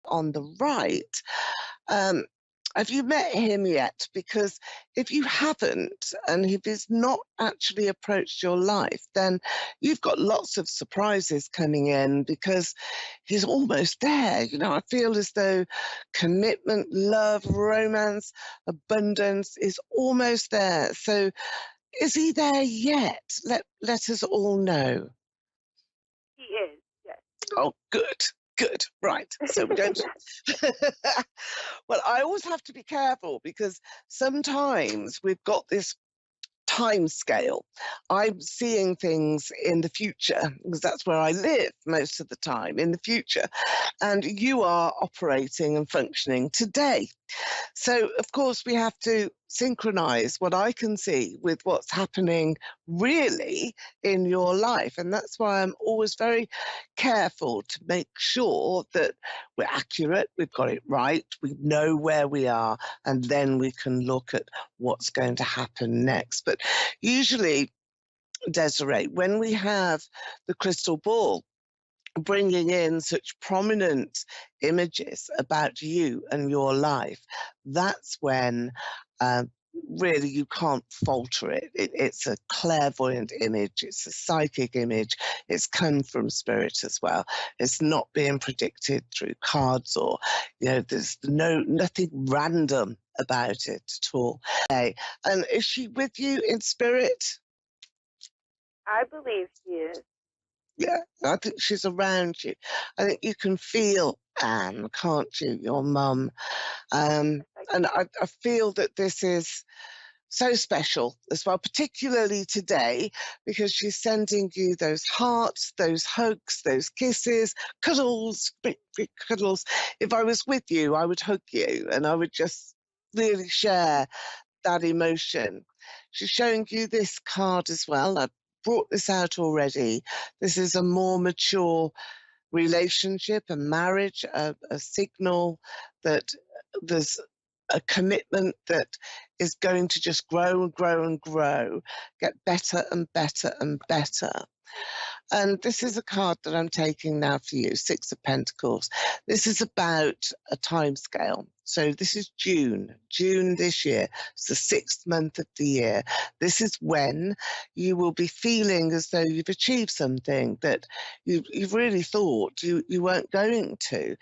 on the right, um, have you met him yet? Because if you haven't, and if he's not actually approached your life, then you've got lots of surprises coming in because he's almost there. You know, I feel as though commitment, love, romance, abundance is almost there. So is he there yet? Let us all know. He is, yes. Oh, good. Good. Right. So we're going to. Well, I always have to be careful because sometimes we've got this time scale. I'm seeing things in the future because that's where I live most of the time, in the future. And you are operating and functioning today. So, of course, we have to synchronize what I can see with what's happening really in your life. And that's why I'm always very careful to make sure that we're accurate, we've got it right, we know where we are, and then we can look at what's going to happen next. But usually, Desiree, when we have the crystal ball, bringing in such prominent images about you and your life, that's when really you can't falter it. It's a clairvoyant image, it's a psychic image, it's come from spirit as well. It's not being predicted through cards or, you know, there's nothing random about it at all. Okay. And is she with you in spirit? I believe she is. Yeah, I think she's around you. I think you can feel Anne, can't you, your mum? And I feel that this is so special as well, particularly today, because she's sending you those hearts, those hugs, those kisses, cuddles, big, big cuddles. If I was with you, I would hug you and I would just really share that emotion. She's showing you this card as well. I brought this out already. This is a more mature relationship, a marriage, a signal that there's a commitment that is going to just grow and grow and grow, get better and better and better. And this is a card that I'm taking now for you, Six of Pentacles. This is about a time scale. So this is June this year. It's the 6th month of the year. This is when you will be feeling as though you've achieved something that you've really thought you weren't going to.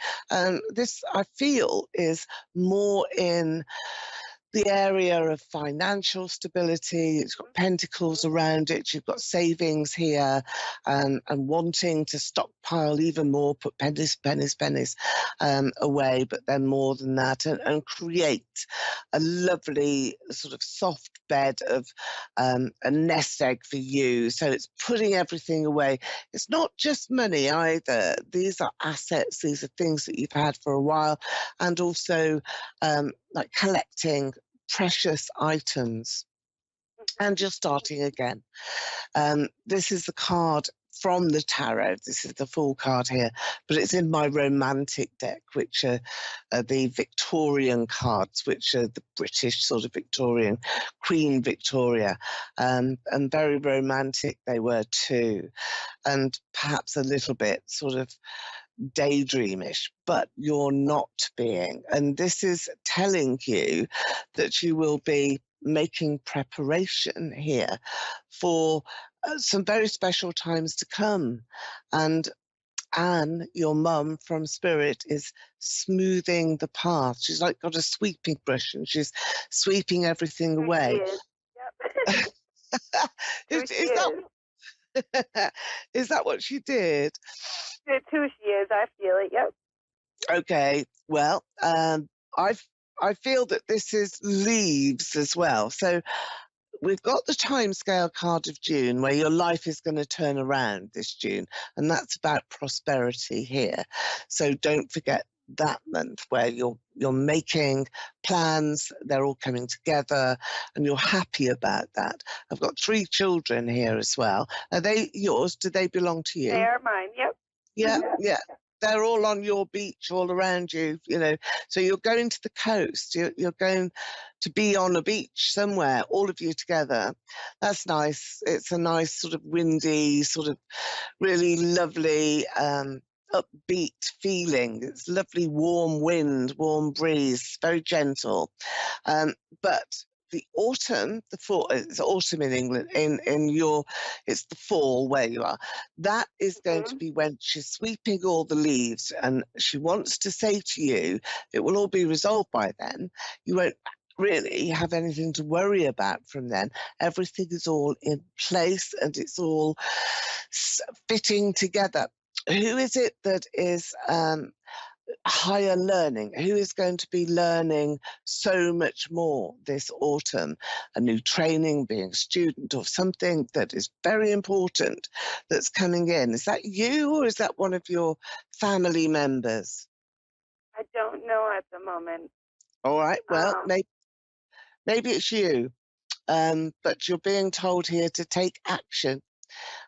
This, I feel, is more in the area of financial stability. It's got pentacles around it. You've got savings here, and wanting to stockpile even more, put pennies away, but then more than that, and create a lovely sort of soft bed of a nest egg for you. So it's putting everything away. It's not just money either. These are assets. These are things that you've had for a while, and also like collecting precious items, and you're starting again. This is the card from the tarot. This is the full card here, but it's in my romantic deck, which are the Victorian cards, which are the British sort of Victorian, Queen Victoria, and very romantic they were too, and perhaps a little bit sort of daydreamish, but you're not being. And this is telling you that you will be making preparation here for some very special times to come. And Anne, your mum from Spirit, is smoothing the path. She's like got a sweeping brush and she's sweeping everything away. She is. Yep. is that is that what she did? It's who she is. I feel it. Yep. Okay. Well, I feel that this is leaves as well. So we've got the timescale card of June, where your life is going to turn around this June, and that's about prosperity here. So don't forget that month where you're making plans, they're all coming together, and you're happy about that. I've got 3 children here as well. Are they yours? Do they belong to you? They are mine. Yep. Yeah, yeah. They're all on your beach, all around you, you know. So you're going to the coast. You're going to be on a beach somewhere, all of you together. That's nice. It's a nice sort of windy, sort of really lovely upbeat feeling. It's lovely, warm wind, warm breeze, very gentle. But the autumn, the fall, it's autumn in England, it's the fall where you are. That is going to Mhm. be when she's sweeping all the leaves, and she wants to say to you, it will all be resolved by then. You won't really have anything to worry about from then. Everything is all in place and it's all fitting together. Who is it that is higher learning? Who is going to be learning so much more this autumn? A new training, being a student, or something that is very important that's coming in. Is that you, or is that one of your family members? I don't know at the moment. All right, well, Um, maybe it's you, but you're being told here to take action.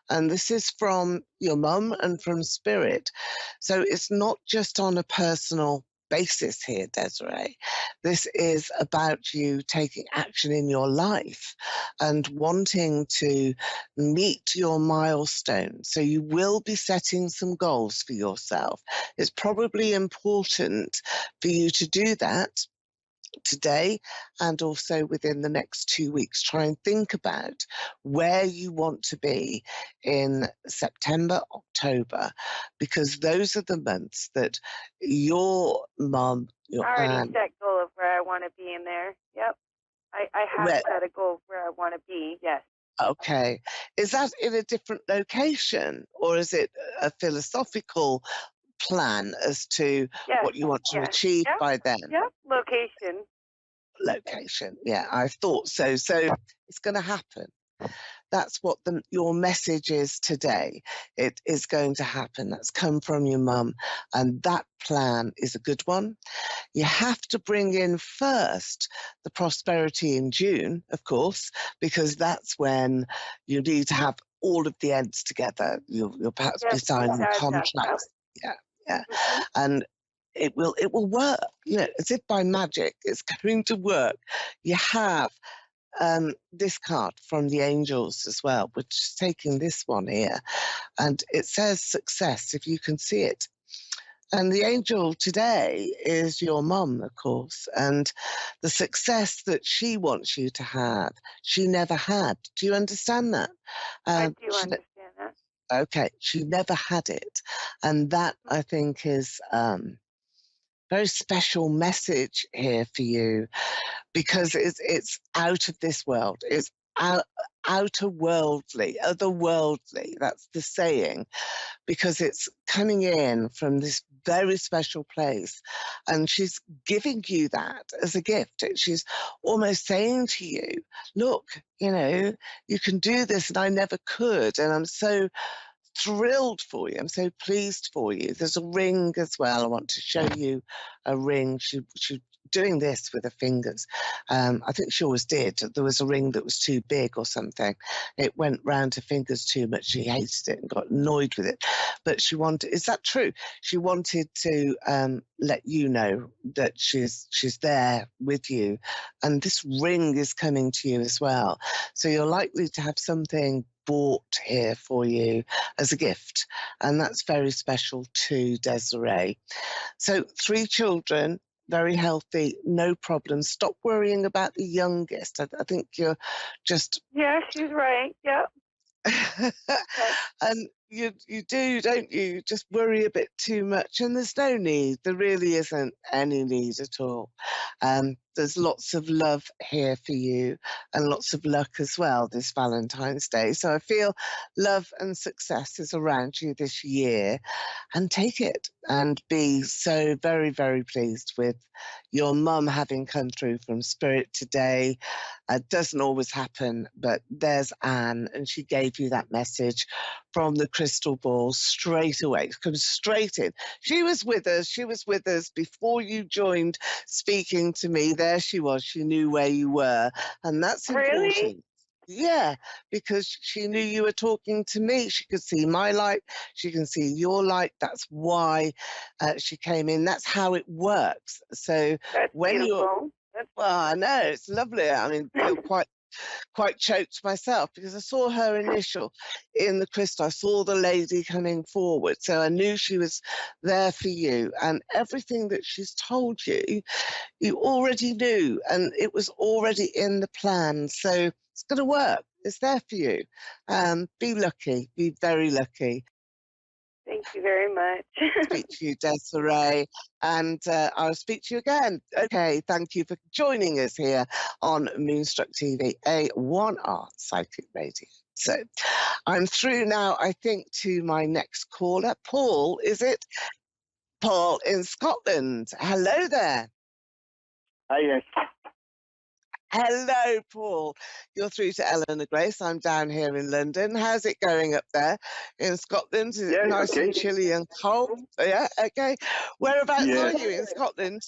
And this is from your mum and from spirit. So it's not just on a personal basis here, Desiree. This is about you taking action in your life and wanting to meet your milestone. So you will be setting some goals for yourself. It's probably important for you to do that today and also within the next 2 weeks. Try and think about where you want to be in September, October, because those are the months that your mum, your I already aunt, set goal of where I want to be in there. Yep. I have where, set a goal of where I want to be. Yes. okay, is that in a different location, or is it a philosophical plan as to Yes. what you want to Yes. achieve Yep. by then? Yep. Location. Location, yeah, I thought so. So it's going to happen. That's what your message is today. It is going to happen. That's come from your mum. And that plan is a good one. You have to bring in first the prosperity in June, of course, because that's when you need to have all of the ends together. You'll perhaps be Yes. signing That. Yep. contracts. Yeah, yeah. Mhm. And it will work, as if by magic. It's going to work. You have this card from the angels as well. We're just taking this one here, and it says success, if you can see it. And the angel today is your mum, of course, and the success that she wants you to have, she never had. Do you understand that? I Uh, do she, understand that. okay, she never had it. And that, I think, is very special message here for you, because it's out of this world. It's outer worldly, otherworldly. That's the saying, because it's coming in from this very special place. And she's giving you that as a gift. She's almost saying to you, look, you can do this and I never could. And I'm so thrilled for you. I'm so pleased for you. There's a ring as well. I want to show you a ring. She doing this with her fingers. I think she always did. There was a ring that was too big or something. It went round her fingers too much. She hated it and got annoyed with it. But she wanted, is that true? She wanted to let you know that she's there with you. And this ring is coming to you as well. So you're likely to have something bought here for you as a gift. And that's very special too, Desiree. So 3 children, very healthy, no problems. Stop worrying about the youngest. I think you're just Yeah, she's right. Yep. Okay. and you do, don't you? Just worry a bit too much, and there's no need. There really isn't any need at all. There's lots of love here for you, and lots of luck as well this Valentine's Day. So I feel love and success is around you this year, and take it and be so very, very pleased with your mum having come through from spirit today. It doesn't always happen, but there's Anne, and she gave you that message from the crystal ball straight away. It comes straight in. She was with us. She was with us before you joined speaking to me. There she was. She knew where you were, and that's Really? important. Yeah, because she knew you were talking to me. She could see my light. She can see your light. That's why she came in. That's how it works. So That's when you're beautiful. That's well, I know it's lovely. I mean, you're quite quite choked myself because I saw her initial in the crystal. I saw the lady coming forward. So I knew she was there for you. And everything that she's told you, you already knew. And it was already in the plan. So it's going to work. It's there for you. Be lucky. Be very lucky. Thank you very much. Speak to you, Desiree, and I'll speak to you again. Okay, thank you for joining us here on Moonstruck TV, A1R Psychic Radio. So I'm through now, I think, to my next caller. Paul, is it? Paul in Scotland. Hello there. Hi, yes. Hello, Paul. You're through to Eleanor Grace. I'm down here in London. How's it going up there in Scotland? Is it nice and chilly and cold? Yeah, okay. Whereabouts are you in Scotland?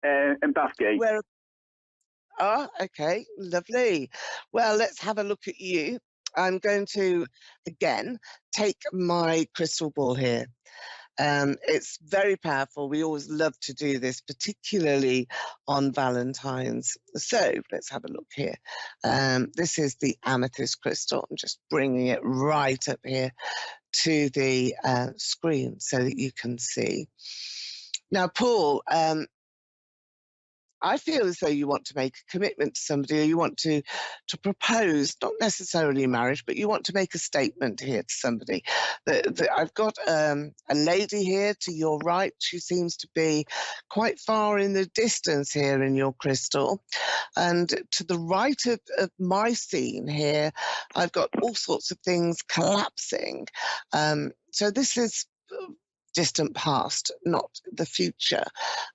In Bathgate. Okay, lovely. Well, let's have a look at you. I'm going to, again, take my crystal ball here. It's very powerful. We always love to do this, particularly on Valentine's. So let's have a look here. This is the amethyst crystal. I'm just bringing it right up here to the screen so that you can see. Now, Paul, I feel as though you want to make a commitment to somebody, or you want to propose, not necessarily marriage, but you want to make a statement here to somebody. I've got a lady here to your right. She seems to be quite far in the distance here in your crystal. And to the right of my scene here, I've got all sorts of things collapsing. So this is distant past, not the future.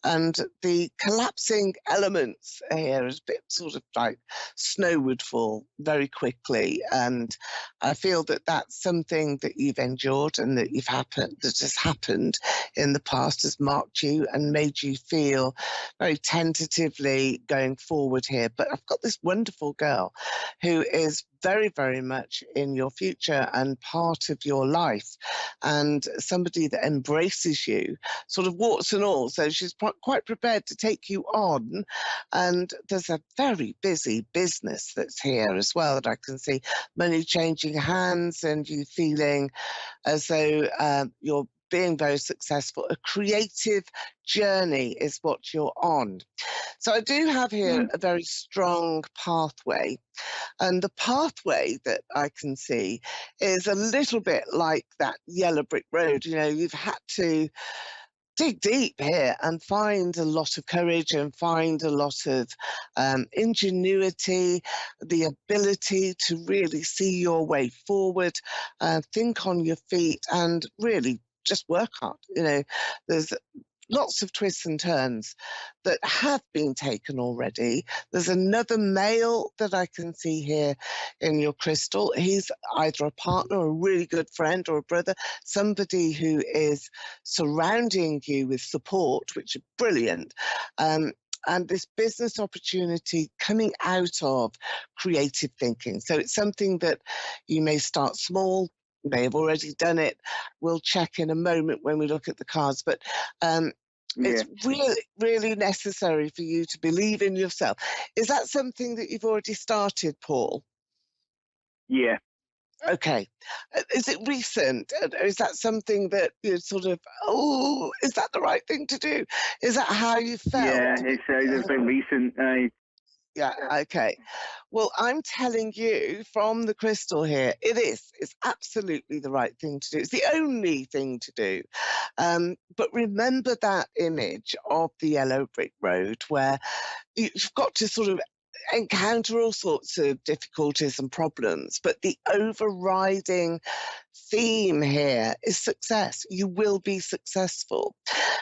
And the collapsing elements here is a bit sort of like snow would fall very quickly. And I feel that that's something that you've endured and that that has happened in the past, has marked you and made you feel very tentatively going forward here. But I've got this wonderful girl who is very, very much in your future and part of your life, and somebody that embraces you, sort of warts and all. So she's quite prepared to take you on. And there's a very busy business that's here as well that I can see. Money changing hands and you feeling as though you're being very successful. A creative journey is what you're on. So I do have here a very strong pathway. And the pathway that I can see is a little bit like that yellow brick road. You know, you've had to dig deep here and find a lot of courage and find a lot of ingenuity, the ability to really see your way forward, think on your feet and really just work hard. You know, there's lots of twists and turns that have been taken already. There's another male that I can see here in your crystal. He's either a partner, a really good friend, or a brother, somebody who is surrounding you with support, which is brilliant. And this business opportunity coming out of creative thinking. So it's something that you may start small, you may have already done it. We'll check in a moment when we look at the cards, but it's really, really necessary for you to believe in yourself. Is that something that you've already started, Paul? Yeah. Okay. Is it recent? Is that something that you're sort of, oh, is that the right thing to do? Is that how you felt? Yeah, it's been recent. Yeah, okay. Well, I'm telling you from the crystal here, it is. It's absolutely the right thing to do. It's the only thing to do. But remember that image of the yellow brick road where you've got to sort of encounter all sorts of difficulties and problems, but the overriding theme here is success. You will be successful.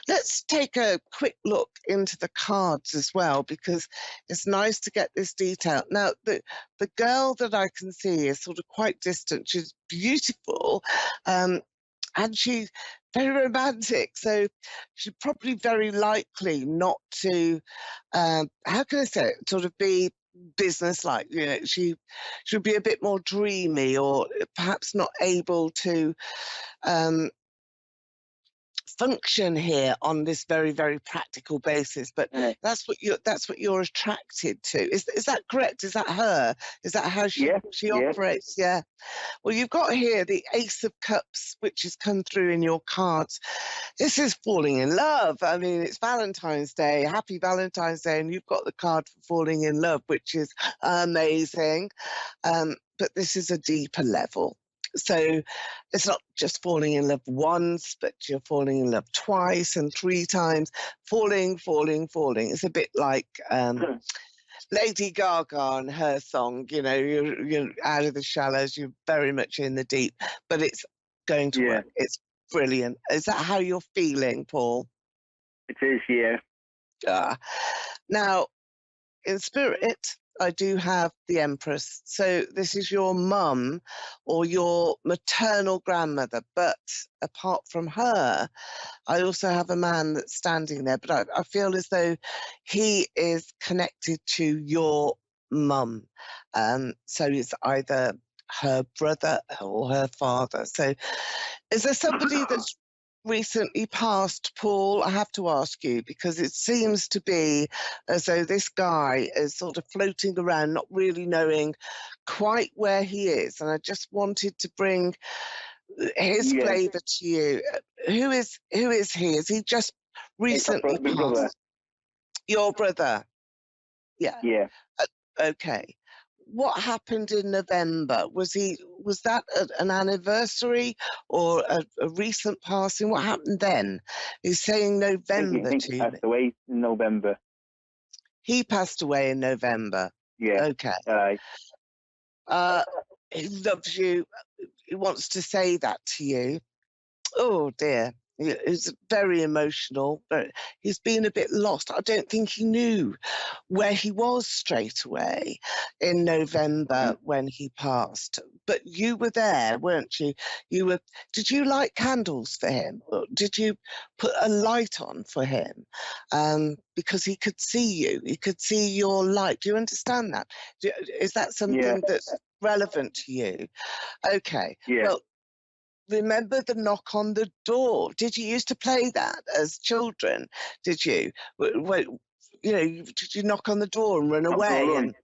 Let's take a quick look into the cards as well, because it's nice to get this detail. Now, the girl that I can see is sort of quite distant. She's beautiful, and she's very romantic. So she's probably very likely not to, how can I say it, sort of be business-like. You know, she would be a bit more dreamy, or perhaps not able to function here on this very, very practical basis, but Yeah. that's what you're attracted to. Is that correct? Is that her? Is that how she Yeah. operates? Yeah. Well, you've got here the Ace of Cups, which has come through in your cards. This is falling in love. I mean, it's Valentine's Day. Happy Valentine's Day, and you've got the card for falling in love, which is amazing. But this is a deeper level. So it's not just falling in love once, but you're falling in love twice and 3 times. Falling. It's a bit like Lady Gaga and her song, you know, you're out of the shallows, you're very much in the deep, but it's going to work. It's brilliant. Is that how you're feeling, Paul? It is, yeah. Now, in spirit, I do have the Empress. So this is your mum or your maternal grandmother. But apart from her, I also have a man that's standing there. But I feel as though he is connected to your mum. So it's either her brother or her father. So is there somebody that's recently passed, Paul? I have to ask you, because it seems to be as though this guy is sort of floating around, not really knowing quite where he is. And I just wanted to bring his flavour to you. Who is he? Is he just recently My brother. passed? Your brother? Yeah. Yeah. Okay. What happened in November? Was that an anniversary or a recent passing? What happened then? He's saying November I think he passed away in November. He passed away in November. Yeah. Okay. He loves you. He wants to say that to you. Oh dear. He's very emotional, but he's been a bit lost. I don't think he knew where he was straight away in November when he passed. But you were there, weren't you? Did you light candles for him? Or did you put a light on for him? Because he could see you. He could see your light. Do you understand that? Is that something that's relevant to you? Okay. Yeah. Well, remember the knock on the door? Did you used to play that as children? Did you? Did you knock on the door and run away? And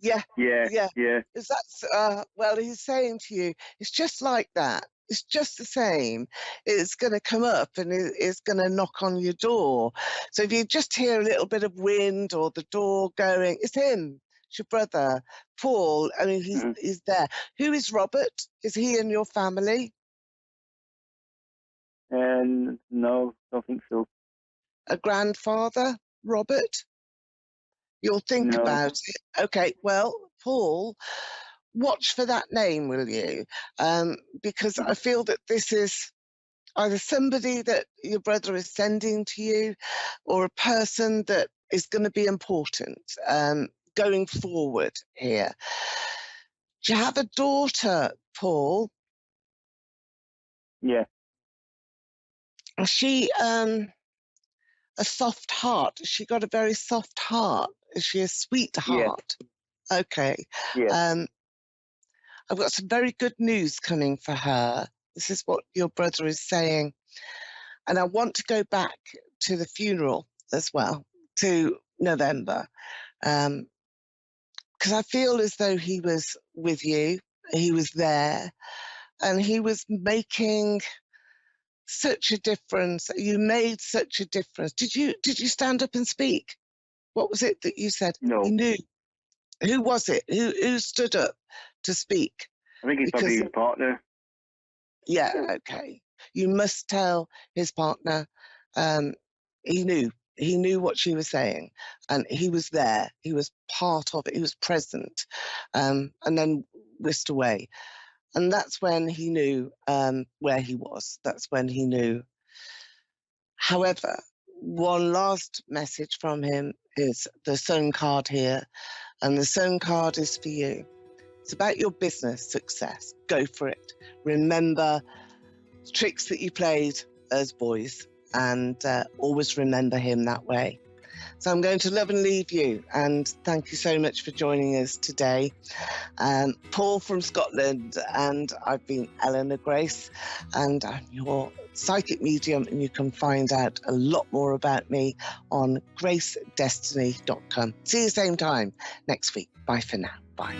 yeah. Is that well? He's saying to you, it's just like that. It's just the same. It's going to come up and it's going to knock on your door. So if you just hear a little bit of wind or the door going, it's him. It's your brother, Paul. I mean, he's there. Who is Robert? Is he in your family? No, don't think so. A grandfather, Robert? You'll think about it. Okay, well, Paul, watch for that name, will you? Because I feel that this is either somebody that your brother is sending to you or a person that is going to be important going forward here. Do you have a daughter, Paul? Yeah. Is she a soft heart? Has she got a very soft heart? Is she a sweetheart? Yeah. Okay. Yeah. I've got some very good news coming for her. This is what your brother is saying. And I want to go back to the funeral as well, to November. Because I feel as though he was with you, he was there, and he was making such a difference. You made such a difference. Did you stand up and speak? What was it that you said? No. You knew. Who was it? Who stood up to speak? I think it's probably his partner. Yeah, okay. You must tell his partner. He knew what she was saying, and he was there. He was part of it. He was present, and then whisked away. And that's when he knew where he was. That's when he knew. However, one last message from him is the Sun card here, and the Sun card is for you. It's about your business success. Go for it. Remember tricks that you played as boys, and always remember him that way. So I'm going to love and leave you, and thank you so much for joining us today. Paul from Scotland, and I've been Eleanor Grace, and I'm your psychic medium, and you can find out a lot more about me on gracedestiny.com. See you same time next week. Bye for now. Bye.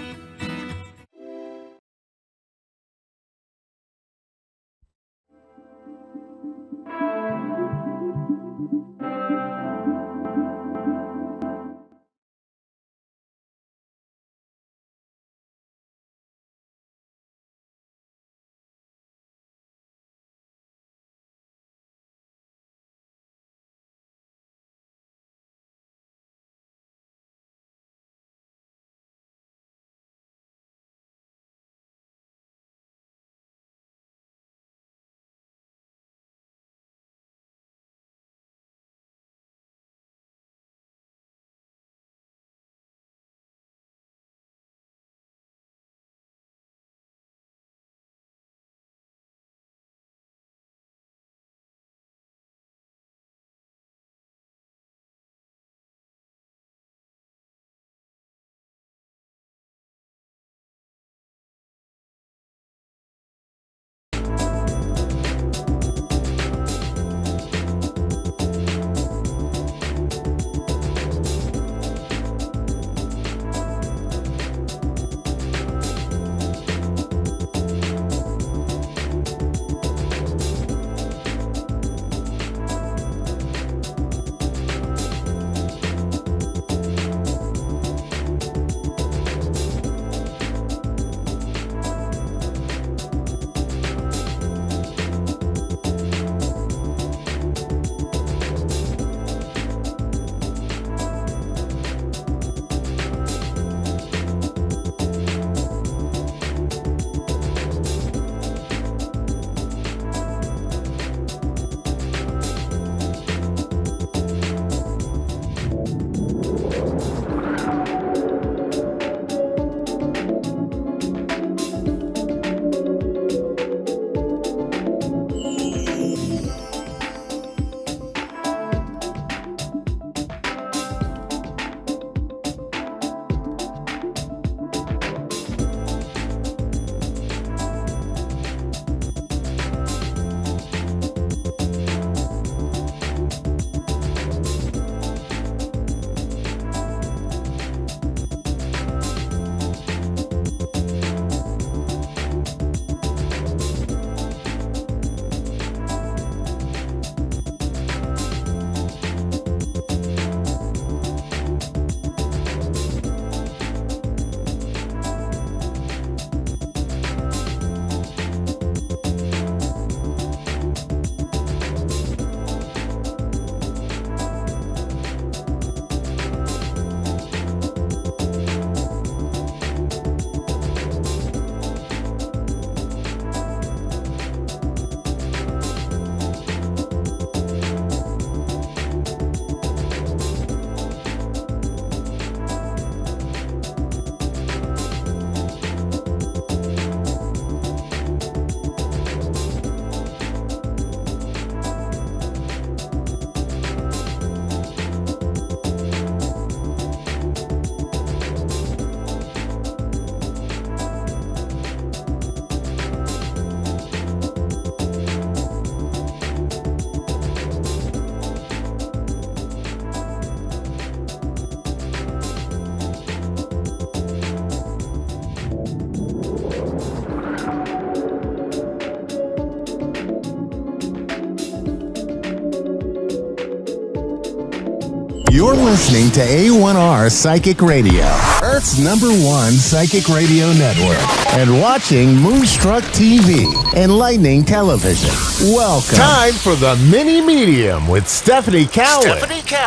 You're listening to A1R Psychic Radio, Earth's #1 psychic radio network, and watching Moonstruck TV, enlightening television. Welcome. Time for the Mini Medium with Stephanie Cowan.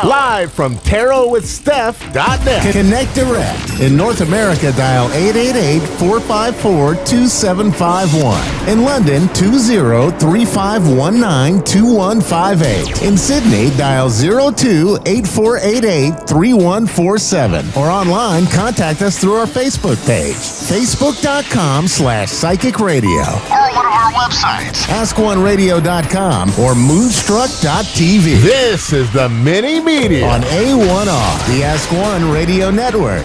Live from tarotwithsteph.net. Connect direct. In North America, dial 888-454-2751. In London, 20-3519-2158. In Sydney, dial 02-8488-3147. Or online, contact us through our Facebook page, facebook.com/psychic radio. Or one of our websites, askoneradio.com or moonstruck.tv. This is the Mini Media on A1R, the Ask One Radio Network.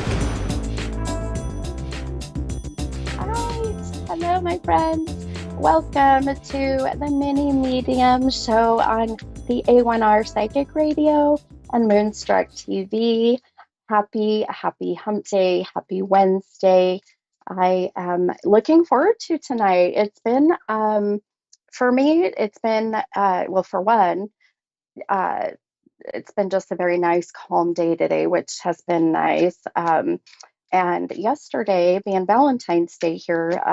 Hi. Hello, my friends. Welcome to the Mini Medium show on the A1R Psychic Radio and Moonstruck TV. Happy Hump Day. Happy Wednesday. I am looking forward to tonight. It's been, for me, it's been, well, for one, it's been just a very nice, calm day today, which has been nice. And yesterday, being Valentine's Day here,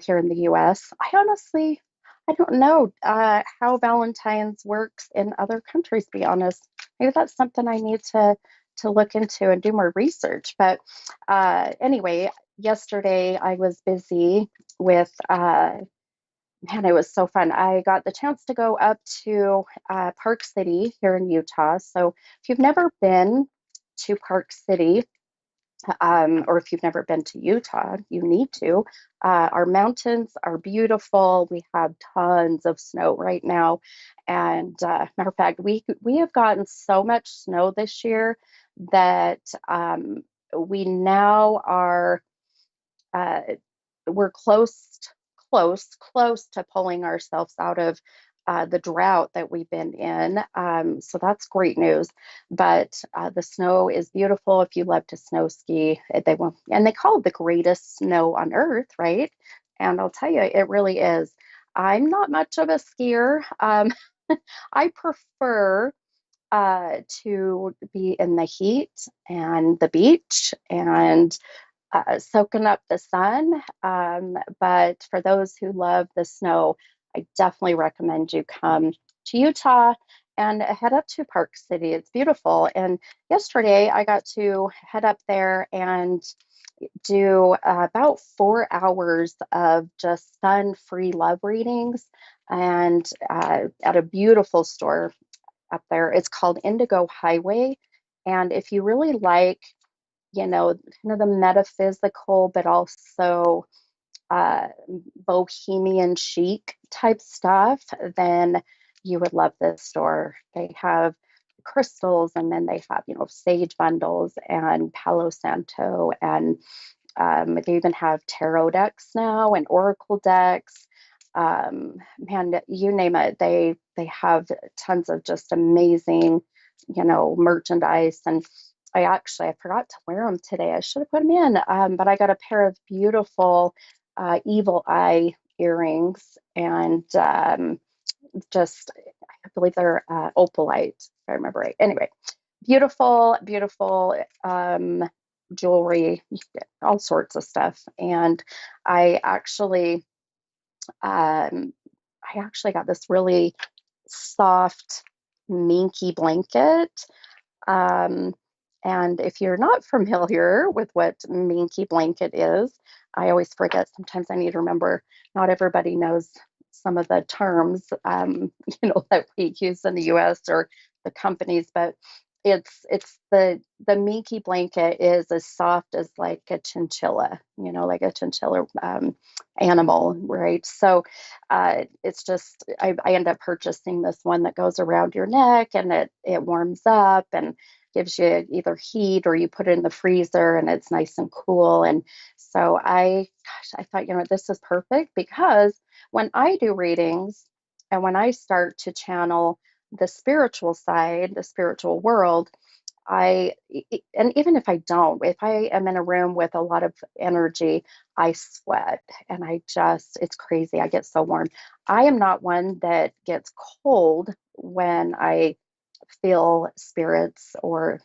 here in the US, I don't know how Valentine's works in other countries, to be honest. Maybe that's something I need to look into and do more research. But anyway, yesterday I was busy with, man, it was so fun. I got the chance to go up to Park City here in Utah. So if you've never been to Park City, or if you've never been to Utah, you need to. Our mountains are beautiful. We have tons of snow right now. And matter of fact, we have gotten so much snow this year that we now are we're close to pulling ourselves out of the drought that we've been in. So that's great news. But the snow is beautiful. If you love to snow ski, and they call it the greatest snow on earth, right? And I'll tell you, it really is. I'm not much of a skier. I prefer to be in the heat and the beach and soaking up the sun. But for those who love the snow, I definitely recommend you come to Utah and head up to Park City. It's beautiful. And yesterday I got to head up there and do about 4 hours of just sun-free love readings and at a beautiful store up there. It's called Indigo Highway. And if you really like, kind of the metaphysical, but also uh, bohemian chic type stuff, then you would love this store. They have crystals, and then they have, sage bundles and Palo Santo, and they even have tarot decks now and oracle decks. Man, you name it. They have tons of just amazing, merchandise. And I forgot to wear them today. I should have put them in, but I got a pair of beautiful evil eye earrings, and I believe they're opalite, if I remember right. Anyway, beautiful, beautiful jewelry, all sorts of stuff. And I actually, got this really soft minky blanket. And if you're not familiar with what minky blanket is, I always forget. Sometimes I need to remember. Not everybody knows some of the terms, that we use in the U.S. or the companies, but it's the minky blanket is as soft as like a chinchilla, animal, right? So it's just I end up purchasing this one that goes around your neck, and it warms up and gives you either heat, or you put it in the freezer and it's nice and cool. And so I thought, this is perfect, because when I do readings and when I start to channel the spiritual side, the spiritual world, and even if if I am in a room with a lot of energy, I sweat, and it's crazy. I get so warm. I am not one that gets cold when I feel spirits or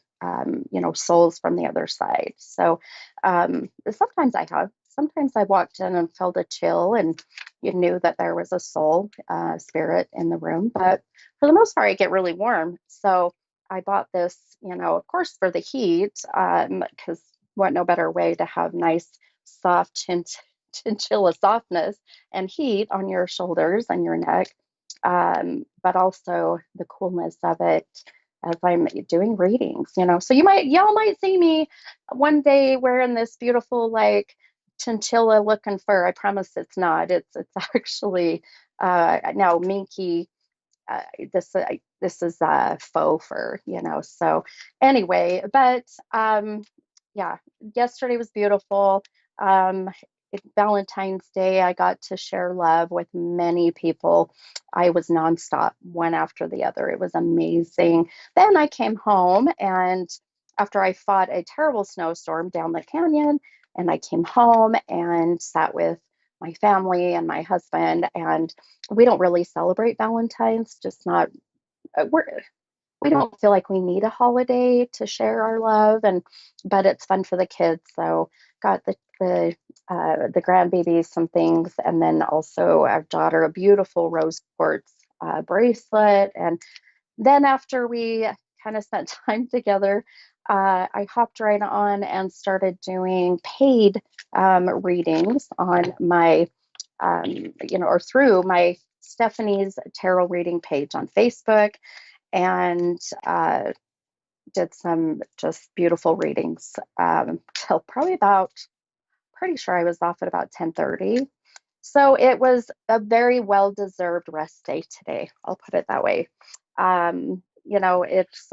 souls from the other side. So sometimes I've walked in and felt a chill, and you knew that there was a soul spirit in the room. But for the most part, I get really warm. So I bought this, of course, for the heat, because what no better way to have nice soft chinchilla softness and heat on your shoulders and your neck, but also the coolness of it as I'm doing readings. So y'all might see me one day wearing this beautiful, like, chinchilla looking fur. I promise it's not. It's actually now minky. This is faux fur, So anyway, but yeah, yesterday was beautiful. Valentine's Day, I got to share love with many people. I was nonstop, one after the other. It was amazing. Then I came home, and after I fought a terrible snowstorm down the canyon, and I came home and sat with my family and my husband, and we don't really celebrate Valentine's, just not, we don't feel like we need a holiday to share our love, and but it's fun for the kids. So got the grandbabies some things, and then also our daughter a beautiful rose quartz bracelet. And then after we kind of spent time together, I hopped right on and started doing paid readings on my, or through my Stephanie's Tarot reading page on Facebook, and did some just beautiful readings till probably about, pretty sure I was off at about 10:30. So it was a very well-deserved rest day today. I'll put it that way. It's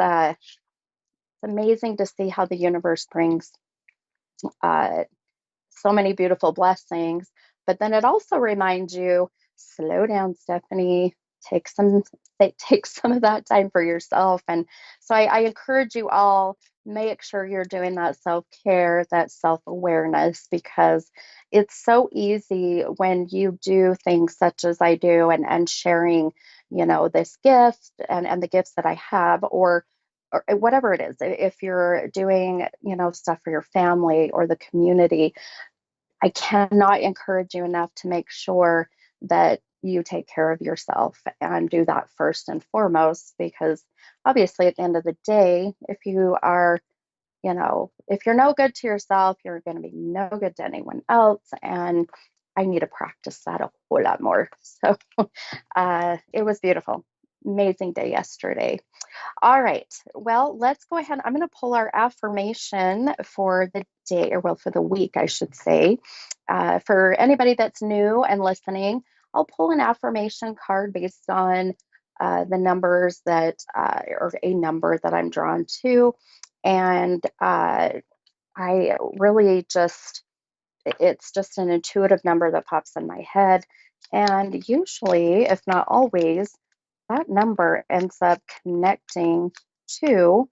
amazing to see how the universe brings uh, so many beautiful blessings, but then it also reminds you, slow down, Stephanie. Take some take some of that time for yourself. And so I encourage you all, make sure you're doing that self-care, that self-awareness, because it's so easy when you do things such as I do, and sharing, this gift and the gifts that I have, or whatever it is. If you're doing, stuff for your family or the community, I cannot encourage you enough to make sure that you take care of yourself and do that first and foremost, because obviously at the end of the day, if you're no good to yourself, you're going to be no good to anyone else. And I need to practice that a whole lot more. So it was beautiful. Amazing day yesterday. All right. Well, let's go ahead. I'm going to pull our affirmation for the day, or well, for the week, I should say. For anybody that's new and listening, I'll pull an affirmation card based on the numbers or a number that I'm drawn to. And I really it's just an intuitive number that pops in my head. And usually, if not always, that number ends up connecting to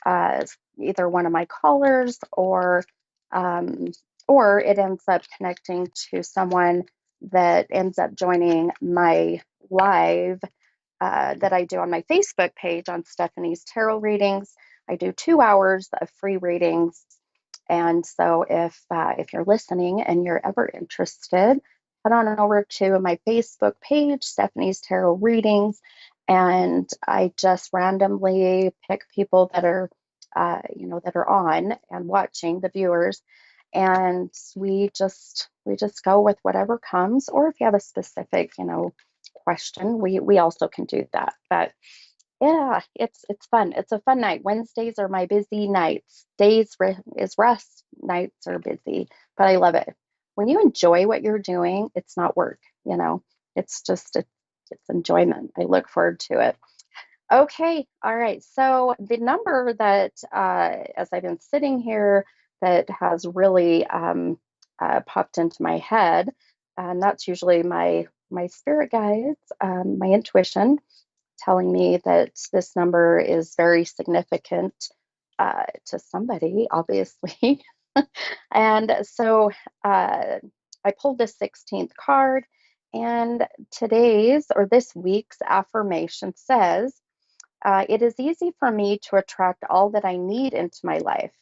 either one of my callers, um, or it ends up connecting to someone that ends up joining my live that I do on my Facebook page on Stephanie's Tarot readings. I do 2 hours of free readings. And so if you're listening and you're ever interested, head on over to my Facebook page, Stephanie's Tarot Readings, and I just randomly pick people that are, that are on and watching, the viewers, and we just go with whatever comes. Or if you have a specific, question, we also can do that. But yeah, it's fun. It's a fun night. Wednesdays are my busy nights. Days is rest. Nights are busy, but I love it. When you enjoy what you're doing, it's not work. It's just it's enjoyment. I look forward to it. Okay, all right. So the number that, as I've been sitting here, that has really popped into my head, and that's usually my spirit guides, my intuition, telling me that this number is very significant to somebody, obviously. And so I pulled the 16th card, and this week's affirmation says, it is easy for me to attract all that I need into my life.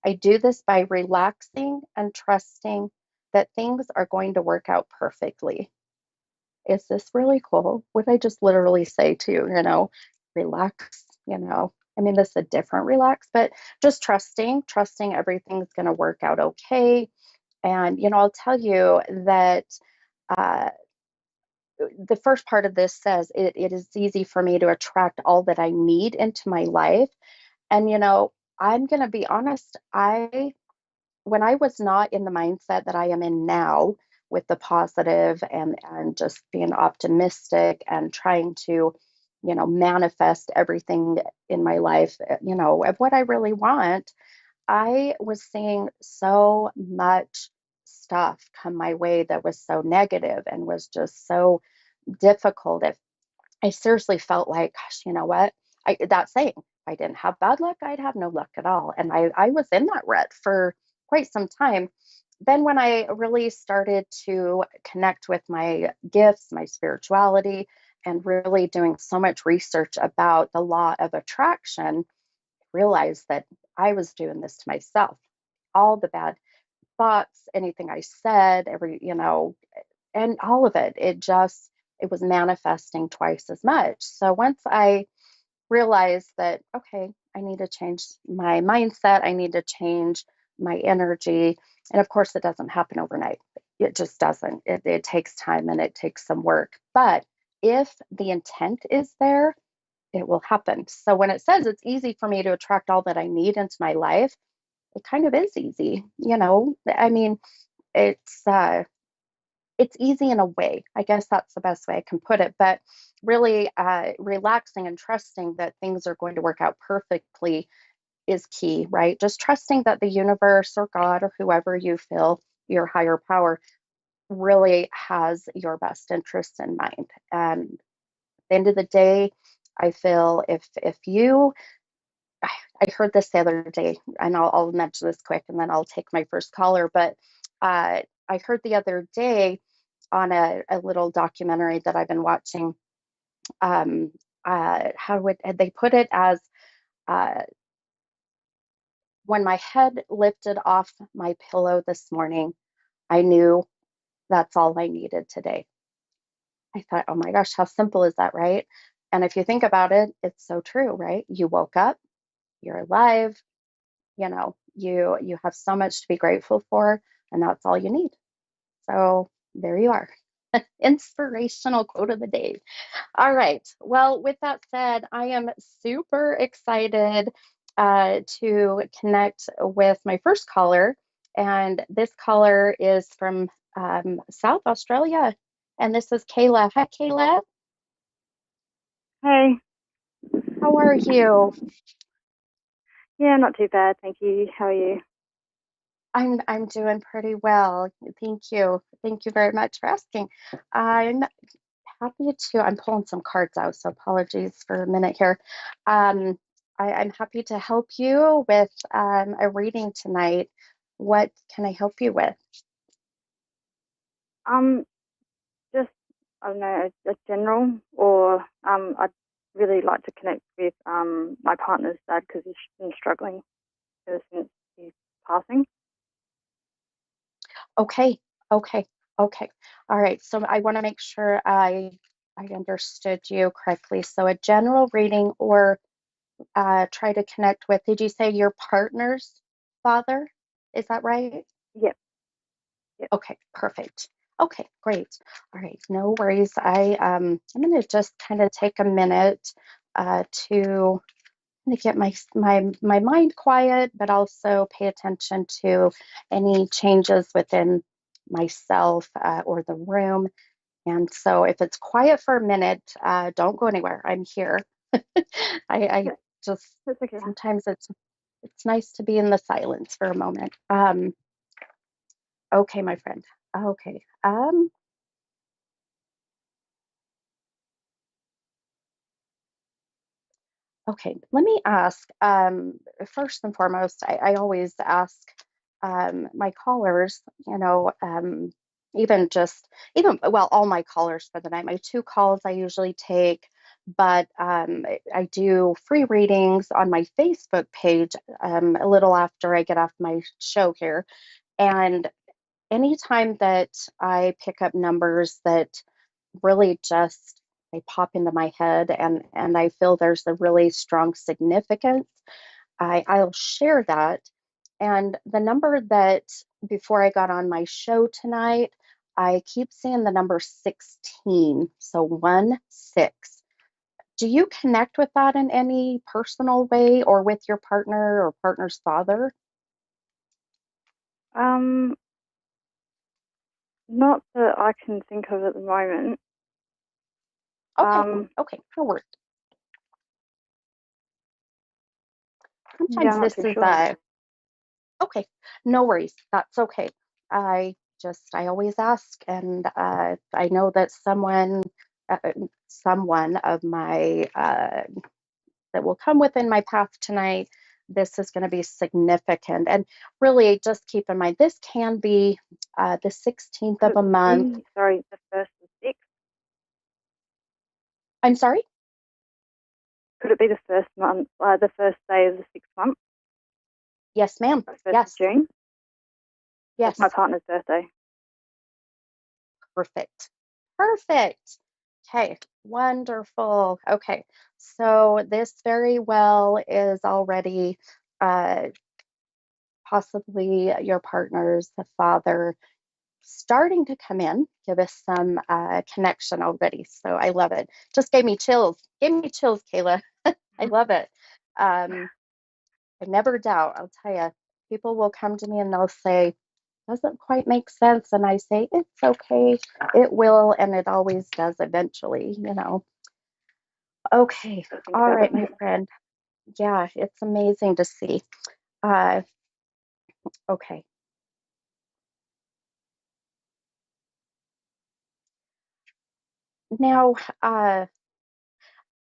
I do this by relaxing and trusting that things are going to work out perfectly. Is this really cool? Would I just literally say to you, relax, I mean, this is a different relax, but just trusting everything's going to work out okay. And, I'll tell you that uh, the first part of this says it is easy for me to attract all that I need into my life. And, I'm going to be honest, when I was not in the mindset that I am in now, with the positive and just being optimistic and trying to, manifest everything in my life, of what I really want, I was seeing so much stuff come my way that was so negative and was just so difficult. I seriously felt like, gosh, you know what? That saying, if I didn't have bad luck, I'd have no luck at all. And I was in that rut for quite some time. Then when I really started to connect with my gifts, my spirituality, and really doing so much research about the law of attraction, I realized that I was doing this to myself. All the bad thoughts, anything I said, and all of it, it was manifesting twice as much. So once I realized that, okay, I need to change my mindset, I need to change my energy. And of course, it doesn't happen overnight. It just doesn't. It takes time and it takes some work. But if the intent is there, it will happen. So when it says it's easy for me to attract all that I need into my life, it kind of is easy. I mean, it's it's easy in a way. I guess that's the best way I can put it. But really, relaxing and trusting that things are going to work out perfectly is key, right? Just trusting that the universe or God or whoever you feel, your higher power, really has your best interests in mind. And at the end of the day, I feel if you, I heard this the other day, and I'll mention this quick, and then I'll take my first caller. But I heard the other day on a little documentary that I've been watching. How would they put it as, uh, when my head lifted off my pillow this morning, I knew that's all I needed today. I thought, oh my gosh, how simple is that, right? And if you think about it, it's so true, right? You woke up, you're alive, you have so much to be grateful for, and that's all you need. So there you are. Inspirational quote of the day. All right. Well, with that said, I am super excited to connect with my first caller. And this caller is from South Australia. And this is Kayla. Hi, Kayla. Hey. How are you? Yeah, not too bad, thank you. How are you? I'm doing pretty well. Thank you. Thank you very much for asking. I'm happy to, I'm pulling some cards out, so apologies for a minute here. I'm happy to help you with a reading tonight. What can I help you with? Just, I don't know, a general, or I'd really like to connect with my partner's dad because he's been struggling ever since he's passing. Okay, okay, okay. All right. So I want to make sure I understood you correctly. So a general reading, or try to connect with, did you say your partner's father? Is that right? Yep. Yep. Okay, perfect. Okay, great. All right, no worries. I'm going to just kind of take a minute to get my mind quiet, but also pay attention to any changes within myself or the room. And so, if it's quiet for a minute, don't go anywhere. I'm here. I just That's okay. sometimes it's nice to be in the silence for a moment. Okay, my friend. Okay. Okay, let me ask, first and foremost, I always ask my callers, well, all my callers for the night, my two calls I usually take, but I do free readings on my Facebook page a little after I get off my show here. And anytime that I pick up numbers that really just they pop into my head, and I feel there's a really strong significance, I'll share that. And the number that, before I got on my show tonight, I keep seeing the number 16, so 1 6. Do you connect with that in any personal way, or with your partner or partner's father? Not that I can think of at the moment. Okay, okay, no worries. Yeah, Sometimes I'm not this too is sure. okay, no worries. That's okay. I I always ask, and I know that someone of my that will come within my path tonight, this is going to be significant. And really, just keep in mind, this can be the 16th of a month. Sorry, the first and sixth. I'm sorry? Could it be the first month, the first day of the 6th month? Yes, ma'am. First Yes. of June? Yes. That's my partner's birthday. Perfect. Perfect. Okay, wonderful. Okay, so this very well is already possibly your partner's father starting to come in, give us some connection already. So I love it. Just gave me chills. Gave me chills, Kayla. I love it. I never doubt, I'll tell you, people will come to me and they'll say, doesn't quite make sense. And I say, it's okay. It will. And it always does eventually, you know. Okay. All right, my friend. Yeah, it's amazing to see. Okay. Now,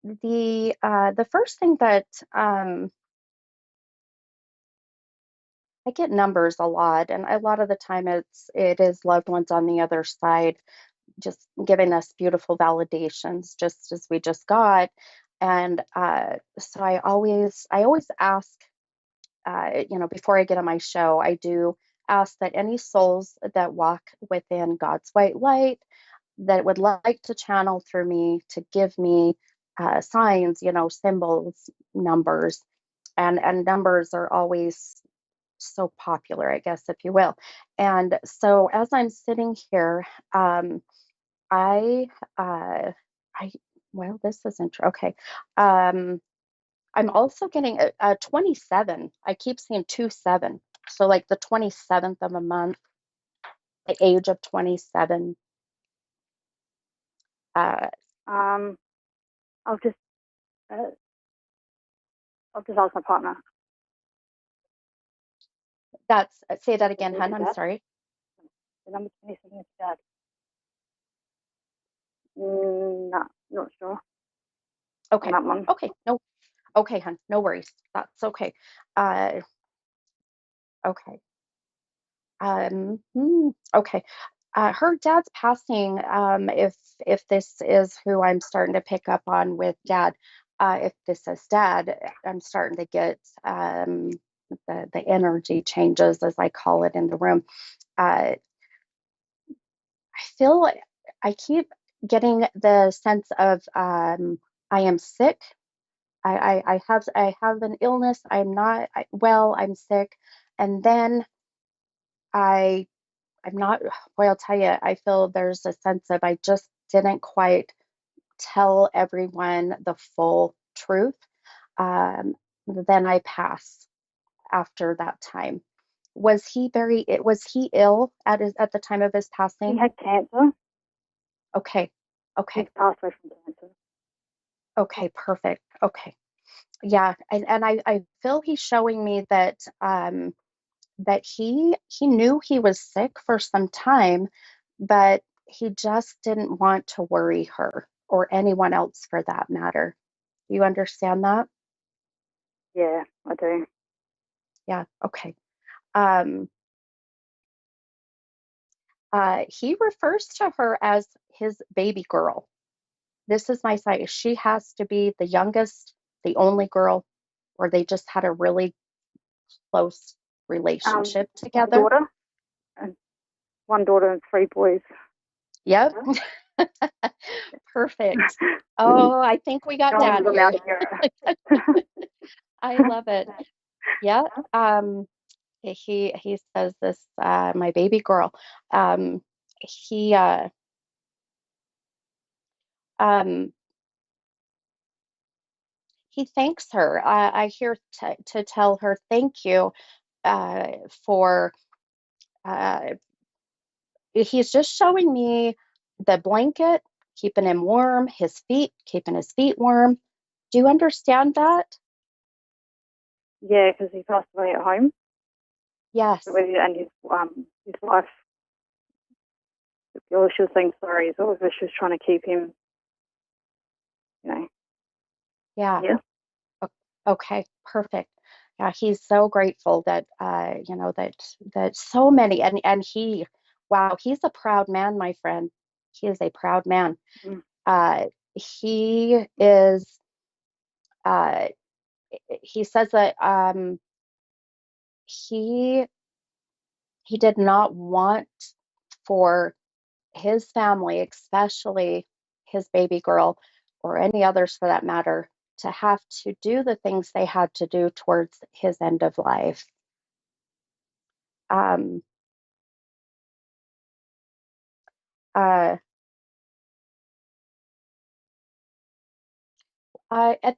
the first thing that I get numbers a lot, and a lot of the time it is loved ones on the other side just giving us beautiful validations, just as we just got. And so I always ask, before I get on my show, I do ask that any souls that walk within God's white light that would like to channel through me to give me signs, symbols, numbers, and numbers are always so popular, I guess, if you will. And so as I'm sitting here, I, uh, I, well, this is interesting. Okay. I'm also getting a 27. I keep seeing 27. So like the 27th of a month, the age of 27. Um, I'll just uh, ask my partner. Say that again, hun. I'm sorry. The number 27 is Dad. No, not sure. Okay. On that one. Okay. No. Okay, hun. No worries. That's okay. Okay. Okay. Her dad's passing. If this is who I'm starting to pick up on with Dad, if this is Dad, I'm starting to get the energy changes, as I call it, in the room. I feel I keep getting the sense of I am sick. I have an illness. I'm not well. I'm sick, and then I I'm not, boy, I'll tell you, I feel there's a sense of I just didn't quite tell everyone the full truth. Um, then I pass after that time. Was he ill at the time of his He passing? had cancer. Okay. He Okay. passed away from cancer. Okay. Perfect. Okay. Yeah. And I feel he's showing me that he knew he was sick for some time, but he just didn't want to worry her or anyone else for that matter. Do you understand that? Yeah, I do. Yeah, okay. Um, he refers to her as his baby girl. This is my side. She has to be the youngest, the only girl, or they just had a really close relationship together. One daughter and 3 boys. Yep. Perfect. Oh, I think we got Dad here. I love it. Yeah. He says this, my baby girl. He um he thanks her. I hear to tell her thank you for uh he's just showing me the blanket keeping him warm, his feet keeping his feet warm. Do you understand that? Yeah, because he passed away at home. Yes. And his wife or she was saying sorry, or if she was trying to keep him, Yeah. Yeah. Okay, perfect. Yeah, he's so grateful that that so many, and he, wow, he's a proud man, my friend. He is a proud man. Mm. He is uh he says that he he did not want for his family, especially his baby girl or any others for that matter, to have to do the things they had to do towards his end of life. Um, uh, at,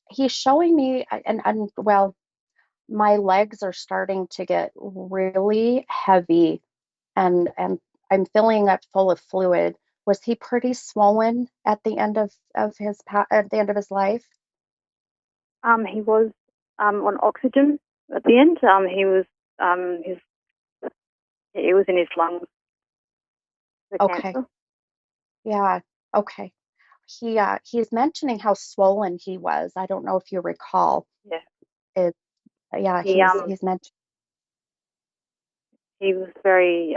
he's showing me, and well, my legs are starting to get really heavy, and I'm filling up full of fluid. Was he pretty swollen at the end of at the end of his life? He was on oxygen at the end. He was his it was in his lungs, the Okay. cancer. Yeah. Okay. He's mentioning how swollen he was. I don't know if you recall. Yeah. It, yeah, He he's mentioned. he was very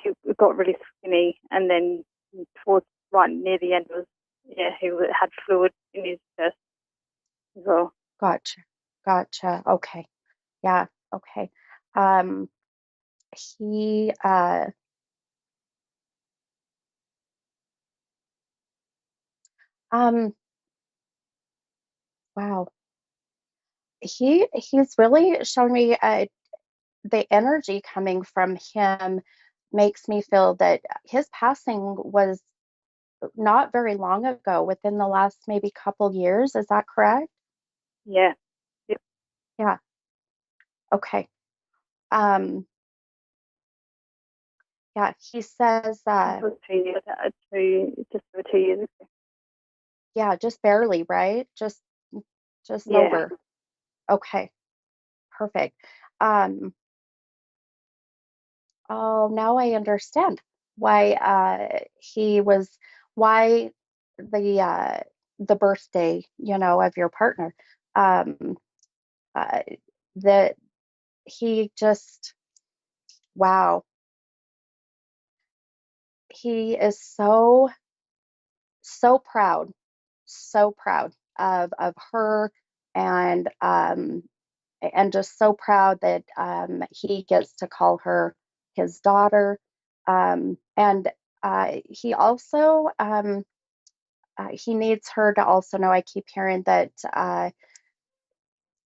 he got really skinny, and then towards right near the end was had fluid in his chest as well. Gotcha. Gotcha. Okay. Yeah. Okay. Um, he um wow. He's really shown me the energy coming from him makes me feel that his passing was not very long ago, within the last maybe couple years. Is that correct? Yeah. Yep. Yeah. Okay. Um, yeah, he says, It was 2 years, just over 2 years ago. yeah, just barely, right? Just Yeah. over. Okay, perfect. Um, oh, now I understand why why the birthday, of your partner. Um, uh, that he just, wow, he is so proud, so proud of her, and just so proud that he gets to call her his daughter. And he also he needs her to also know. I keep hearing that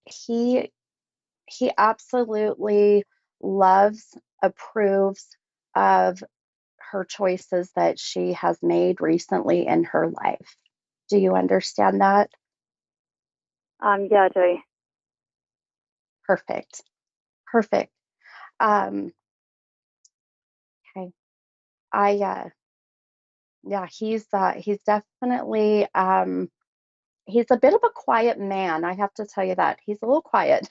he he absolutely loves, approves of her choices that she has made recently in her life. Do you understand that? Yeah, I do. Perfect. Perfect. Um, okay. Yeah, he's definitely he's a bit of a quiet man. I have to tell you that. He's a little quiet.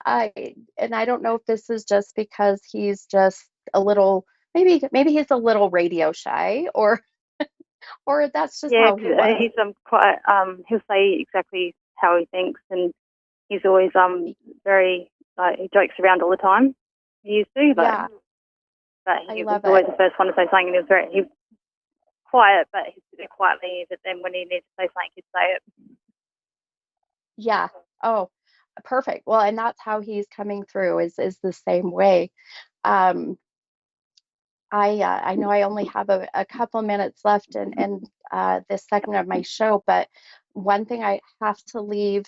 I and I don't know if this is just because he's just a little, maybe he's a little radio shy, or that's just Yeah, how he was. he's quite he'll say exactly how he thinks, and he's always very he jokes around all the time. He used to, Yeah, but I he was love always it. the first one to say something, and he was quiet, but he's sitting quietly. But then when he needs to say something, he'd say it. Yeah. Oh, perfect. Well, and that's how he's coming through is the same way. Um, I know I only have a couple minutes left in this segment of my show, but one thing I have to leave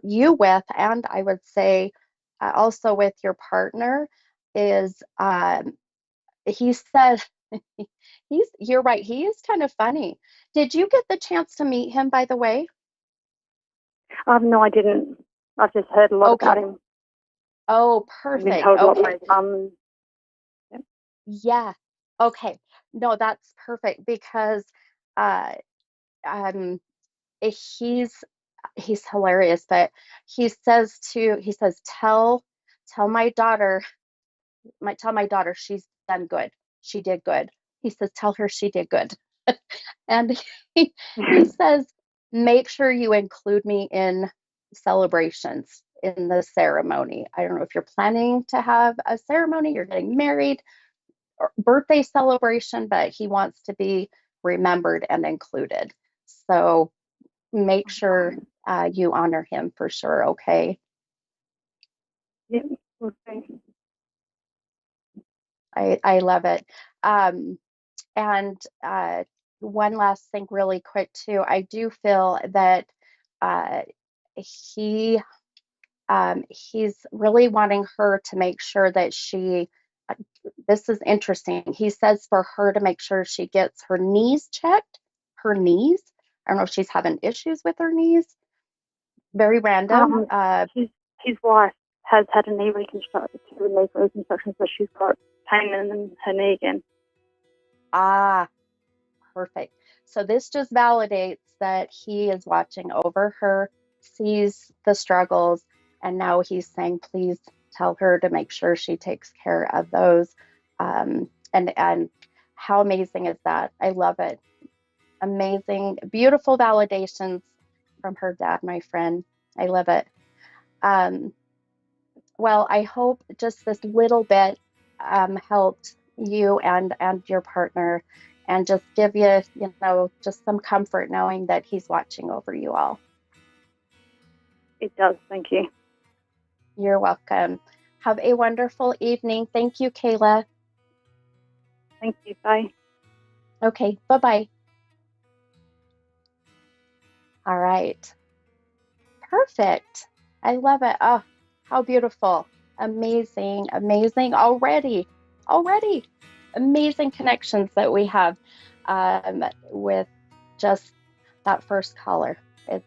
you with, and I would say also with your partner, is he said you're right, he is kind of funny. Did you get the chance to meet him, by the way? No, I didn't. I've just heard a lot about Okay. him. Oh, I've been perfect. told a lot by Okay. his mum. Yeah. Yeah. Okay. No, that's perfect because uh um he's he's hilarious, but he says tell my daughter, tell my daughter she's done good. She did good. He says, tell her she did good. And he says, make sure you include me in celebrations in the ceremony. I don't know if you're planning to have a ceremony, you're getting married, or birthday celebration, but he wants to be remembered and included. So make sure you honor him for sure, okay? Yeah, okay. I love it. And one last thing, really quick, too. I do feel that uh, he he's really wanting her to make sure that she. This is interesting. He says for her to make sure she gets her knees checked. Her knees. I don't know if she's having issues with her knees. Very random. His wife has had a knee reconstruction, so she's got pain in her knee again. Ah, perfect. So this just validates that he is watching over her, sees the struggles, and now he's saying, please tell her to make sure she takes care of those. And how amazing is that? I love it. Amazing, beautiful validations from her dad, my friend. I love it. Well, I hope just this little bit helped you and your partner, and just give you, just some comfort knowing that he's watching over you all. It does. Thank you. You're welcome. Have a wonderful evening. Thank you, Kayla. Thank you. Bye. Okay, bye-bye. All right. Perfect. I love it. Oh, how beautiful. Amazing, amazing. Already. Amazing connections that we have with just that first caller. It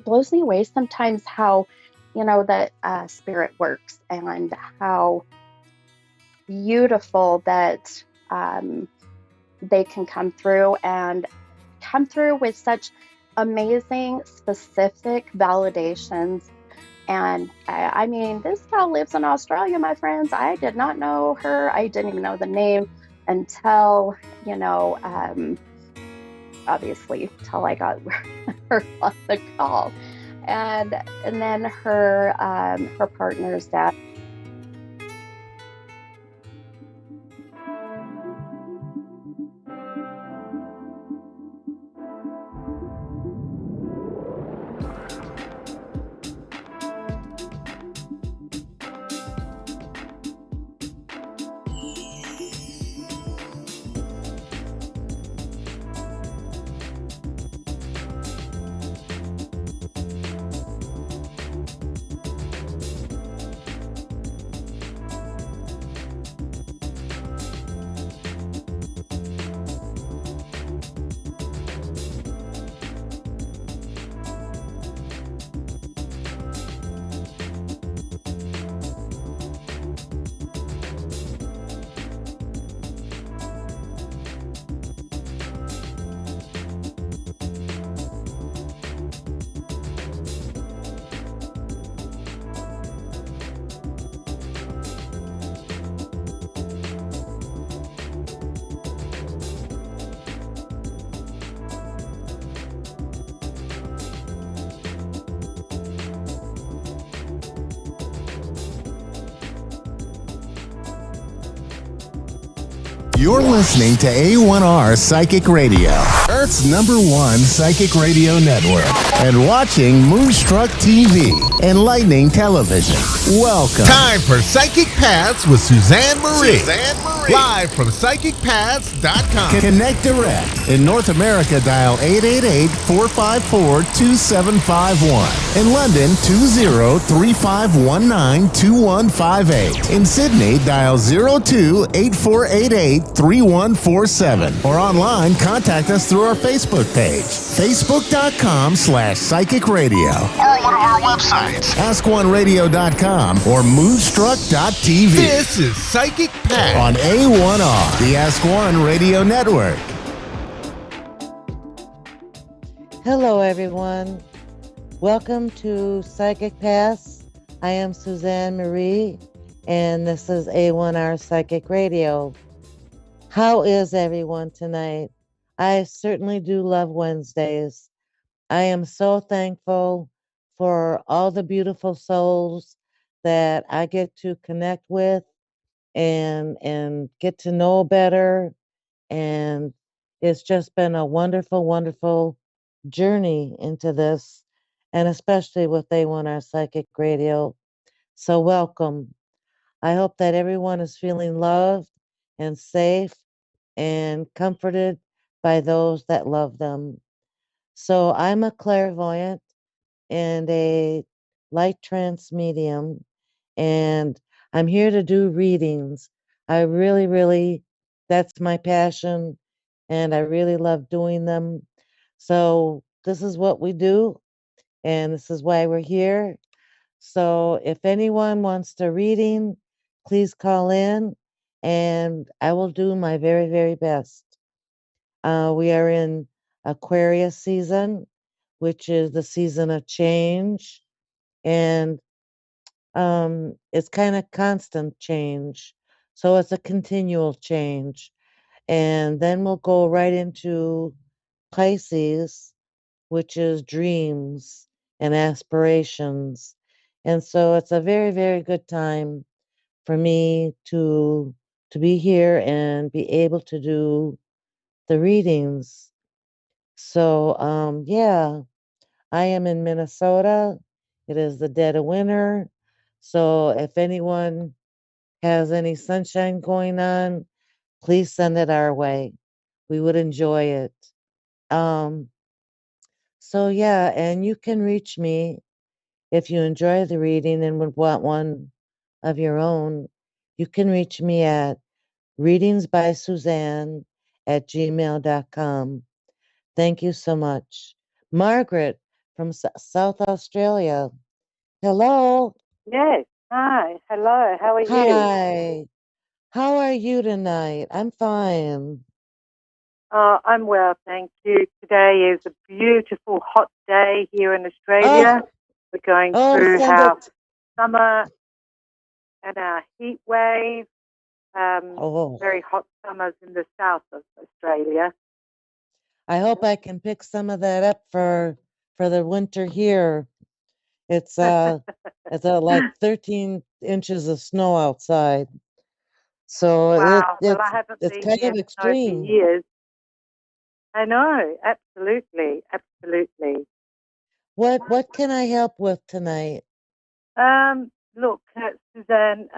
blows me away sometimes how, that spirit works, and how beautiful that they can come through with such amazing, specific validations. And I mean, this gal lives in Australia, my friends. I did not know her. I didn't even know the name until, obviously, till I got her on the call. And then her partner's dad. You're listening to A1R Psychic Radio, Earth's #1 psychic radio network, and watching Moonstruck TV and Lightning Television. Welcome. Time for Psychic Paths with Suzanne Marie. Live from PsychicPaths.com. Connect direct. In North America, dial 888-454-2751. In London, 20-3519-2158. In Sydney, dial 02-8488-3147. Or online, contact us through our Facebook page, facebook.com/Psychic Radio. Or one of our websites, AskOneRadio.com or Moonstruck.tv. This is Psychic Paths on A1R, the Ask One Radio Network. Hello, everyone. Welcome to Psychic Paths. I am Suzanne Marie, and this is A1R Psychic Radio. How is everyone tonight? I certainly do love Wednesdays. I am so thankful for all the beautiful souls that I get to connect with and get to know better, and it's just been a wonderful, wonderful journey into this, and especially with A1R Psychic Radio. So, welcome. I hope that everyone is feeling loved and safe and comforted by those that love them. So, I'm a clairvoyant and a light trance medium, and I'm here to do readings. I really, really, that's my passion, and I really love doing them. So, this is what we do, and this is why we're here. So, if anyone wants to reading, please call in, and I will do my very, very best. We are in Aquarius season, which is the season of change, and it's kind of constant change. So it's a continual change. And then we'll go right into Pisces, which is dreams and aspirations. And so it's a very, very good time for me to be here and be able to do the readings. So yeah, I am in Minnesota. It is the dead of winter. So if anyone has any sunshine going on, please send it our way. We would enjoy it. Um, so yeah, and you can reach me if you enjoy the reading and would want one of your own. You can reach me at readingsbysuzanne@gmail.com. Thank you so much. Margaret from South Australia. Hello. Yes. Hi. Hello. How are you? Hi. How are you tonight? I'm fine. I'm well, thank you. Today is a beautiful hot day here in Oh, Australia. We're going through send our it. summer and our heat wave. Oh, Very hot summers in the south of Australia. I hope I can pick some of that up for the winter here. It's like 13 inches of snow outside. So Wow. Well, I haven't it's been kind near of snow for extreme. years. I know. Absolutely. Absolutely. What can I help with tonight? Look, Suzanne,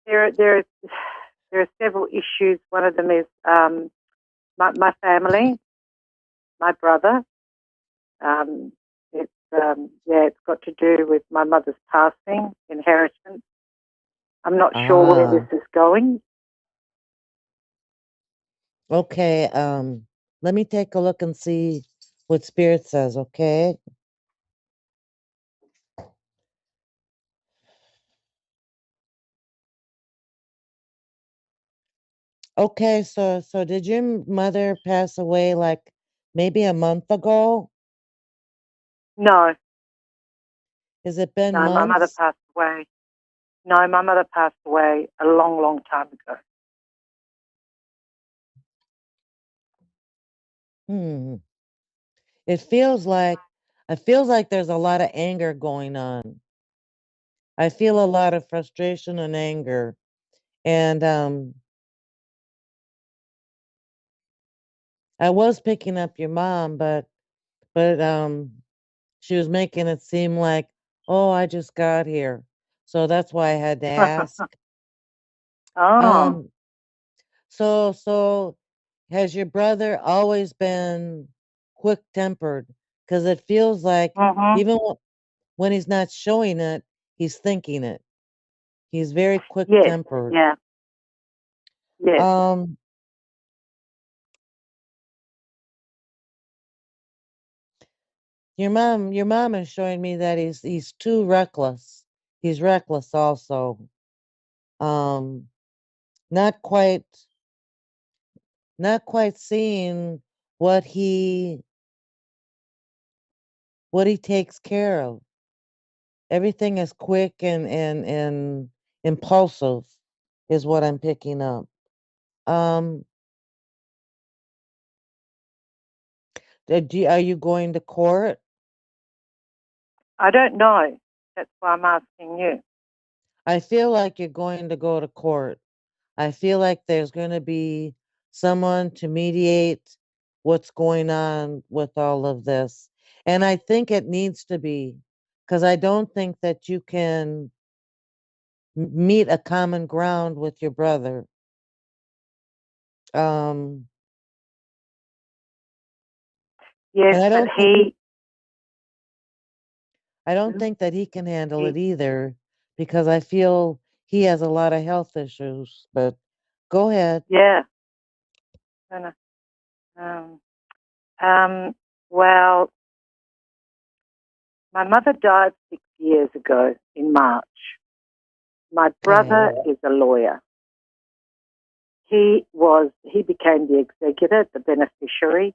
there are several issues. One of them is my family, my brother. It's got to do with my mother's passing, inheritance. I'm not sure where Ah, this is going. okay. Let me take a look and see what Spirit says, okay? Okay, so did your mother pass away like maybe a month ago? No, Has it been no, my mother months? passed away. No, my mother passed away a long, long time ago. Hmm. It feels like there's a lot of anger going on. I feel a lot of frustration and anger. And I was picking up your mom, but she was making it seem like, oh, I just got here. So that's why I had to ask. Oh, Um, so has your brother always been quick tempered? Because it feels like mm-hmm. even when he's not showing it, he's thinking it. He's very quick Yes, tempered. yeah, yes. Um, your mom is showing me that he's too reckless. He's reckless also. Um, not quite not quite seeing what he what he takes care of. Everything is quick and impulsive is what I'm picking up. Um, are you going to court? I don't know. That's why I'm asking you. I feel like you're going to go to court. I feel like there's going to be someone to mediate what's going on with all of this. And I think it needs to be, because I don't think that you can meet a common ground with your brother. Um, Yes, and I but don't think Hmm? that he can handle it he either, because I feel he has a lot of health issues. But go ahead. yeah. And, Um, um, well, my mother died 6 years ago in March. My brother Okay. is a lawyer. He became the executor, the beneficiary.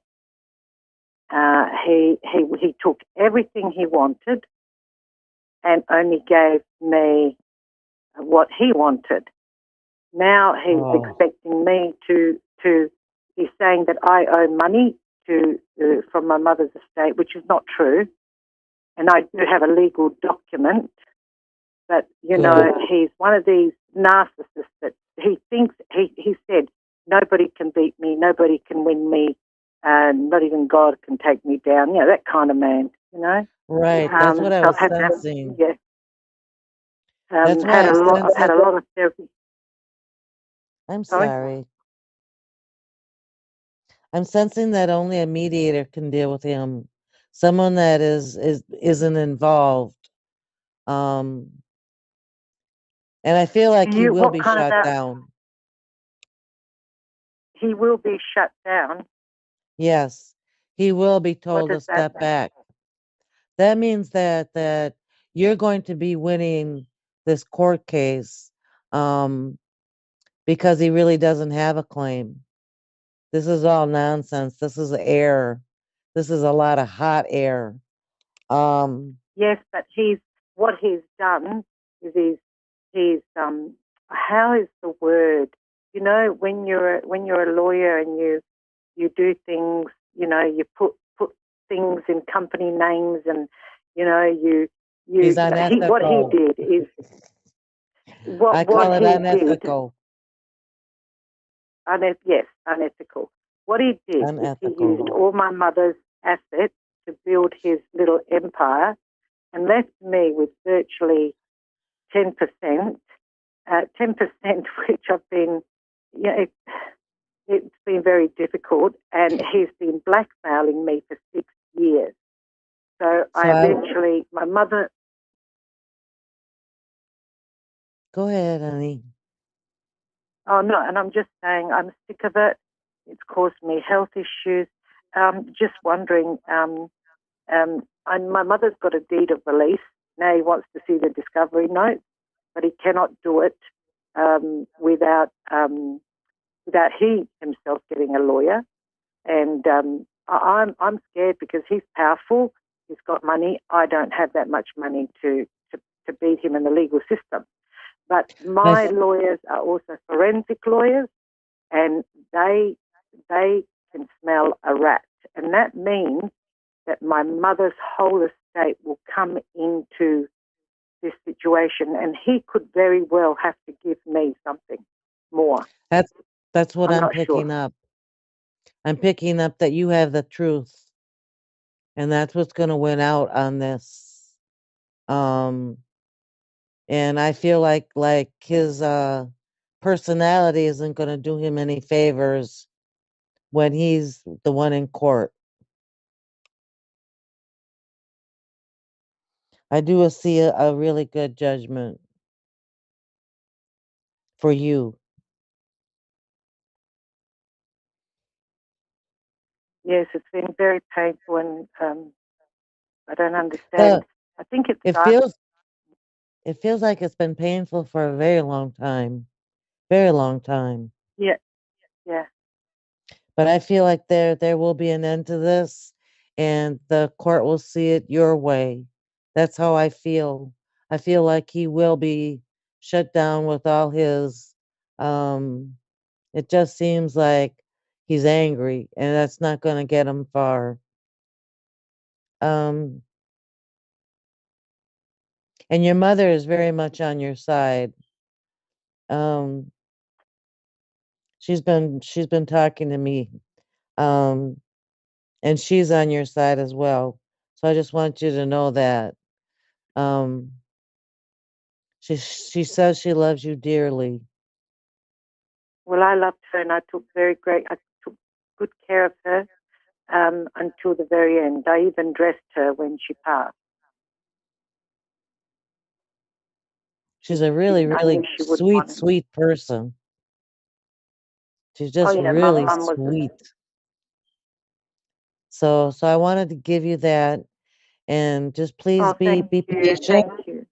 He took everything he wanted and only gave me what he wanted. Now he's Oh, expecting me to. He's saying that I owe money from my mother's estate, which is not true. And I do have a legal document, but good. he's one of these narcissists that he thinks he said nobody can beat me, nobody can win me, and not even God can take me down. That kind of man. Right. That's what I So I've was had that. sensing. Yeah. That's why I I've sense had that. a lot of therapy. I'm Sorry. sorry. I'm sensing that only a mediator can deal with him. Someone that isn't involved. Um, and I feel like he will What be kind of shut that? down. He will be shut down. Yes, he will be What told does to that step mean? back. That means that you're going to be winning this court case, um, because he really doesn't have a claim. This is all nonsense. This is air. This is a lot of hot air. Um, Yes, but what he's done is he's how is the word? When you're a lawyer and you do things, you put things in company names, and he's what he unethical. did is I what call it he did. unethical. Yes, unethical. What he did is he used Unethical. all my mother's assets to build his little empire and left me with virtually 10%, 10% which I've been, it's been very difficult, and he's been blackmailing me for 6 years. So So I eventually, my mother, go ahead, honey. oh no, and I'm just saying I'm sick of it. It's caused me health issues. Just wondering, and my mother's got a deed of release. Now he wants to see the discovery note, but he cannot do it without he himself getting a lawyer. And I'm scared because he's powerful. He's got money. I don't have that much money to beat him in the legal system. But my lawyers are also forensic lawyers, and they can smell a rat, and that means that my mother's whole estate will come into this situation, and he could very well have to give me something more. That's what I'm I'm not sure. picking up. I'm picking up that you have the truth, and that's what's going to win out on this. Um, and I feel like his personality isn't going to do him any favors when he's the one in court. I do see a really good judgment for you. Yes, it's been very painful, and I don't The understand. I think it it started. feels like it's been painful for a very long time. Very long time. Yeah, yeah. But I feel like there will be an end to this, and the court will see it your way. That's how I feel. I feel like he will be shut down with all his, it just seems like he's angry, and that's not going to get him far. And your mother is very much on your side. Um, she's been talking to me, and she's on your side as well. So I just want you to know that. She says she loves you dearly. Well, I loved her, and I took good care of her until the very end. I even dressed her when she passed. She's a really, really sweet person. She's just really sweet. So I wanted to give you that, and just please be patient. Thank you.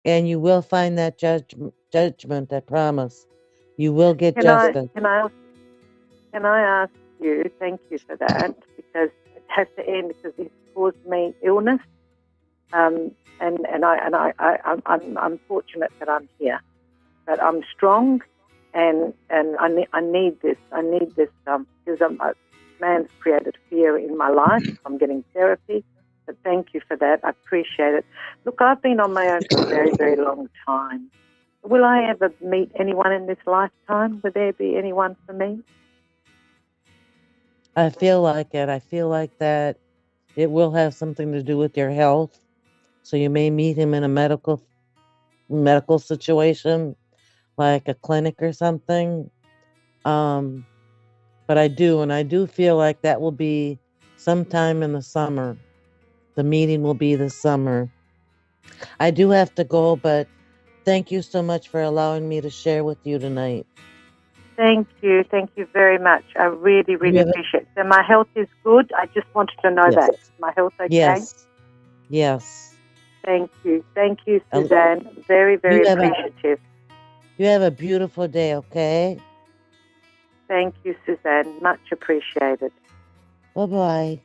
And you will find that judgment, I promise. You will get justice. Can I ask you, thank you for that, because it has to end, because it's caused me illness. And I'm fortunate that I'm here. But I'm strong, and I need this. I need this because a man's created fear in my life. I'm getting therapy. But thank you for that. I appreciate it. Look, I've been on my own for a very, very long time. Will I ever meet anyone in this lifetime? Will there be anyone for me? I feel like it. I feel like that it will have something to do with your health. So you may meet him in a medical situation, like a clinic or something. But I do feel like that will be sometime in the summer. The meeting will be this summer. I do have to go, but thank you so much for allowing me to share with you tonight. Thank you. Thank you very much. I really, really appreciate it. So my health is good. I just wanted to know that. Is my health okay? Yes. Thank you. Thank you, Suzanne. Very, very appreciative. You have a beautiful day, okay? Thank you, Suzanne. Much appreciated. Bye-bye.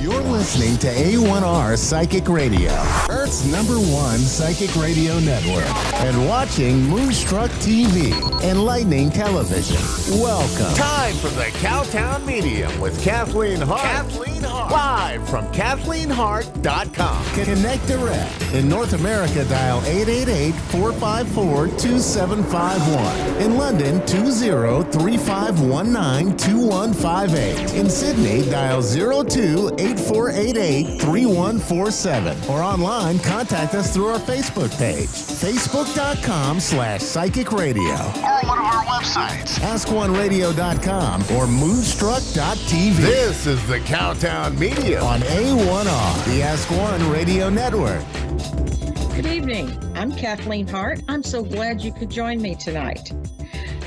You're listening to A1R Psychic Radio, Earth's #1 psychic radio network, and watching Moonstruck TV and Lightning Television. Welcome. Time for the Cowtown Medium with Kathleen Hart. Live from KathleenHart.com. Connect direct. In North America, dial 888-454-2751. In London, 20-3519-2158. In Sydney, dial 02-8488-3147. Or online, contact us through our Facebook page, facebook.com/psychic radio. Or one of our websites, askoneradio.com or moonstruck.tv. This is the Cowtown Medium on A1R, the Ask One Radio Network. Good evening. I'm Kathleen Hart. I'm so glad you could join me tonight.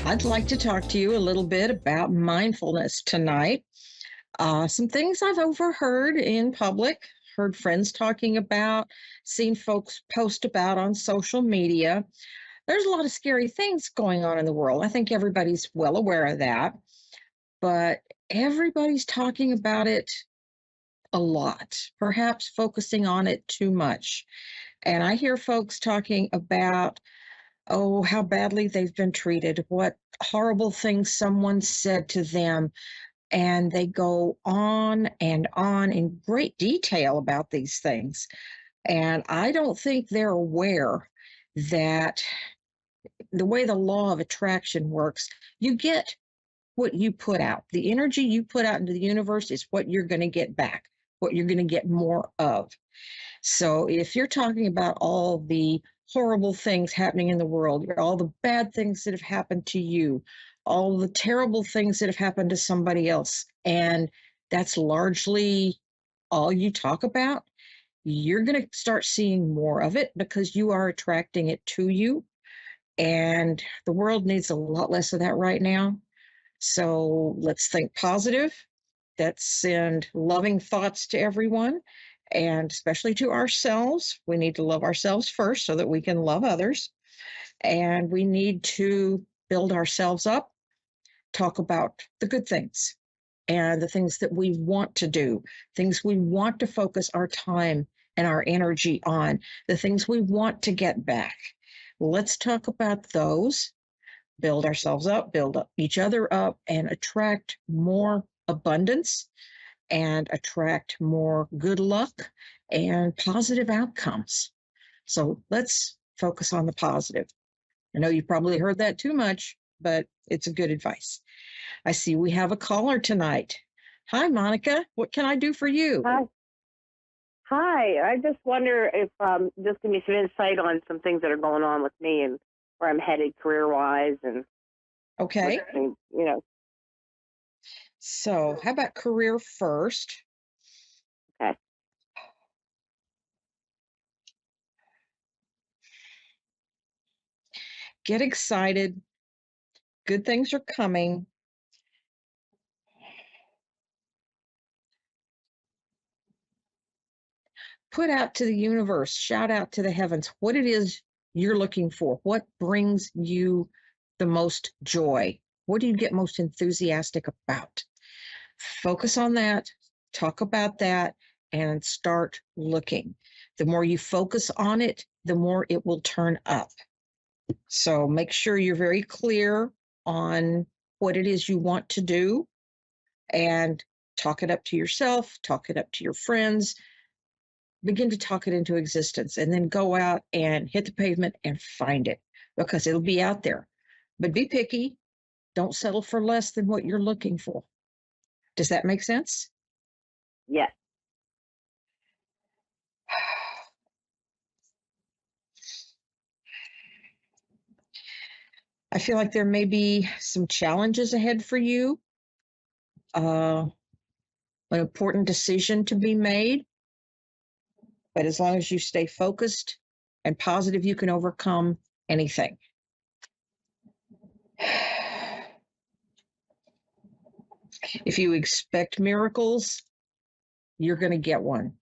I'd like to talk to you a little bit about mindfulness tonight. Some things I've overheard in public heard friends talking about, seen folks post about on social media. There's a lot of scary things going on in the world. I think everybody's well aware of that, but everybody's talking about it a lot, perhaps focusing on it too much. And I hear folks talking about, oh, how badly they've been treated, what horrible things someone said to them. And they go on in great detail about these things. And I don't think they're aware that the way the law of attraction works, you get what you put out. The energy you put out into the universe is what you're going to get back, what you're going to get more of. So if you're talking about all the horrible things happening in the world, all the bad things that have happened to you, all the terrible things that have happened to somebody else, and that's largely all you talk about, you're going to start seeing more of it because you are attracting it to you. And the world needs a lot less of that right now. So let's think positive. Let's send loving thoughts to everyone, and especially to ourselves. We need to love ourselves first so that we can love others. And we need to build ourselves up, talk about the good things and the things that we want to do, things we want to focus our time and our energy on, the things we want to get back. Let's talk about those, build ourselves up, build up each other up, and attract more abundance and attract more good luck and positive outcomes. So let's focus on the positive. I know you've probably heard that too much, but it's a good advice. I see we have a caller tonight. Hi, Monica. What can I do for you? Hi. I just wonder if just give me some insight on some things that are going on with me and where I'm headed career-wise and okay. You know. So how about career first? Okay. Get excited. Good things are coming. Put out to the universe, shout out to the heavens what it is you're looking for. What brings you the most joy? What do you get most enthusiastic about? Focus on that, talk about that, and start looking. The more you focus on it, the more it will turn up. So make sure you're very clear on what it is you want to do and talk it up to yourself, talk it up to your friends, begin to talk it into existence, and then go out and hit the pavement and find it because it'll be out there. But be picky. Don't settle for less than what you're looking for. Does that make sense? Yes. I feel like there may be some challenges ahead for you. An important decision to be made. But as long as you stay focused and positive, you can overcome anything. If you expect miracles, you're going to get one,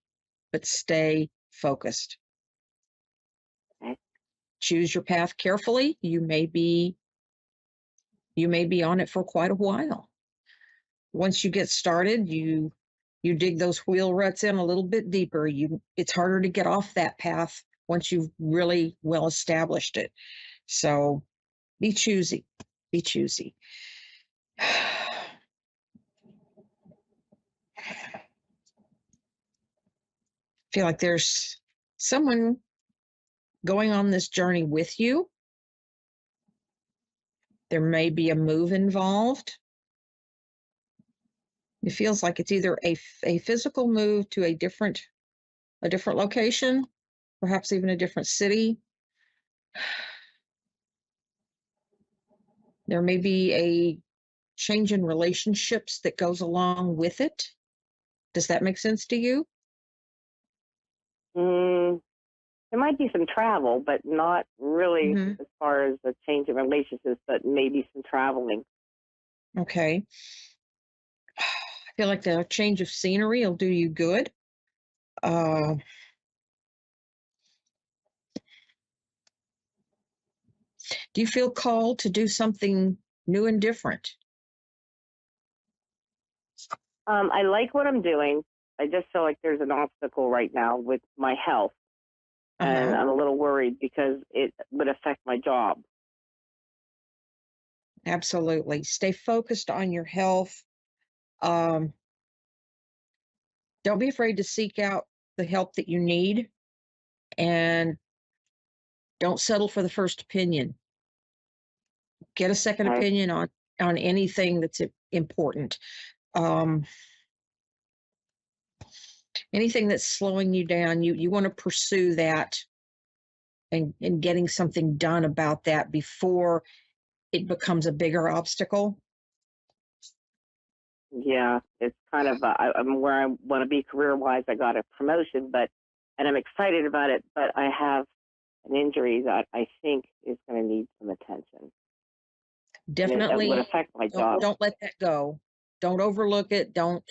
but stay focused. Okay. Choose your path carefully. You may be on it for quite a while. Once you get started, you dig those wheel ruts in a little bit deeper. It's harder to get off that path once you've really well established it. So be choosy. Be choosy. Feel like there's someone going on this journey with you. There may be a move involved. It feels like it's either a physical move to a different location, perhaps even a different city. There may be a change in relationships that goes along with it. Does that make sense to you? There might be some travel, but not really as far as a change in relationships, but maybe some traveling. Okay. I feel like the change of scenery will do you good. Uh, do you feel called to do something new and different? I like what I'm doing. I just feel like there's an obstacle right now with my health, and I'm a little worried because it would affect my job. Absolutely. Stay focused on your health. Um, don't be afraid to seek out the help that you need, and don't settle for the first opinion. Get a second Okay. opinion on anything that's important. Um, anything that's slowing you down, you want to pursue that and getting something done about that before it becomes a bigger obstacle. Yeah, it's kind of I'm where I want to be career-wise. I got a promotion, and I'm excited about it, but I have an injury that I think is going to need some attention. Definitely, it would affect my job. Don't let that go. Don't overlook it. Don't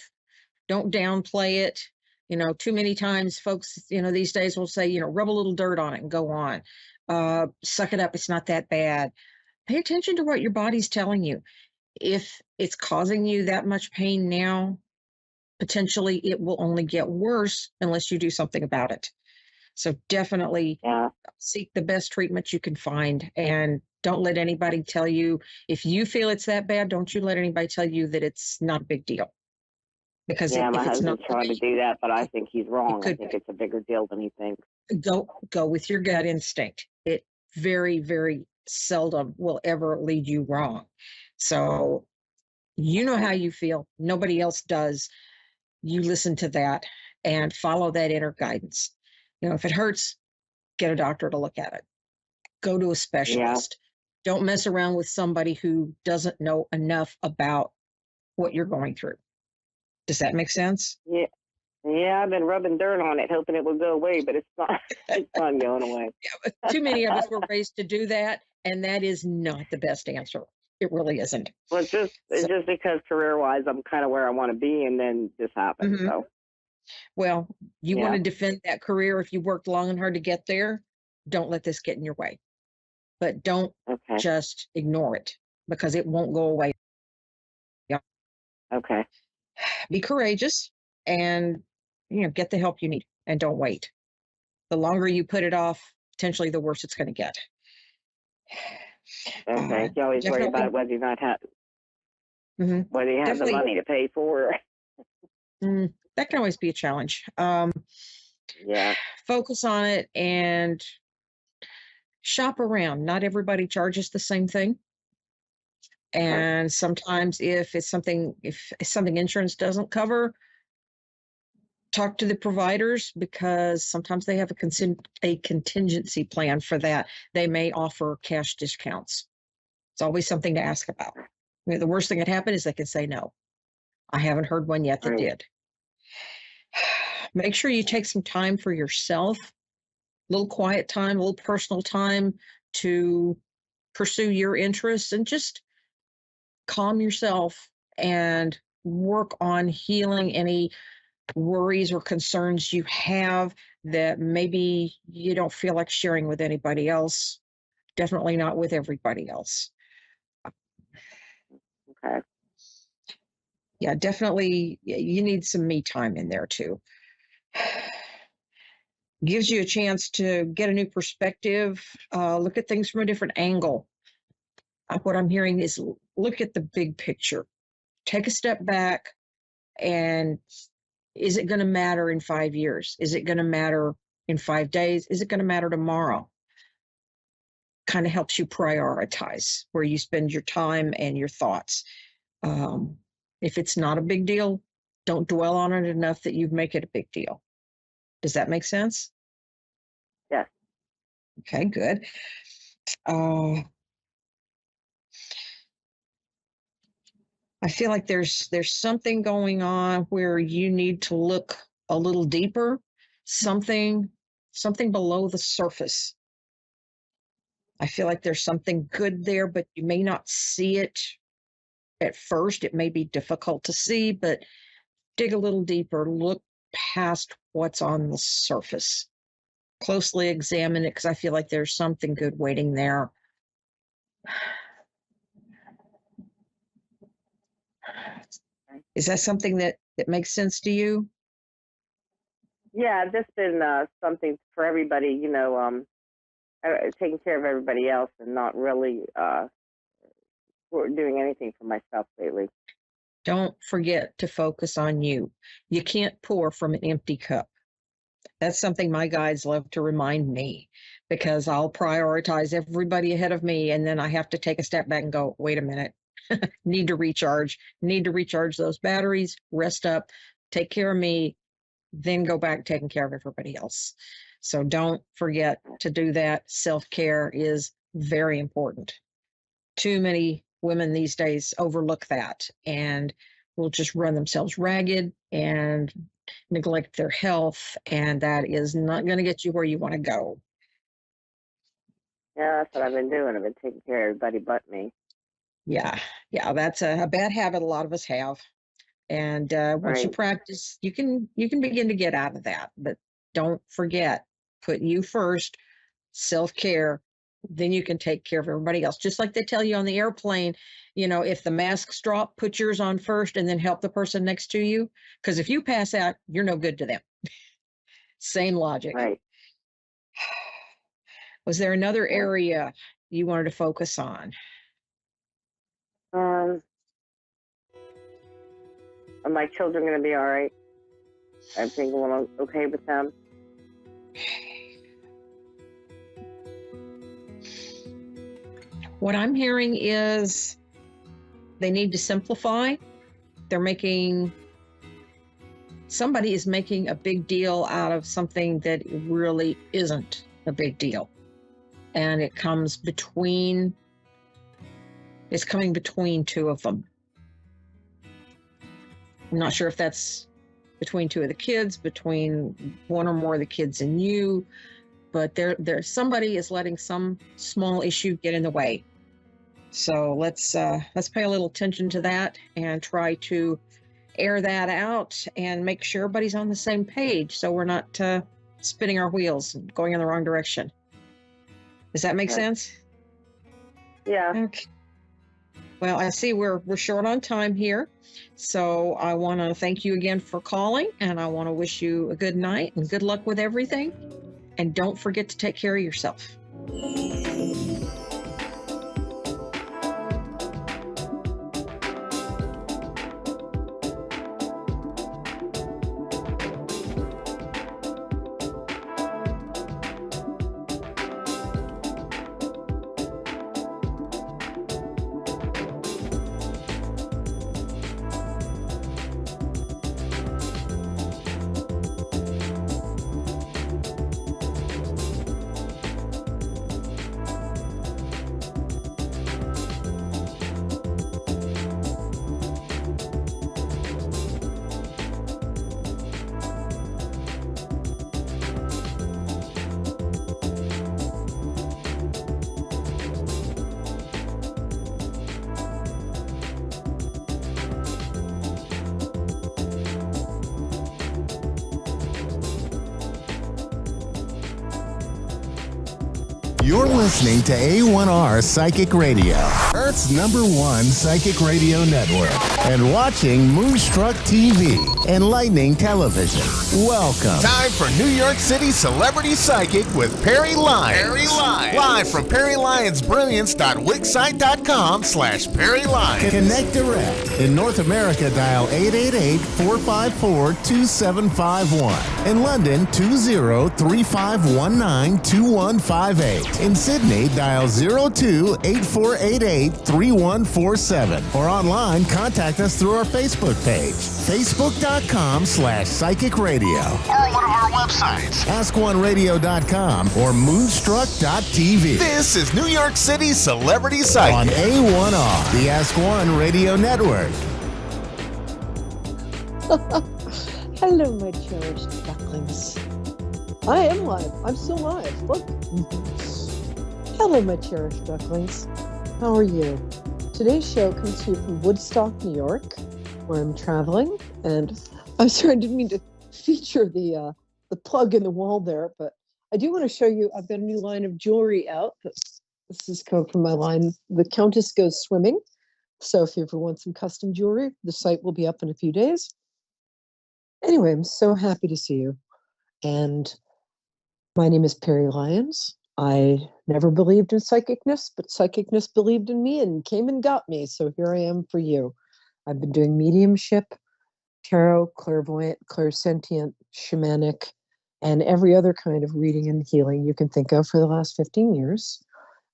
downplay it. Too many times folks, these days will say, rub a little dirt on it and go on. Suck it up. It's not that bad. Pay attention to what your body's telling you. If it's causing you that much pain now, potentially it will only get worse unless you do something about it. So definitely seek the best treatment you can find, and don't let anybody tell you, if you feel it's that bad, don't you let anybody tell you that it's not a big deal. Because my if it's husband's not trying to do that, but I think he's wrong. I think be. it's a bigger deal than he thinks. Go with your gut instinct. It very, very seldom will ever lead you wrong. So you know how you feel. Nobody else does. You listen to that and follow that inner guidance. If it hurts, get a doctor to look at it. Go to a specialist. Don't mess around with somebody who doesn't know enough about what you're going through. Does that make sense? Yeah. Yeah, I've been rubbing dirt on it, hoping it would go away, but it's not. It's not going away. Too many of us were raised to do that, and that is not the best answer. It really isn't. Well, it's just because career-wise, I'm kind of where I want to be, and then this happened. Mm-hmm. So, well, you want to defend that career. If you worked long and hard to get there, don't let this get in your way. But don't just ignore it, because it won't go away. Yeah. Okay. Be courageous and get the help you need, and don't wait. The longer you put it off, potentially the worse it's going to get. Okay. You always worry about whether you not have whether you have the money to pay for. That can always be a challenge. Focus on it and shop around. Not everybody charges the same thing. And sometimes if something insurance doesn't cover, talk to the providers, because sometimes they have a contingency plan for that. They may offer cash discounts. It's always something to ask about. The worst thing that happen is they can say no. I haven't heard one yet that did. Make sure you take some time for yourself, a little quiet time, a little personal time to pursue your interests, and just calm yourself and work on healing any worries or concerns you have that maybe you don't feel like sharing with anybody else. Definitely not with everybody else. Okay. Yeah, definitely. You need some me time in there too. Gives you a chance to get a new perspective, look at things from a different angle. What I'm hearing is look at the big picture. Take a step back, and is it going to matter in 5 years? Is it going to matter in 5 days? Is it going to matter tomorrow? Kind of helps you prioritize where you spend your time and your thoughts. If it's not a big deal, don't dwell on it enough that you make it a big deal. Does that make sense? Yes. Okay, good. I feel like there's something going on where you need to look a little deeper, something below the surface. I feel like there's something good there, but you may not see it at first. It may be difficult to see, but dig a little deeper, look past what's on the surface. Closely examine it, because I feel like there's something good waiting there. Is that something that makes sense to you? Yeah, this been something for everybody, taking care of everybody else and not really doing anything for myself lately. Don't forget to focus on you. You can't pour from an empty cup. That's something my guides love to remind me, because I'll prioritize everybody ahead of me, and then I have to take a step back and go, wait a minute, need to recharge those batteries, rest up, take care of me, then go back taking care of everybody else. So don't forget to do that. Self-care is very important. Too many women these days overlook that and will just run themselves ragged and neglect their health, and that is not going to get you where you want to go. Yeah, that's what I've been doing. I've been taking care of everybody but me. Yeah, that's a bad habit a lot of us have. And once you practice, you can begin to get out of that. But don't forget, put you first, self-care, then you can take care of everybody else. Just like they tell you on the airplane, if the masks drop, put yours on first and then help the person next to you. Because if you pass out, you're no good to them. Same logic. Right. Was there another area you wanted to focus on? Are my children going to be all right? Everything going okay with them? What I'm hearing is they need to simplify. Somebody is making a big deal out of something that really isn't a big deal. And it's coming between two of them. I'm not sure if that's between two of the kids, between one or more of the kids and you, but there's somebody is letting some small issue get in the way. So let's pay a little attention to that and try to air that out and make sure everybody's on the same page, so we're not spinning our wheels and going in the wrong direction. Does that make sense? Yeah. Okay. Well, I see we're short on time here, so I want to thank you again for calling, and I want to wish you a good night and good luck with everything. And don't forget to take care of yourself. You're listening to A1R Psychic Radio, Earth's #1 psychic radio network, and watching Moonstruck TV and Lightning Television. Welcome. Time for New York City Celebrity Psychic with Perry Lyons. Live from PerryLyonsBrilliance.wixsite.com/Perry Lyons. Connect direct. In North America, dial 888-454-2751. In London, 20-3519-2158. In Sydney, dial 02-8488-3147. Or online, contact us through our Facebook page, facebook.com/psychic radio. Or one of our websites, askoneradio.com or moonstruck.tv. This is New York City Celebrity Psychic on A1R, the Ask One Radio Network. Hello, my cherished ducklings. I am live. I'm still live. Look. Hello, my cherished ducklings. How are you? Today's show comes to you from Woodstock, New York, where I'm traveling. And I'm sorry, I didn't mean to feature the plug in the wall there, but I do want to show you. I've got a new line of jewelry out. This is come from my line. The Countess Goes Swimming. So if you ever want some custom jewelry, the site will be up in a few days. Anyway, I'm so happy to see you. And my name is Perry Lyons. I never believed in psychicness, but psychicness believed in me and came and got me. So here I am for you. I've been doing mediumship, tarot, clairvoyant, clairsentient, shamanic, and every other kind of reading and healing you can think of for the last 15 years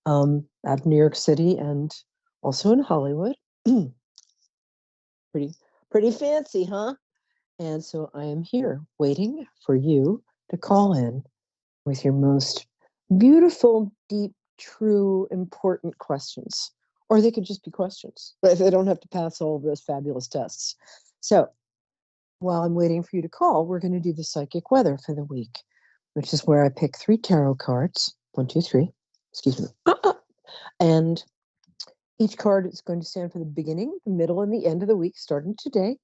out of New York City and also in Hollywood. Pretty fancy, huh? And so I am here waiting for you to call in with your most beautiful, deep, true, important questions. Or they could just be questions. They don't have to pass all of those fabulous tests. So while I'm waiting for you to call, we're going to do the psychic weather for the week, which is where I pick 3 tarot cards. 1, 2, 3. Excuse me. And each card is going to stand for the beginning, the middle, and the end of the week, starting today.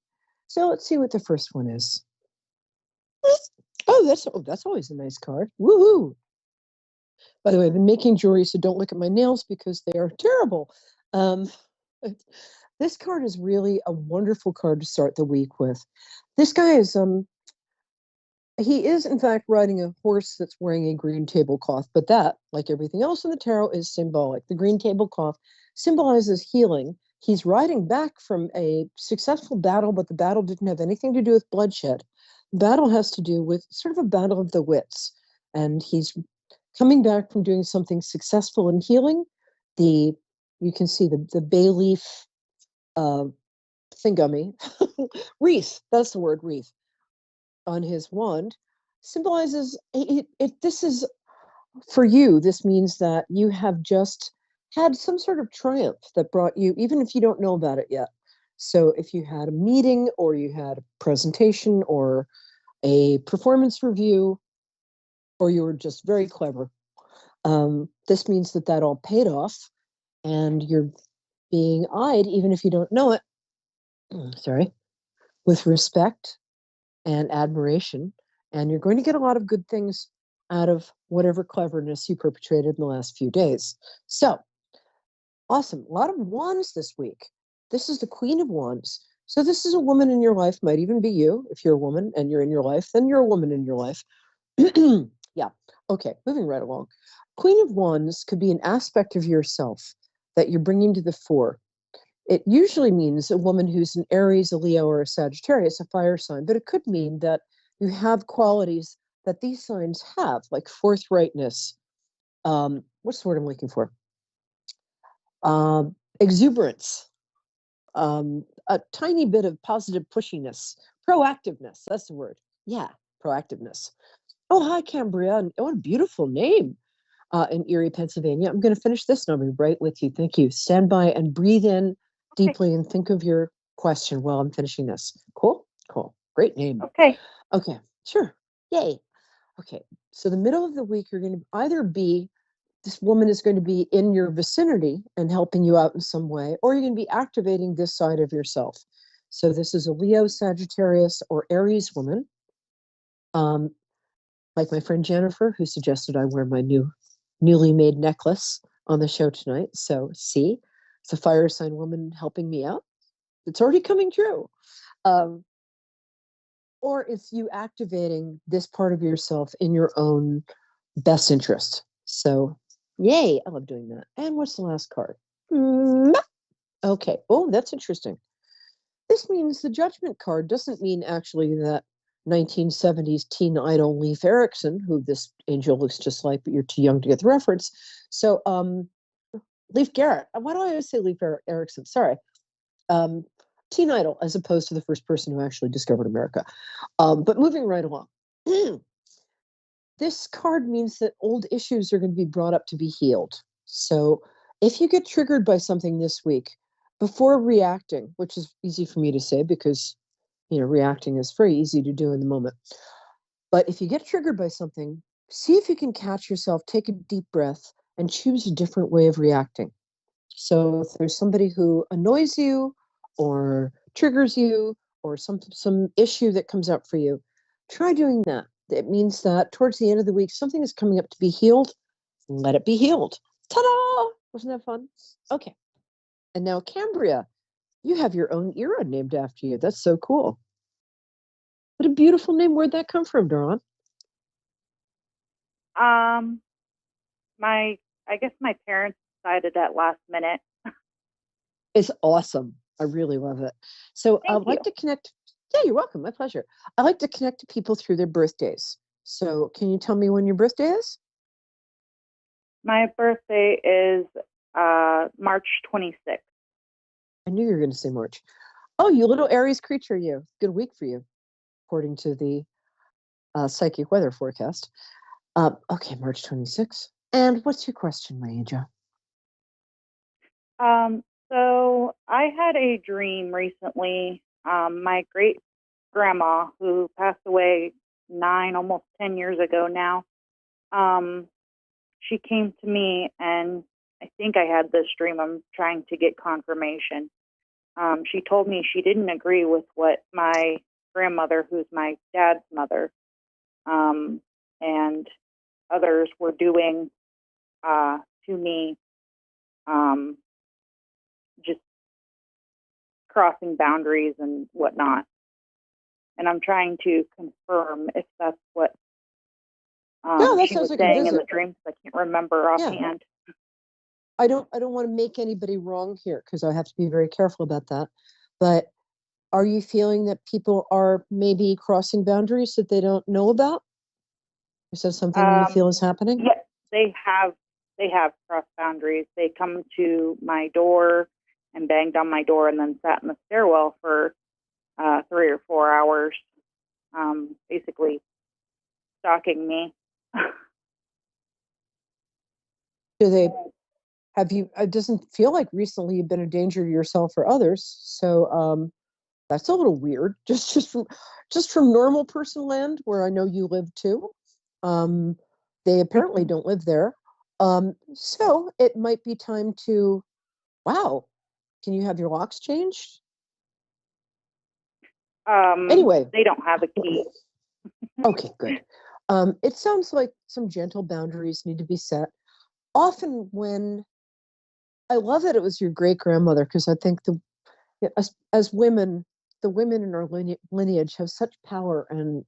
So let's see what the first one is. Oh, that's always a nice card. Woohoo! By the way, I've been making jewelry, so don't look at my nails because they are terrible. This card is really a wonderful card to start the week with. This guy is he is in fact riding a horse that's wearing a green tablecloth, but that, like everything else in the tarot, is symbolic. The green tablecloth symbolizes healing. He's riding back from a successful battle, but the battle didn't have anything to do with bloodshed. The battle has to do with sort of a battle of the wits, and he's coming back from doing something successful in healing. You can see the bay leaf thingummy wreath. That's the word, wreath, on his wand symbolizes it. This is for you. This means that you have just had some sort of triumph that brought you, even if you don't know about it yet. So if you had a meeting or you had a presentation or a performance review, or you were just very clever, this means that all paid off and you're being eyed, even if you don't know it, with respect and admiration. And you're going to get a lot of good things out of whatever cleverness you perpetrated in the last few days. So, awesome. A lot of wands this week. This is the Queen of Wands. So this is a woman in your life, might even be you. If you're a woman and you're in your life, then you're a woman in your life. Yeah. Okay, moving right along. Queen of Wands could be an aspect of yourself that you're bringing to the fore. It usually means a woman who's an Aries, a Leo, or a Sagittarius, a fire sign, but it could mean that you have qualities that these signs have, like forthrightness. What's the word I'm looking for? Exuberance, a tiny bit of positive pushiness, proactiveness. That's the word. Yeah, proactiveness. Oh, hi, Cambria. What a beautiful name in Erie, Pennsylvania. I'm going to finish this and I'll be right with you. Thank you. Stand by and breathe in deeply and think of your question while I'm finishing this. Cool? Cool. Great name. Okay. Okay, sure. Yay. Okay, so the middle of the week, you're going to either be, this woman is going to be in your vicinity and helping you out in some way, or you're going to be activating this side of yourself. So this is a Leo, Sagittarius, or Aries woman. Like my friend Jennifer, who suggested I wear my newly made necklace on the show tonight. So see, it's a fire sign woman helping me out. It's already coming true. Or it's you activating this part of yourself in your own best interest. So yay, I love doing that. And what's the last card? Okay. Oh, that's interesting. This means the Judgment card doesn't mean actually that 1970s teen idol Leif Erikson, who this angel looks just like, but you're too young to get the reference. So Leif Garrett. Why do I always say Leif Erikson? Sorry. Teen idol, as opposed to the first person who actually discovered America. But moving right along. This card means that old issues are going to be brought up to be healed. So if you get triggered by something this week, before reacting, which is easy for me to say because, reacting is very easy to do in the moment. But if you get triggered by something, see if you can catch yourself, take a deep breath, and choose a different way of reacting. So if there's somebody who annoys you or triggers you or some issue that comes up for you, Try doing that. It means that towards the end of the week, something is coming up to be healed. Let it be healed. Ta-da! Wasn't that fun? Okay. And now, Cambria, you have your own era named after you. That's so cool. What a beautiful name. Where'd that come from, Dawn? I guess my parents decided at last minute. It's awesome. I really love it. So I'd like to connect. Yeah, you're welcome. My pleasure. I like to connect to people through their birthdays. So can you tell me when your birthday is? My birthday is March 26th. I knew you were going to say March. Oh, you little Aries creature, you. Good week for you, according to the psychic weather forecast. Okay, March 26th. And what's your question, my angel? So I had a dream recently. My great grandma, who passed away 9, almost 10 years ago now, she came to me, and I think I had this dream. I'm trying to get confirmation. She told me she didn't agree with what my grandmother, who's my dad's mother, and others were doing to me, just crossing boundaries and whatnot. And I'm trying to confirm if that's what that she sounds was like a saying in visit. the dreams. I can't remember offhand. Yeah. I don't want to make anybody wrong here because I have to be very careful about that. But are you feeling that people are maybe crossing boundaries that they don't know about? Is that something you feel is happening? Yes, they have crossed boundaries. They come to my door and banged on my door and then sat in the stairwell for 3 or 4 hours, basically stalking me. Do they have you? It doesn't feel like recently you've been a danger to yourself or others. So that's a little weird. Just from normal person land where I know you live too. They apparently don't live there. So it might be time to. Wow, can you have your locks changed? Anyway, they don't have a key. Okay, good. It sounds like some gentle boundaries need to be set. Often when I love that it was your great grandmother, because I think as women, the women in our lineage have such power and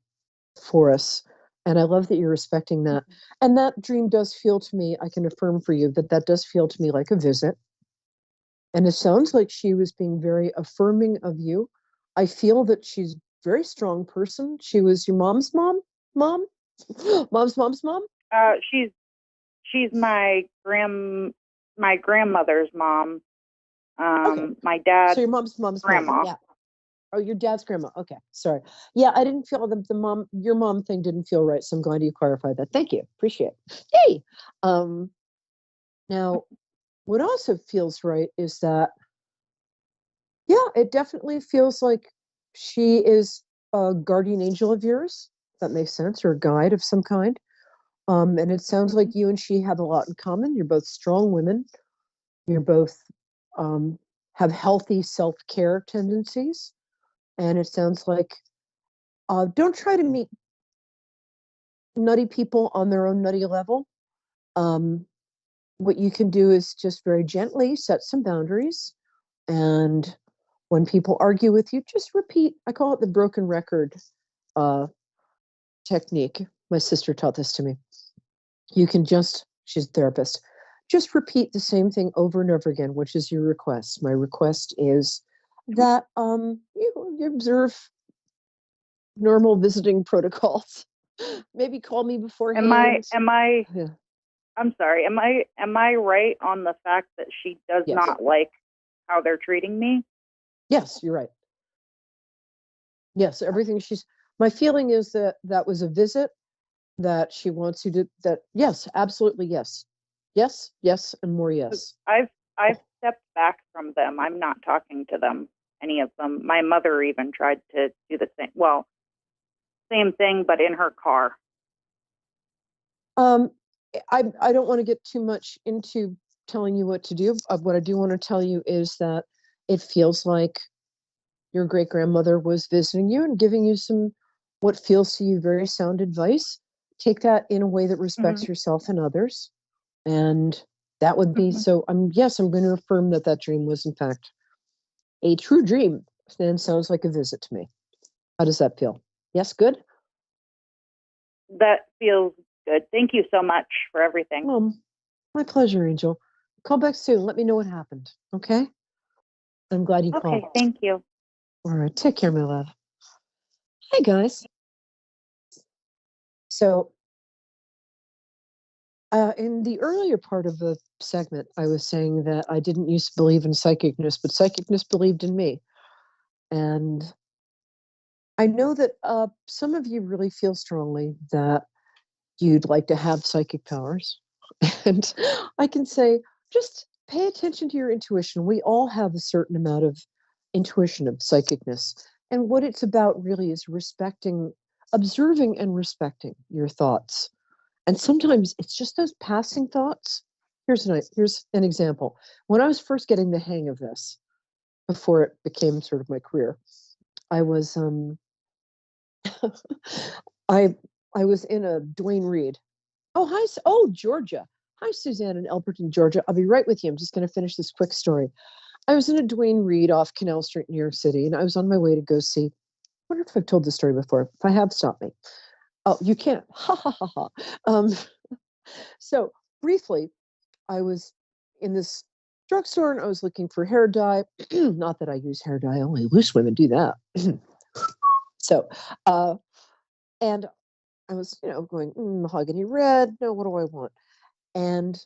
for us. And I love that you're respecting that. And that dream does feel to me, I can affirm for you that does feel to me like a visit. And it sounds like she was being very affirming of you. I feel that she's a very strong person. She was your mom's mom? Mom's mom? She's my grandmother's mom. Okay. My dad's so your mom's grandma. Mom. Yeah. Oh, your dad's grandma. Okay. Sorry. Yeah, I didn't feel your mom thing didn't feel right. So I'm glad you clarified that. Thank you. Appreciate it. Yay. Now, what also feels right is that, yeah, it definitely feels like she is a guardian angel of yours. If that makes sense, or a guide of some kind. And it sounds like you and she have a lot in common. You're both strong women. You're both have healthy self-care tendencies. And it sounds like don't try to meet nutty people on their own nutty level. What you can do is just very gently set some boundaries. And when people argue with you, just repeat. I call it the broken record technique. My sister taught this to me. You can she's a therapist, just repeat the same thing over and over again, which is your request. My request is that you observe normal visiting protocols. Maybe call me beforehand. Yeah. I'm sorry. Am I right on the fact that she does not like how they're treating me? Yes, you're right. Yes, everything my feeling is that was a visit, that she wants you to, yes, absolutely, yes. Yes, and more yes. I've stepped back from them. I'm not talking to them, any of them. My mother even tried to do the same. Well, same thing, but in her car. I don't want to get too much into telling you what to do. What I do want to tell you is that it feels like your great grandmother was visiting you and giving you some what feels to you very sound advice. Take that in a way that respects yourself and others. And that would be so. Yes, I'm going to affirm that that dream was, in fact, a true dream. Then sounds like a visit to me. How does that feel? Yes, good? That feels good. Thank you so much for everything. My pleasure, Angel. Call back soon. Let me know what happened. Okay? I'm glad you called. Okay, thank you. All right. Take care, my love. Hey, guys. So, in the earlier part of the segment, I was saying that I didn't used to believe in psychicness, but psychicness believed in me. And I know that some of you really feel strongly that you'd like to have psychic powers. And I can say, just pay attention to your intuition. We all have a certain amount of intuition of psychicness. And what it's about really is observing and respecting your thoughts. And sometimes it's just those passing thoughts. Here's an example. When I was first getting the hang of this, before it became sort of my career, I was I was in a Dwayne Reed. Oh, hi. Oh, Georgia. Hi, Suzanne in Elberton, Georgia. I'll be right with you. I'm just going to finish this quick story. I was in a Dwayne Reed off Canal Street, New York City, and I was on my way to go see. I wonder if I've told this story before. If I have, stop me. Oh, you can't. Ha ha ha ha. So briefly, I was in this drugstore and I was looking for hair dye. Not that I use hair dye. Only loose women do that. So, and I was, going mahogany red. No, what do I want? And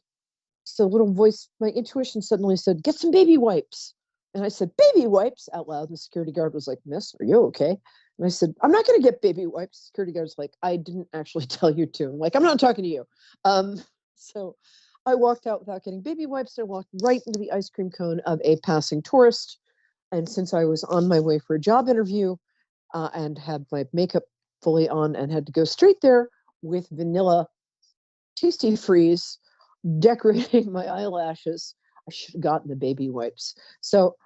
so, little voice, my intuition suddenly said, "Get some baby wipes." And I said, "Baby wipes," out loud. And the security guard was like, "Miss, are you okay?" And I said, "I'm not going to get baby wipes." Security guard's like, "I didn't actually tell you to." I'm like, "I'm not talking to you." So I walked out without getting baby wipes. And I walked right into the ice cream cone of a passing tourist. And since I was on my way for a job interview and had my makeup fully on and had to go straight there with vanilla tasty freeze decorating my eyelashes, I should have gotten the baby wipes. So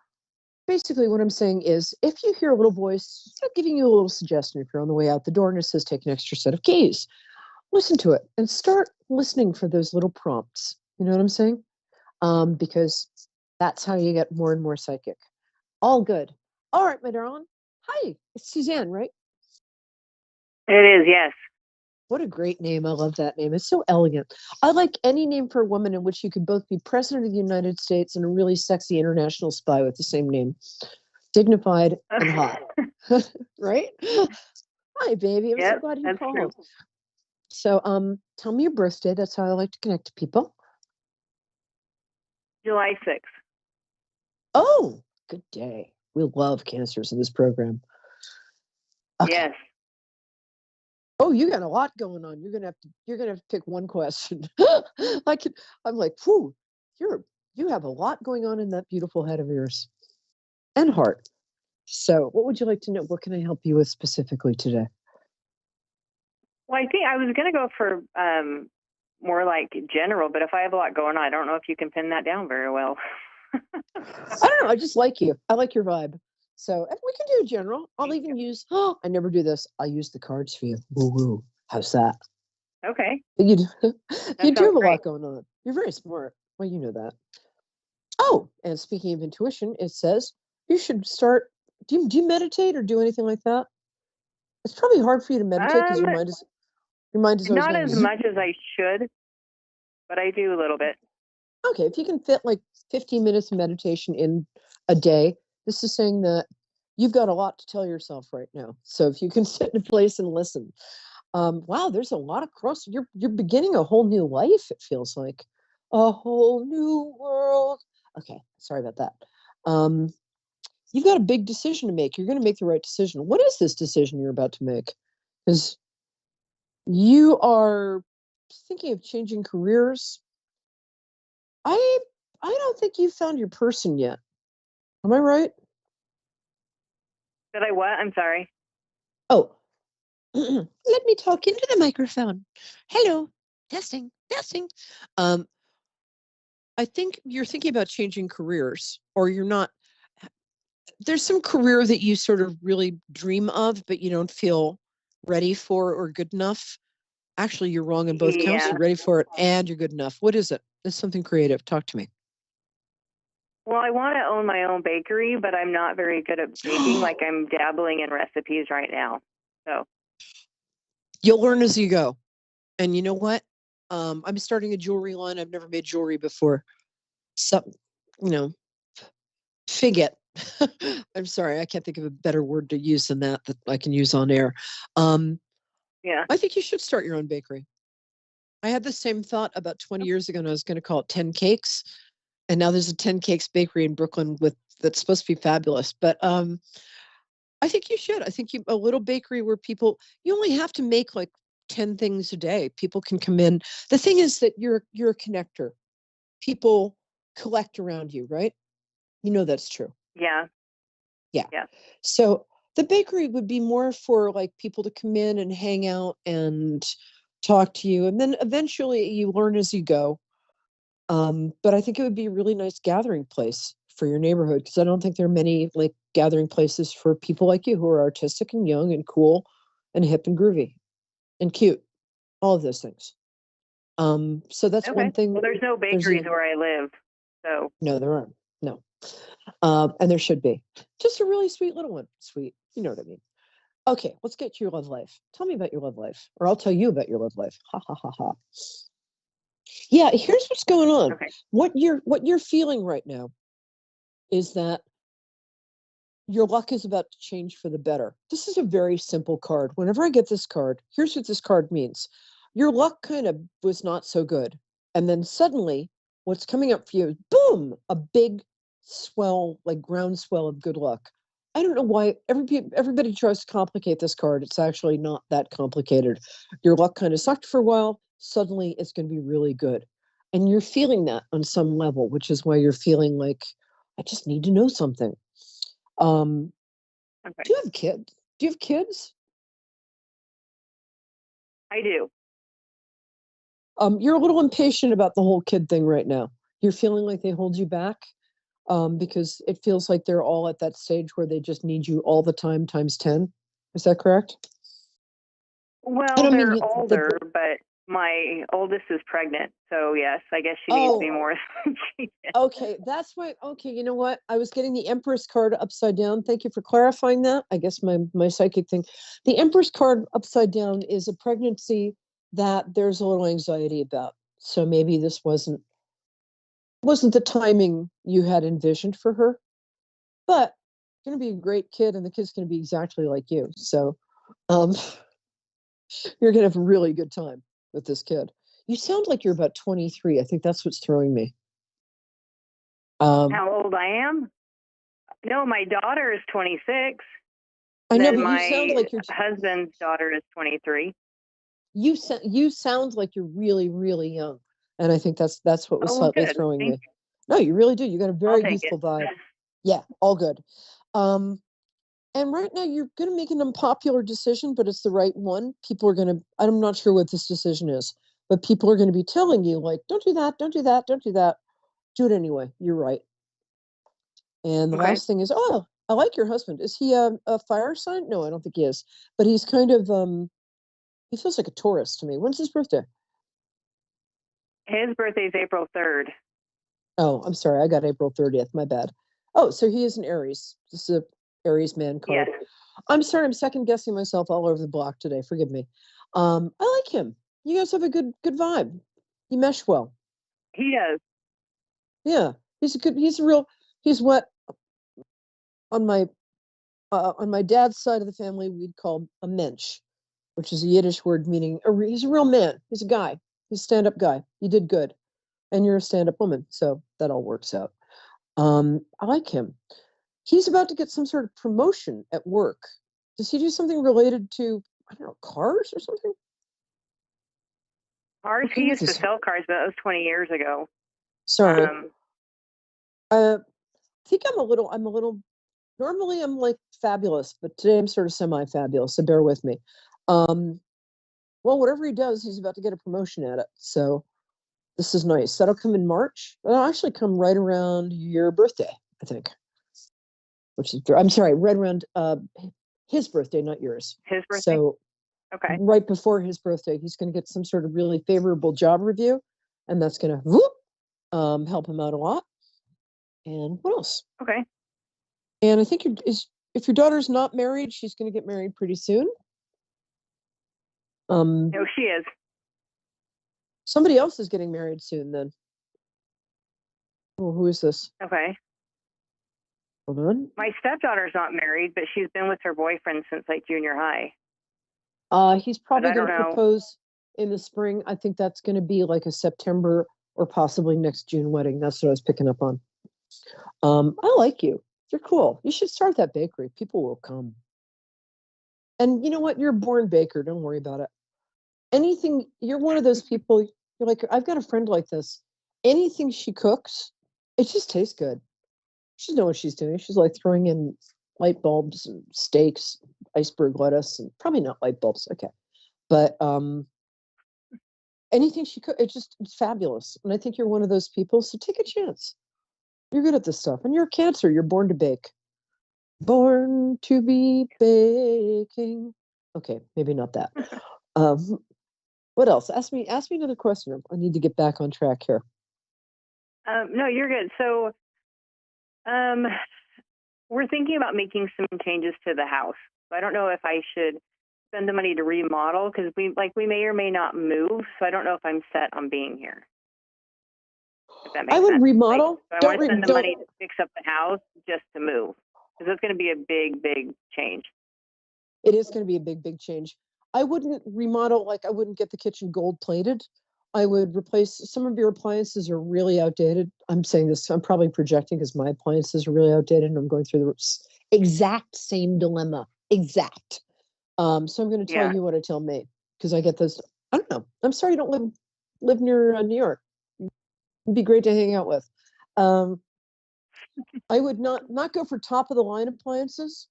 basically what I'm saying is, if you hear a little voice giving you a little suggestion, if you're on the way out the door and it says take an extra set of keys, listen to it and start listening for those little prompts. You know what I'm saying? Because that's how you get more and more psychic. All good. All right, my darling. Hi, it's Suzanne, right? It is, yes. What a great name. I love that name. It's so elegant. I like any name for a woman in which you could both be president of the United States and a really sexy international spy with the same name. Dignified and hot. Right? Hi, baby. I'm so glad you called. True. So, tell me your birthday. That's how I like to connect to people. July 6th. Oh, good day. We love cancers in this program. Okay. Yes. Oh, you got a lot going on. You're gonna have to pick one question. I'm like, whew, you have a lot going on in that beautiful head of yours. And heart. So what would you like to know? What can I help you with specifically today? Well, I think I was gonna go for more like general, but if I have a lot going on, I don't know if you can pin that down very well. I don't know. I just like you. I like your vibe. So if we can do general, I'll even use, I never do this. I'll use the cards for you. Woo woo. How's that? Okay. You do have a lot going on. You're very smart. Well, you know that. Oh, and speaking of intuition, it says you should start. Do you meditate or do anything like that? It's probably hard for you to meditate because your mind is always not as much as I should, but I do a little bit. Okay, if you can fit like 15 minutes of meditation in a day, this is saying that you've got a lot to tell yourself right now. So if you can sit in a place and listen, wow, there's a lot of cross. You're beginning a whole new life. It feels like a whole new world. Okay, sorry about that. You've got a big decision to make. You're going to make the right decision. What is this decision you're about to make? Because you are thinking of changing careers. I don't think you've found your person yet. Am I right? Did I what? I'm sorry. Oh, let me talk into the microphone. Hello, testing. I think you're thinking about changing careers, or you're not. There's some career that you sort of really dream of, but you don't feel ready for or good enough. Actually, you're wrong in both counts. Yeah. You're ready for it and you're good enough. What is it? It's something creative. Talk to me. Well, I want to own my own bakery, but I'm not very good at baking. Like I'm dabbling in recipes right now. So you'll learn as you go. And you know what? I'm starting a jewelry line. I've never made jewelry before. So, fig it. I'm sorry, I can't think of a better word to use than that I can use on air. Yeah. I think you should start your own bakery. I had the same thought about 20 years ago, and I was going to call it 10 Cakes. And now there's a 10 Cakes bakery in Brooklyn that's supposed to be fabulous. But I think you should. I think a little bakery where you only have to make like 10 things a day. People can come in. The thing is that you're a connector. People collect around you, right? You know that's true. Yeah. Yeah. Yeah. So the bakery would be more for like people to come in and hang out and talk to you. And then eventually you learn as you go. But I think it would be a really nice gathering place for your neighborhood because I don't think there are many like gathering places for people like you who are artistic and young and cool and hip and groovy and cute. All of those things. So that's Okay. one thing. Well, there's no bakeries where I live. So no, there aren't. No. And there should be. Just a really sweet little one. Sweet. You know what I mean. Okay, let's get to your love life. Tell me about your love life, or I'll tell you about your love life. Ha ha ha ha. Yeah, here's what's going on. Okay. What you're feeling right now is that your luck is about to change for the better. This is a very simple card. Whenever I get this card, here's what this card means. Your luck kind of was not so good. And then suddenly what's coming up for you is boom, a big swell, like groundswell of good luck. I don't know why everybody tries to complicate this card. It's actually not that complicated. Your luck kind of sucked for a while. Suddenly it's going to be really good. And you're feeling that on some level, which is why you're feeling like, I just need to know something. Okay. Do you have kids? Do you have kids? I do. You're a little impatient about the whole kid thing right now. You're feeling like they hold you back because it feels like they're all at that stage where they just need you all the time times 10. Is that correct? Well, they're older, but my oldest is pregnant. So, yes, I guess she needs me more than she did. Okay, that's why. Okay, you know what? I was getting the Empress card upside down. Thank you for clarifying that. I guess my psychic thing. The Empress card upside down is a pregnancy that there's a little anxiety about. So maybe this wasn't the timing you had envisioned for her. But going to be a great kid, and the kid's going to be exactly like you. So you're going to have a really good time with this kid. You sound like you're about 23. I think that's what's throwing me. How old I am? No, my daughter is 26. I know, but my you sound like your husband's daughter is 23. You sound like you're really, really young, and I think that's what was slightly throwing me. No, you really do. You got a very youthful vibe. Yeah, all good. And right now you're going to make an unpopular decision, but it's the right one. People are going to. I'm not sure what this decision is, but people are going to be telling you like, "Don't do that. Don't do that. Don't do that." Do it anyway. You're right. And the last thing is, oh, I like your husband. Is he a fire sign? No, I don't think he is. But he's kind of he feels like a Taurus to me. When's his birthday? His birthday is April 3rd. Oh, I'm sorry. I got April 30th. My bad. Oh, so he is an Aries. This is a Aries man card. Yes. I'm sorry. I'm second guessing myself all over the block today. Forgive me. I like him. You guys have a good vibe. You mesh well. He does. Yeah. He's what on my dad's side of the family we'd call a mensch, which is a Yiddish word meaning he's a real man. He's a guy. He's a stand-up guy. You did good. And you're a stand-up woman, so that all works out. I like him. He's about to get some sort of promotion at work. Does he do something related to, I don't know, cars or something? Cars? He used to sell cars, but that was 20 years ago. Sorry. I think I'm a little, normally I'm like fabulous, but today I'm sort of semi-fabulous, so bear with me. Well, whatever he does, he's about to get a promotion at it. So this is nice. That'll come in March. It'll actually come right around your birthday, I think. Which is, I'm sorry, right around his birthday, not yours. His birthday? So, Okay. right before his birthday. He's going to get some sort of really favorable job review, and that's going to help him out a lot. And what else? Okay. And I think if your daughter's not married, she's going to get married pretty soon. No, she is. Somebody else is getting married soon then. Oh, who is this? Okay. Hold on. My stepdaughter's not married, but she's been with her boyfriend since like junior high. He's probably I going to don't know. propose in the spring. I think that's going to be like a September or possibly next June wedding. That's what I was picking up on. I like you. You're cool. You should start that bakery. People will come. And you know what? You're a born baker. Don't worry about it. Anything, you're one of those people, you're like, I've got a friend like this. Anything she cooks, it just tastes good. She knows what she's doing. She's like throwing in light bulbs and steaks, iceberg lettuce, and probably not light bulbs. Okay. But anything she cooks, it's fabulous. And I think you're one of those people. So take a chance. You're good at this stuff. And you're a Cancer. You're born to bake. Born to be baking. Okay, maybe not that. What else? Ask me another question. I need to get back on track here. No, you're good. So, we're thinking about making some changes to the house. So I don't know if I should spend the money to remodel because we may or may not move. So I don't know if I'm set on being here. If that makes I would sense. remodel. So I want to spend the money to fix up the house just to move because it's going to be a big, big change. It is going to be a big, big change. I wouldn't remodel, like I wouldn't get the kitchen gold plated. I would replace some of your appliances are really outdated. I'm saying this, I'm probably projecting because my appliances are really outdated and I'm going through the exact same dilemma. Exact. So I'm going to tell you what I tell me because I get this. I don't know. I'm sorry you don't live near New York. It'd be great to hang out with. I would not go for top of the line appliances,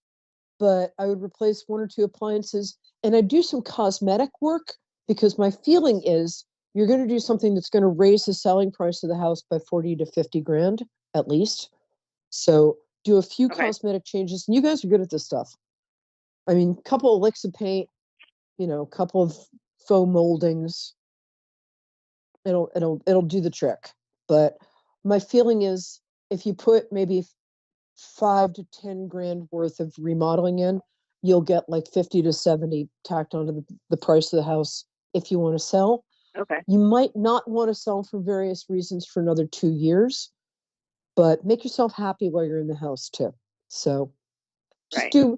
but I would replace one or two appliances and I'd do some cosmetic work because my feeling is you're going to do something that's going to raise the selling price of the house by 40 to 50 grand at least. So do a few cosmetic changes. And you guys are good at this stuff. I mean, a couple of licks of paint, a couple of faux moldings. It'll do the trick. But my feeling is if you put maybe 5 to 10 grand worth of remodeling in, you'll get like 50 to 70 tacked onto the price of the house if you want to sell. Okay. You might not want to sell for various reasons for another 2 years, but make yourself happy while you're in the house too. So just if you're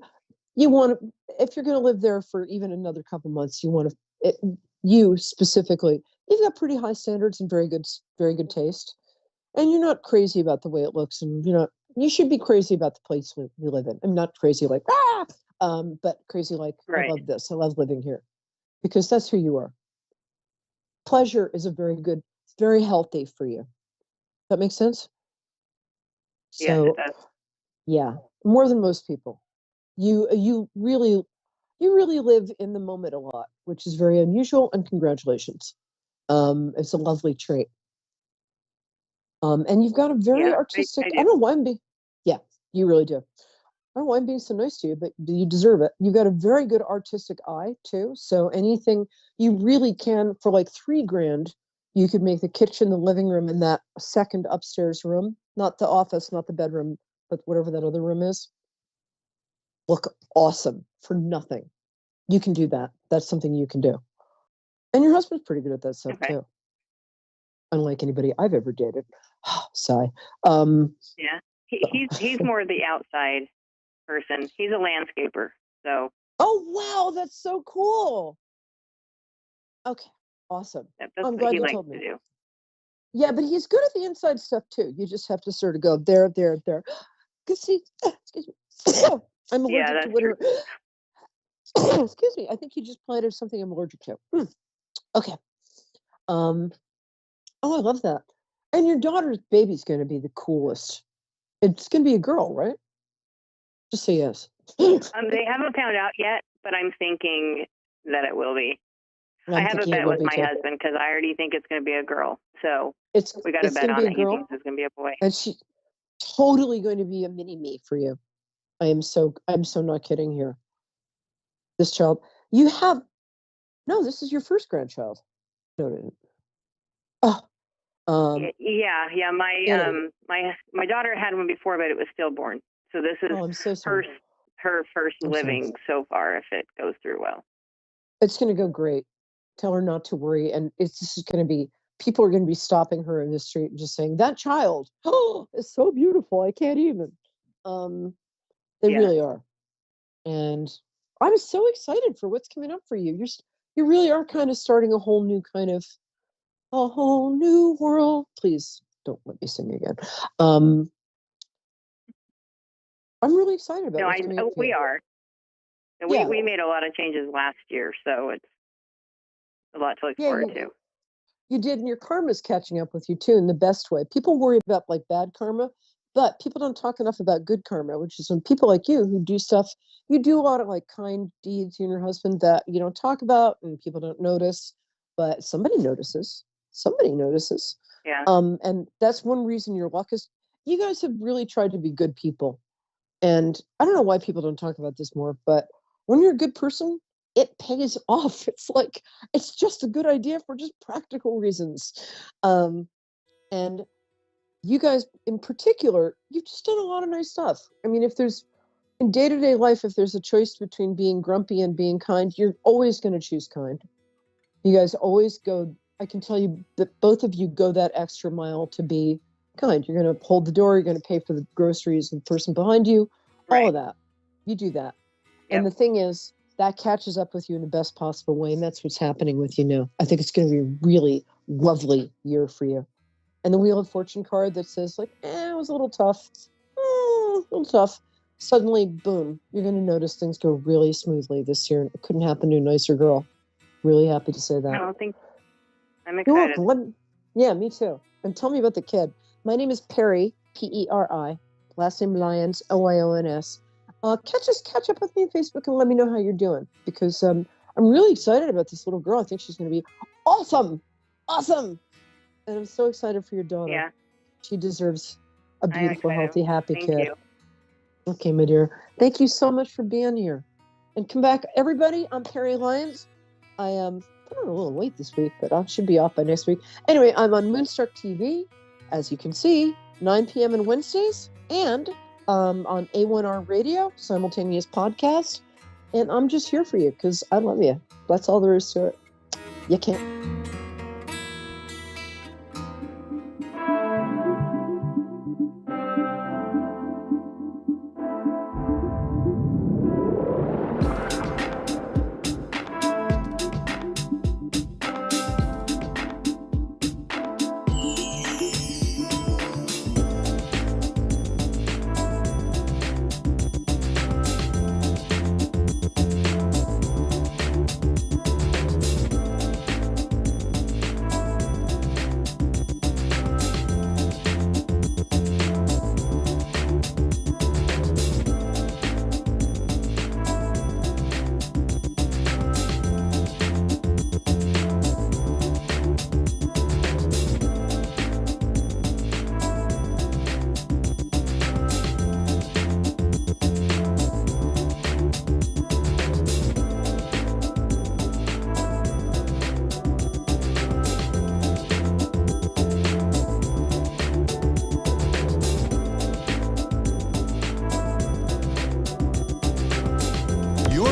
going to live there for even another couple months, you specifically, you've got pretty high standards and very good taste. And you're not crazy about the way it looks. And you should be crazy about the place you live in. I'm not crazy like, but crazy like, I love this. I love living here because that's who you are. Pleasure is very healthy for you. That makes sense? Yes, it does. Yeah, more than most people. You really live in the moment a lot, which is very unusual, and congratulations. It's a lovely trait. And you've got a very artistic, I don't know why I'm being, you really do. I don't know why I'm being so nice to you, but you deserve it. You've got a very good artistic eye too. So anything you really can for like 3 grand, you could make the kitchen, the living room, and that second upstairs room, not the office, not the bedroom, but whatever that other room is, look awesome for nothing. You can do that. That's something you can do. And your husband's pretty good at that stuff too. Unlike anybody I've ever dated. Sigh. Yeah. He's more the outside person. He's a landscaper. So. Oh wow, that's so cool. Okay, awesome. That's I'm what glad he you likes told to me. do. Yeah, but he's good at the inside stuff too. You just have to sort of go there. Cause see, excuse me. I'm allergic to whatever. Excuse me. I think you just planted something I'm allergic to. Okay. Oh, I love that. And your daughter's baby's going to be the coolest. It's going to be a girl, right? Just say yes. They haven't found out yet, but I'm thinking that it will be. I have a bet with my husband because I already think it's going to be a girl. So we got a bet on it. He thinks it's going to be a boy. And she's totally going to be a mini me for you. I'm so not kidding here. This child, you have No, this is your first grandchild. No, it isn't. Yeah. My daughter had one before, but it was stillborn. So this is I'm so sorry. her first living so far, if it goes through well. It's going to go great. Tell her not to worry. And this is going to be, people are going to be stopping her in the street and just saying, that child, oh, it's so beautiful. I can't even. They really are. And I'm so excited for what's coming up for you. You really are kind of starting a whole new world. Please don't let me sing again. I'm really excited about what's coming up for we you. are. We made a lot of changes last year, so it's a lot to look forward to. You did, and your karma's catching up with you too in the best way. People worry about like bad karma, but people don't talk enough about good karma, which is when people like you who do stuff, you do a lot of like kind deeds, you and your husband, that you don't talk about and people don't notice, but somebody notices. Yeah. And that's one reason your luck is, you guys have really tried to be good people. And I don't know why people don't talk about this more, but when you're a good person, it pays off. It's like, it's just a good idea for just practical reasons. And you guys in particular, you've just done a lot of nice stuff. I mean, if there's, in day-to-day life, if there's a choice between being grumpy and being kind, you're always going to choose kind. You guys always go, I can tell you that both of you go that extra mile to be kind. You're going to hold the door, you're going to pay for the groceries and the person behind you, all of that. You do that. Yep. And the thing is, that catches up with you in the best possible way, and that's what's happening with you now. I think it's going to be a really lovely year for you. And the Wheel of Fortune card that says, like, it was a little tough. Suddenly, boom, you're going to notice things go really smoothly this year. It couldn't happen to a nicer girl. Really happy to say that. I don't think I'm excited. Yeah, me too. And tell me about the kid. My name is Perry, P-E-R-I. Last name Lyons, Lyons. Catch up with me on Facebook and let me know how you're doing, because I'm really excited about this little girl. I think she's going to be awesome. And I'm so excited for your daughter. Yeah. She deserves a beautiful, healthy, happy kid. Thank you. Okay, my dear. Thank you so much for being here. And come back, everybody. I'm Perry Lyons. I am a little late this week, but I should be off by next week. Anyway, I'm on Moonstruck TV, as you can see, 9 p.m. on Wednesdays, and on A1R Radio, simultaneous podcast. And I'm just here for you because I love you. That's all there is to it. You can't.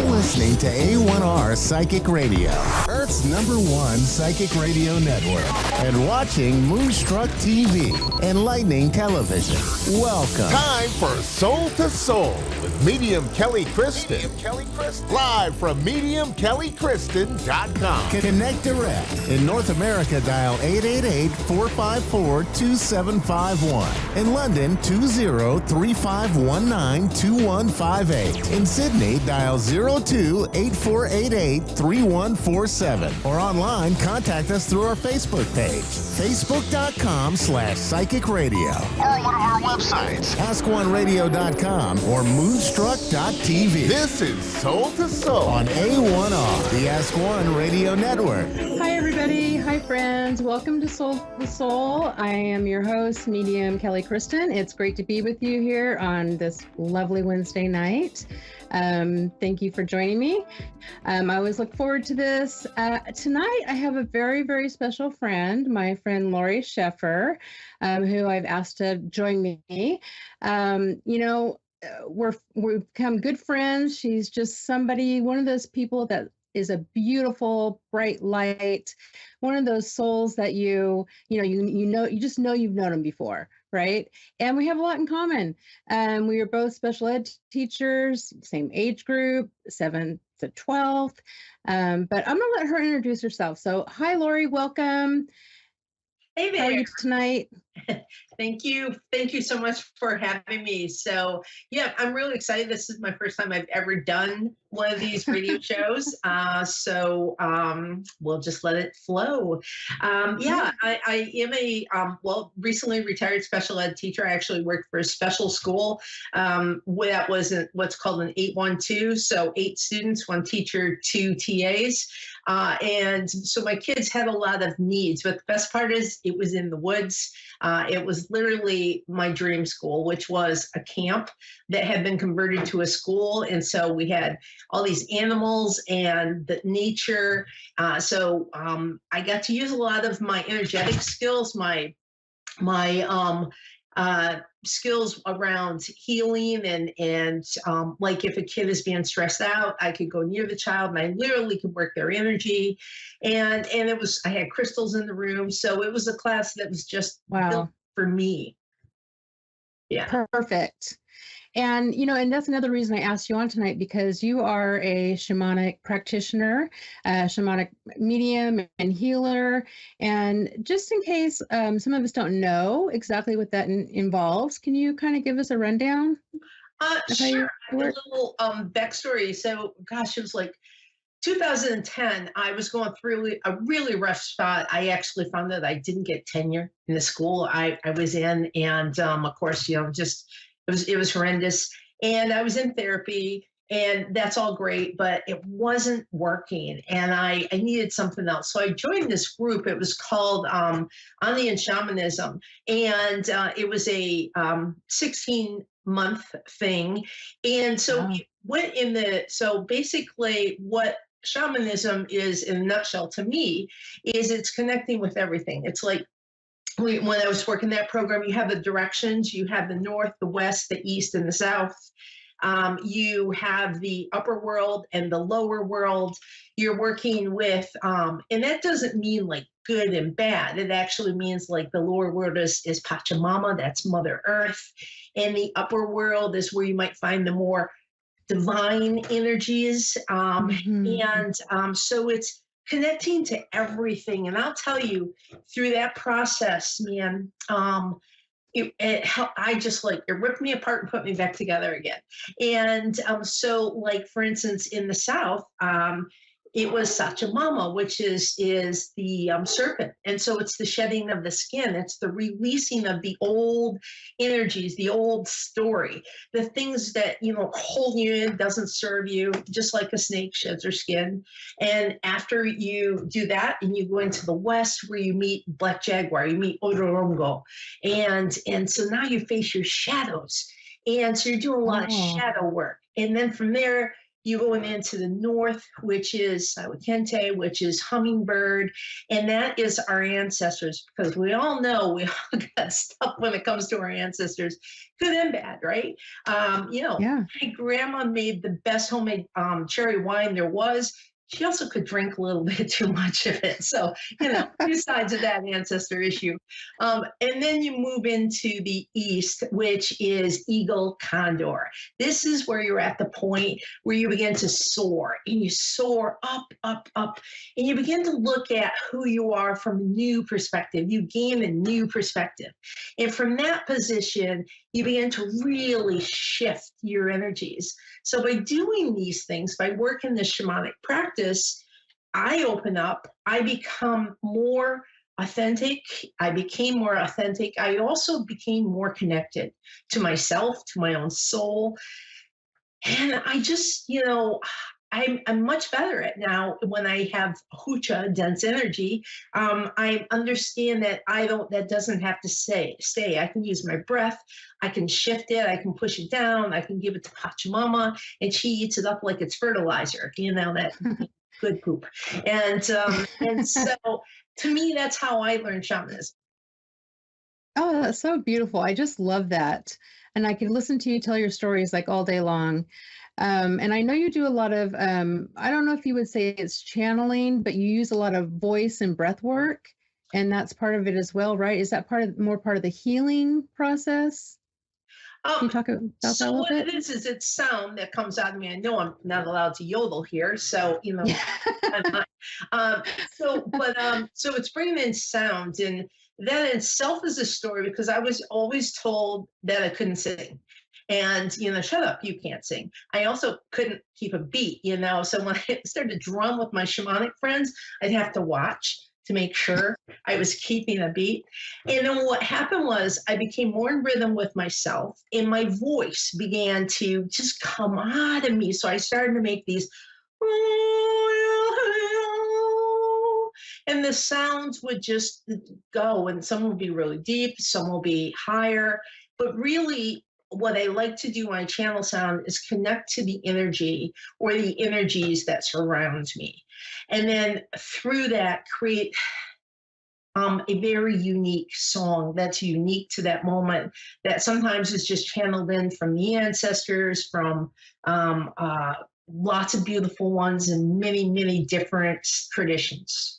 Listening to A1R Psychic Radio, Earth's #1 psychic radio network, and watching Moonstruck TV and Lightning Television. Welcome. Time for Soul to Soul with Medium Kelly Kristen. Live from MediumKellyKristen.com. Connect direct. In North America, dial 888-454-2751. In London, 20-3519-2158. In Sydney, dial 02-8488-3147. Or online, contact us through our Facebook page, facebook.com/psychic radio. Or one of our websites, askoneradio.com or moonstruck.tv. This is Soul to Soul on A1R, the Ask One Radio Network. Hi, everybody. Hi, friends. Welcome to Soul to Soul. I am your host, Medium Kelly Kristen. It's great to be with you here on this lovely Wednesday night. Thank you for joining me. I always look forward to this. Tonight, I have a very, very special friend, my friend Lori Sheffer, who I've asked to join me. We've become good friends. She's just somebody, one of those people that is a beautiful, bright light, one of those souls that you just know you've known them before, right? And we have a lot in common. We are both special ed teachers, same age group, 7th to 12th. But I'm gonna let her introduce herself. So, hi, Lori, welcome. Hey there. How are you tonight? Thank you. Thank you so much for having me. So yeah, I'm really excited. This is my first time I've ever done one of these radio shows. We'll just let it flow. I am a, recently retired special ed teacher. I actually worked for a special school that was what's called an 812. So 8 students, 1 teacher, 2 TAs. And so my kids had a lot of needs, but the best part is it was in the woods. It was literally my dream school, which was a camp that had been converted to a school. And so we had all these animals and the nature. So I got to use a lot of my energetic skills, my skills around healing and like if a kid is being stressed out, I could go near the child and I literally could work their energy. And I had crystals in the room. So it was a class that was just built for me. Yeah. Perfect. And, and that's another reason I asked you on tonight, because you are a shamanic practitioner, shamanic medium and healer. And just in case some of us don't know exactly what that involves, can you kind of give us a rundown? Sure. A little backstory. So, gosh, it was like 2010, I was going through a really rough spot. I actually found that I didn't get tenure in the school I was in. And of course, it was horrendous. And I was in therapy and that's all great, but it wasn't working. And I needed something else. So I joined this group. It was called Andean Shamanism. And it was a 16-month thing. And so we went so basically what shamanism is in a nutshell to me is it's connecting with everything. It's like when I was working that program, you have the directions, you have the north, the west, the east, and the south. You have the upper world and the lower world. You're working with, and that doesn't mean like good and bad. It actually means like the lower world is Pachamama, that's Mother Earth. And the upper world is where you might find the more divine energies. So it's connecting to everything. And I'll tell you, through that process, man, it ripped me apart and put me back together again. And so like, for instance, in the South, it was Sachamama, which is the serpent. And so it's the shedding of the skin. It's the releasing of the old energies, the old story, the things that, hold you in, doesn't serve you, just like a snake sheds her skin. And after you do that and you go into the West where you meet Black Jaguar, you meet Odorongo. And so now you face your shadows. And so you're doing a lot of shadow work. And then from there, you going into the north, which is Sawakente, which is hummingbird, and that is our ancestors, because we all know we all got stuff when it comes to our ancestors, good and bad, right? My grandma made the best homemade cherry wine there was. She also could drink a little bit too much of it. So, two sides of that ancestor issue. And then you move into the east, which is eagle condor. This is where you're at the point where you begin to soar, and you soar up, up, up, and you begin to look at who you are from a new perspective. You gain a new perspective. And from that position, you begin to really shift your energies. So by doing these things, by working the shamanic practice, I open up, I become more authentic. I became more authentic. I also became more connected to myself, to my own soul. And I just, I'm much better at now when I have hucha, dense energy. I understand that that doesn't have to stay. I can use my breath. I can shift it. I can push it down. I can give it to Pachamama, and she eats it up like it's fertilizer. That good poop. And so to me, that's how I learned shamanism. Oh, that's so beautiful. I just love that. And I can listen to you tell your stories like all day long. And I know you do a lot of, I don't know if you would say it's channeling, but you use a lot of voice and breath work. And that's part of it as well, right? Is that more part of the healing process? Can you talk about that a little bit? What it is it's sound that comes out of me. I know I'm not allowed to yodel here, so I'm not. So it's bringing in sound, and that in itself is a story because I was always told that I couldn't sing. And, shut up, you can't sing. I also couldn't keep a beat, So when I started to drum with my shamanic friends, I'd have to watch to make sure I was keeping a beat. And then what happened was I became more in rhythm with myself, and my voice began to just come out of me. So I started to make these, and the sounds would just go, and some will be really deep, some will be higher, but really what I like to do when I channel sound is connect to the energy or the energies that surround me. And then through that, create a very unique song that's unique to that moment that sometimes is just channeled in from the ancestors, from lots of beautiful ones and many, many different traditions.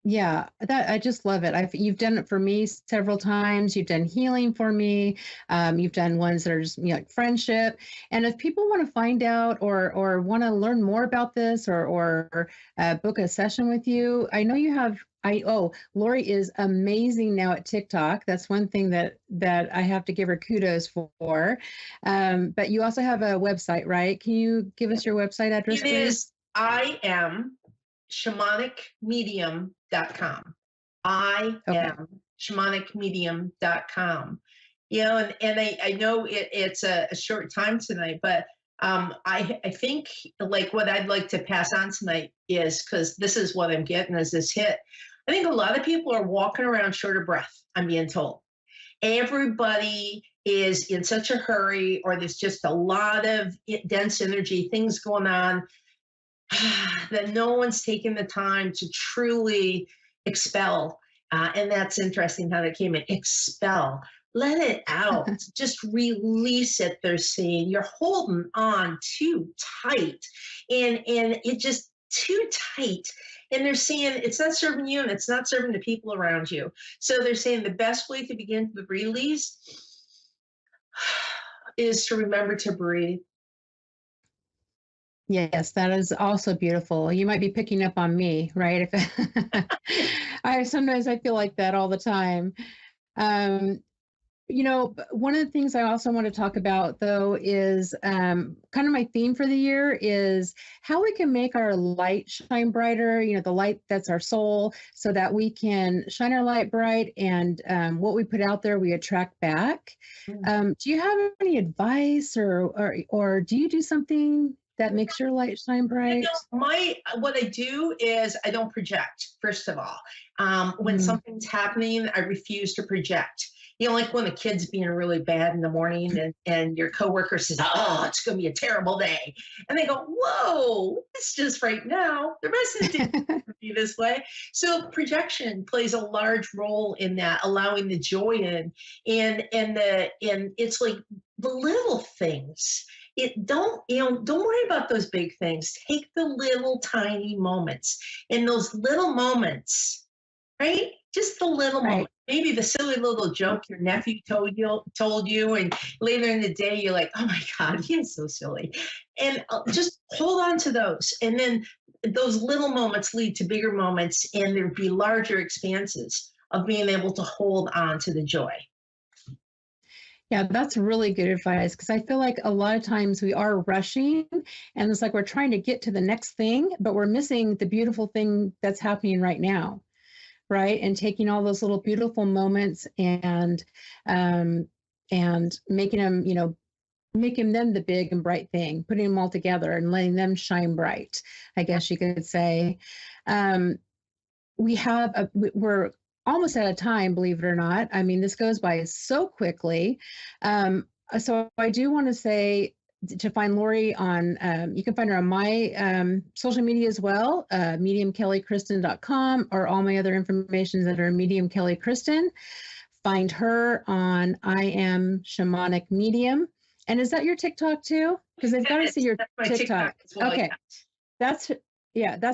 Yeah, I just love it. You've done it for me several times. You've done healing for me. You've done ones that are just like friendship. And if people want to find out or want to learn more about this or book a session with you, I know you have. Lori is amazing now at TikTok. That's one thing that I have to give her kudos for. But you also have a website, right? Can you give us your website address, please? It is I am shamanicmedium.com. I am shamanicmedium.com. And I know it's a short time tonight, but I think like what I'd like to pass on tonight is, because this is what I'm getting as this hit. I think a lot of people are walking around short of breath, I'm being told. Everybody is in such a hurry, or there's just a lot of dense energy, things going on, that no one's taking the time to truly expel. And that's interesting how that came in. Expel. Let it out. Just release it, they're saying. You're holding on too tight. And it just too tight. And they're saying it's not serving you and it's not serving the people around you. So they're saying the best way to begin the release is to remember to breathe. Yes, that is also beautiful. You might be picking up on me, right? Sometimes I feel like that all the time. One of the things I also want to talk about, though, is kind of my theme for the year is how we can make our light shine brighter, the light that's our soul, so that we can shine our light bright, and what we put out there, we attract back. Do you have any advice or do you do something that makes your light shine bright? What I do is I don't project, first of all. When something's happening, I refuse to project. Like when a kid's being really bad in the morning and your coworker says, oh, it's going to be a terrible day. And they go, whoa, it's just right now. The rest of the day is going to be this way. So projection plays a large role in that, allowing the joy in. And it's like the little things. Don't worry about those big things. Take the little tiny moments. In those little moments, right? Just the little moment. Maybe the silly little joke your nephew told you, and later in the day you're like, oh my God, he is so silly. And just hold on to those. And then those little moments lead to bigger moments, and there'd be larger expanses of being able to hold on to the joy. Yeah, that's really good advice, because I feel like a lot of times we are rushing and it's like we're trying to get to the next thing, but we're missing the beautiful thing that's happening right now. Right. And taking all those little beautiful moments and making them, making them the big and bright thing, putting them all together and letting them shine bright, I guess you could say. We're almost out of time, believe it or not. I mean, this goes by so quickly. So I do want to say to find Lori on, you can find her on my social media as well, mediumkellykristen.com, or all my other information that are Medium Kelly Kristen. Find her on I Am Shamanic Medium. And is that your TikTok too? Because they've got to see your TikTok. Well, okay. That's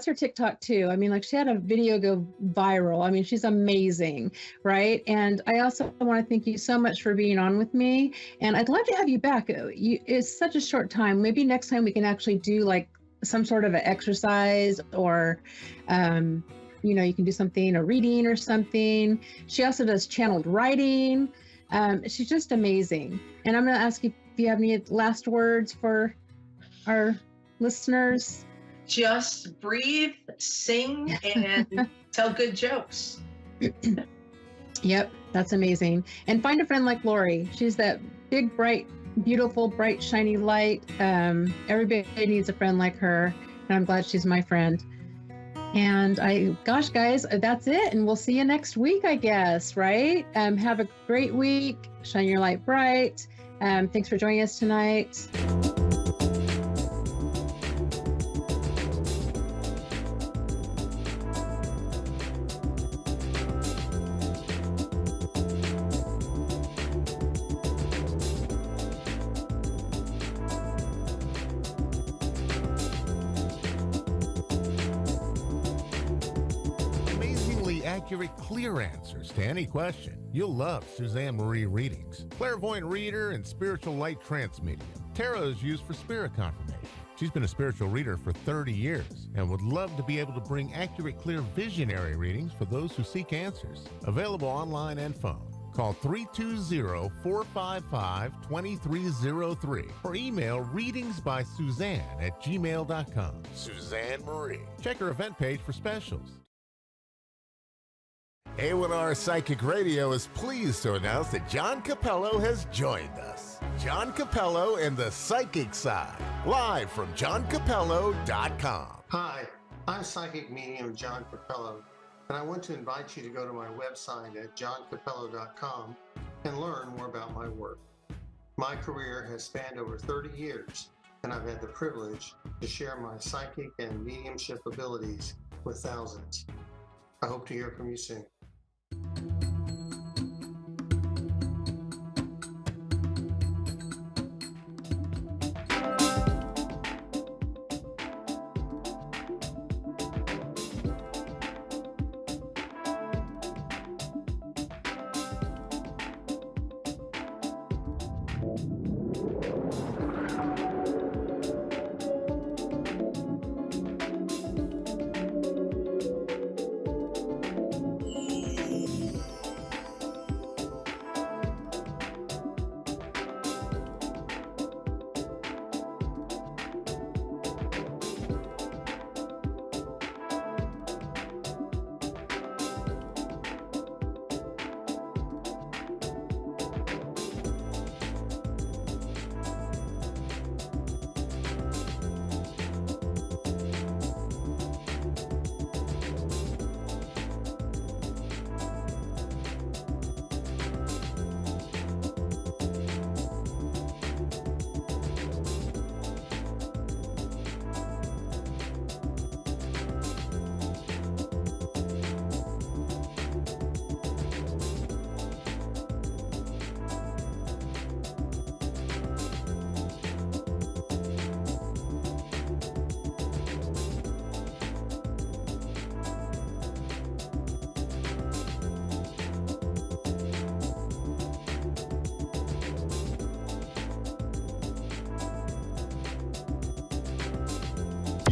her TikTok too. I mean, like, she had a video go viral. I mean, she's amazing, right? And I also want to thank you so much for being on with me. And I'd love to have you back. It's such a short time. Maybe next time we can actually do like some sort of an exercise, or, you can do something, a reading or something. She also does channeled writing. She's just amazing. And I'm going to ask you if you have any last words for our listeners. Just breathe, sing, and tell good jokes. Yep, that's amazing. And find a friend like Lori. She's that big, bright, beautiful, bright, shiny light. Everybody needs a friend like her, and I'm glad she's my friend. And gosh, guys, that's it. And we'll see you next week, I guess, right? Have a great week. Shine your light bright. Thanks for joining us tonight. Accurate, clear answers to any question. You'll love Suzanne Marie readings. Clairvoyant reader and spiritual light trance medium. Tarot is used for spirit confirmation. She's been a spiritual reader for 30 years and would love to be able to bring accurate, clear, visionary readings for those who seek answers. Available online and phone. Call 320-455-2303 or email readingsbysuzanne@gmail.com. Suzanne Marie. Check her event page for specials. A1R Psychic Radio is pleased to announce that John Capello has joined us. John Capello and the Psychic Side, live from johncapello.com. Hi, I'm psychic medium John Capello, and I want to invite you to go to my website at johncapello.com and learn more about my work. My career has spanned over 30 years, and I've had the privilege to share my psychic and mediumship abilities with thousands. I hope to hear from you soon.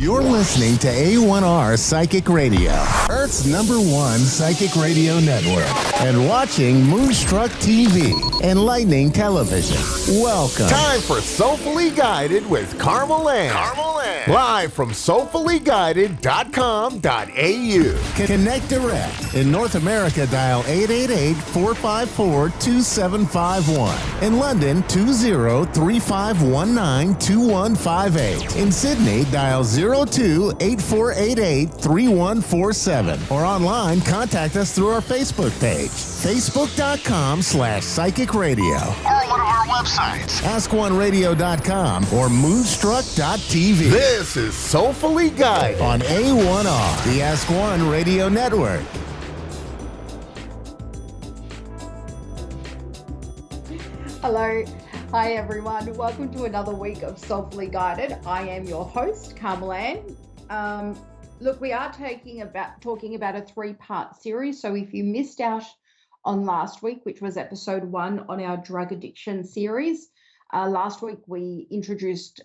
You're listening to A1R Psychic Radio, Earth's #1 psychic radio network, and watching Moonstruck TV, enlightening television. Welcome. Time for Soulfully Guided with Carmel Ann. Live from soulfullyguided.com.au. Connect direct. In North America, dial 888-454-2751. In London, 20-3519-2158. In Sydney, dial 02-8488-3147. Or online, contact us through our Facebook page, facebook.com/psychic radio. Or one of our websites, askoneradio.com or moonstruck.tv. This is Soulfully Guided on A1R, the Ask One Radio Network. Hello. Hi, everyone. Welcome to another week of Soulfully Guided. I am your host, Carmel Ann. Look, we are talking about a 3-part series. So if you missed out on last week, which was episode 1 on our drug addiction series, last week we introduced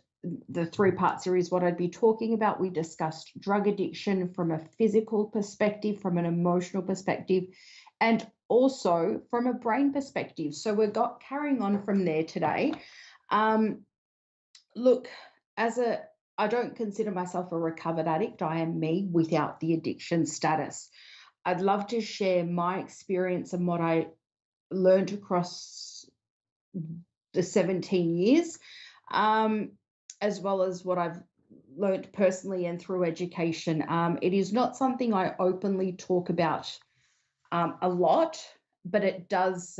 the 3-part series, what I'd be talking about. We discussed drug addiction from a physical perspective, from an emotional perspective, and also from a brain perspective. So we're carrying on from there today. Look, I don't consider myself a recovered addict. I am me without the addiction status. I'd love to share my experience and what I learned across the 17 years, as well as what I've learned personally and through education. It is not something I openly talk about a lot, but it does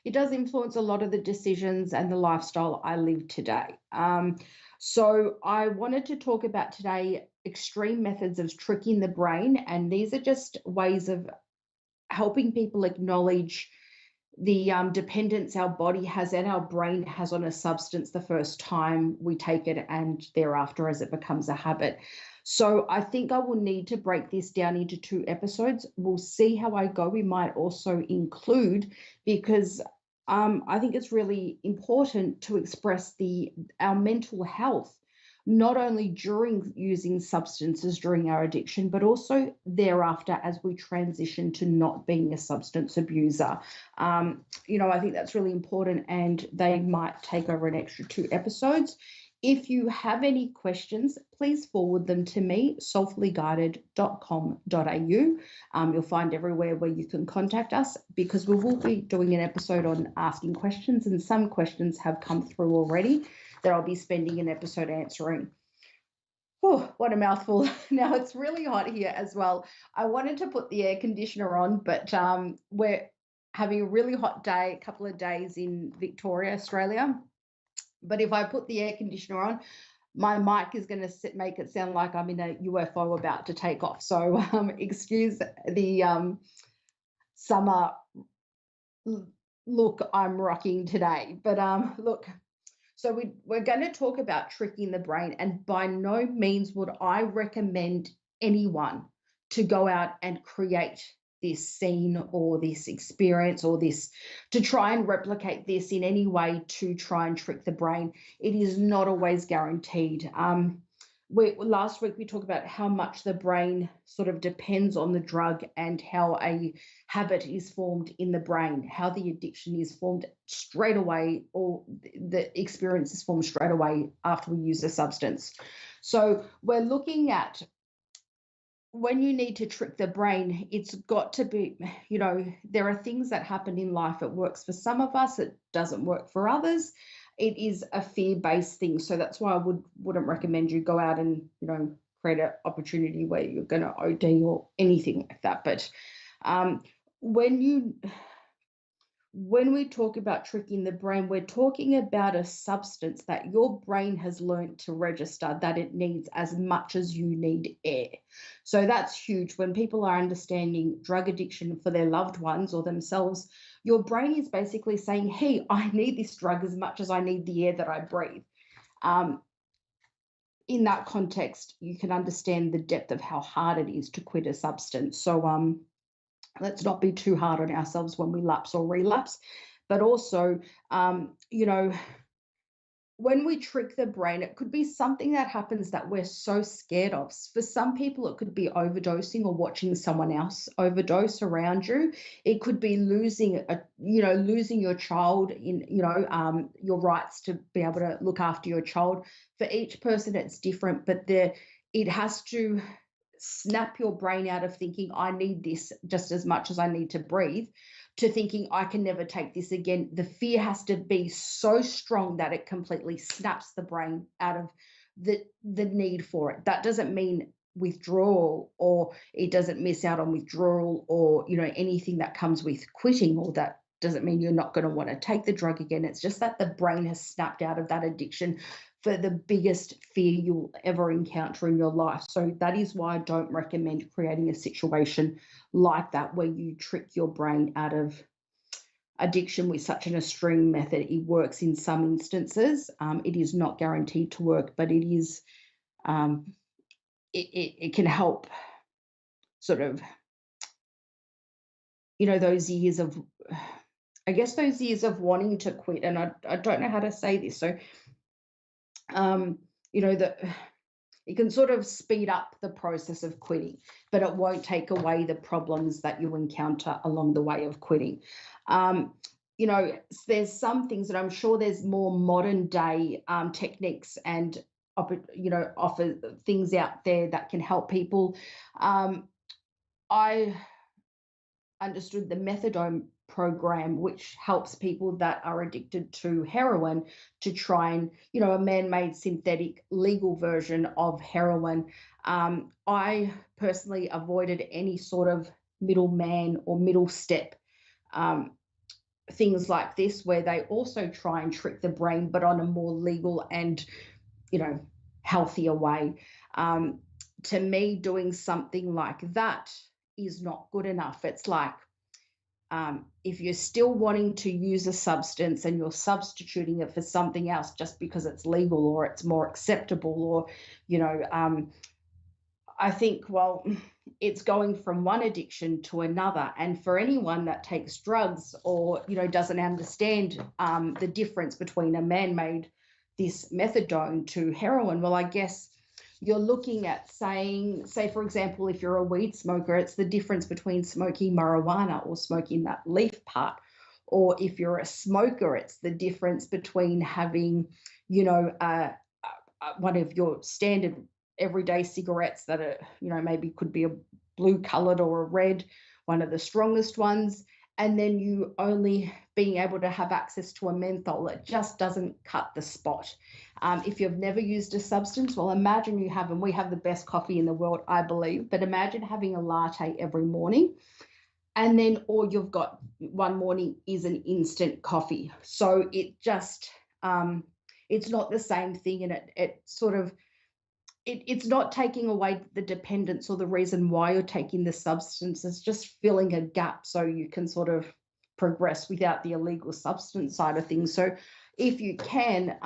influence a lot of the decisions and the lifestyle I live today. So I wanted to talk about today extreme methods of tricking the brain, and these are just ways of helping people acknowledge the dependence our body has and our brain has on a substance the first time we take it and thereafter as it becomes a habit. So I think I will need to break this down into 2 episodes. We'll see how I go. We might also include, because I think it's really important to express our mental health, not only during using substances during our addiction, but also thereafter as we transition to not being a substance abuser. I think that's really important, and they might take over an extra 2 episodes. If you have any questions, please forward them to me, soulfullyguided.com.au. You'll find everywhere where you can contact us, because we will be doing an episode on asking questions, and some questions have come through already that I'll be spending an episode answering. Oh, what a mouthful. Now, it's really hot here as well. I wanted to put the air conditioner on, but we're having a really hot day, a couple of days in Victoria, Australia. But if I put the air conditioner on, my mic is going to make it sound like I'm in a UFO about to take off. So excuse the summer look I'm rocking today. But look, so we're going to talk about tricking the brain. And by no means would I recommend anyone to go out and create this scene or this experience or this, to try and replicate this in any way to try and trick the brain. It is not always guaranteed. Last week we talked about how much the brain sort of depends on the drug and how a habit is formed in the brain, how the addiction is formed straight away, or the experience is formed straight away after we use the substance. So we're looking at, when you need to trick the brain, it's got to be, there are things that happen in life. It works for some of us, it doesn't work for others. It is a fear-based thing. So that's why I wouldn't recommend you go out and, create an opportunity where you're going to OD or anything like that. But when we talk about tricking the brain, we're talking about a substance that your brain has learned to register that it needs as much as you need air. So that's huge. When people are understanding drug addiction for their loved ones or themselves, your brain is basically saying, hey, I need this drug as much as I need the air that I breathe. In that context, you can understand the depth of how hard it is to quit a substance. So let's not be too hard on ourselves when we lapse or relapse. But also, when we trick the brain, it could be something that happens that we're so scared of. For some people, it could be overdosing or watching someone else overdose around you. It could be losing your child in, your rights to be able to look after your child. For each person, it's different, but it has to snap your brain out of thinking, I need this just as much as I need to breathe, to thinking I can never take this again. The fear has to be so strong that it completely snaps the brain out of the need for it. That doesn't mean withdrawal, or it doesn't miss out on withdrawal, or anything that comes with quitting, or that doesn't mean you're not going to want to take the drug again. It's just that the brain has snapped out of that addiction for the biggest fear you'll ever encounter in your life. So that is why I don't recommend creating a situation like that where you trick your brain out of addiction with such an extreme method. It works in some instances. It is not guaranteed to work, but it is. It can help sort of, those years of, those years of wanting to quit. And I don't know how to say this. So, that it can sort of speed up the process of quitting, but it won't take away the problems that you encounter along the way of quitting. There's some things that I'm sure there's more modern day techniques and offer things out there that can help people. I understood the methadone program, which helps people that are addicted to heroin to try and, a man-made synthetic legal version of heroin. I personally avoided any sort of middleman or middle step things like this, where they also try and trick the brain, but on a more legal and, healthier way. To me, doing something like that is not good enough. It's like, if you're still wanting to use a substance and you're substituting it for something else just because it's legal or it's more acceptable, or, I think, well, it's going from one addiction to another. And for anyone that takes drugs or, doesn't understand the difference between a man-made, this methadone to heroin, well, I guess you're looking at say, for example, if you're a weed smoker, it's the difference between smoking marijuana or smoking that leaf part. Or if you're a smoker, it's the difference between having, one of your standard everyday cigarettes that are, maybe could be a blue colored or a red, one of the strongest ones, and then you only being able to have access to a menthol. It just doesn't cut the spot. If you've never used a substance, well, imagine you have, and we have the best coffee in the world, I believe, but imagine having a latte every morning, and then all you've got one morning is an instant coffee. So it just, it's not the same thing, and it sort of, it's not taking away the dependence or the reason why you're taking the substance. It's just filling a gap so you can sort of progress without the illegal substance side of things. So if you can,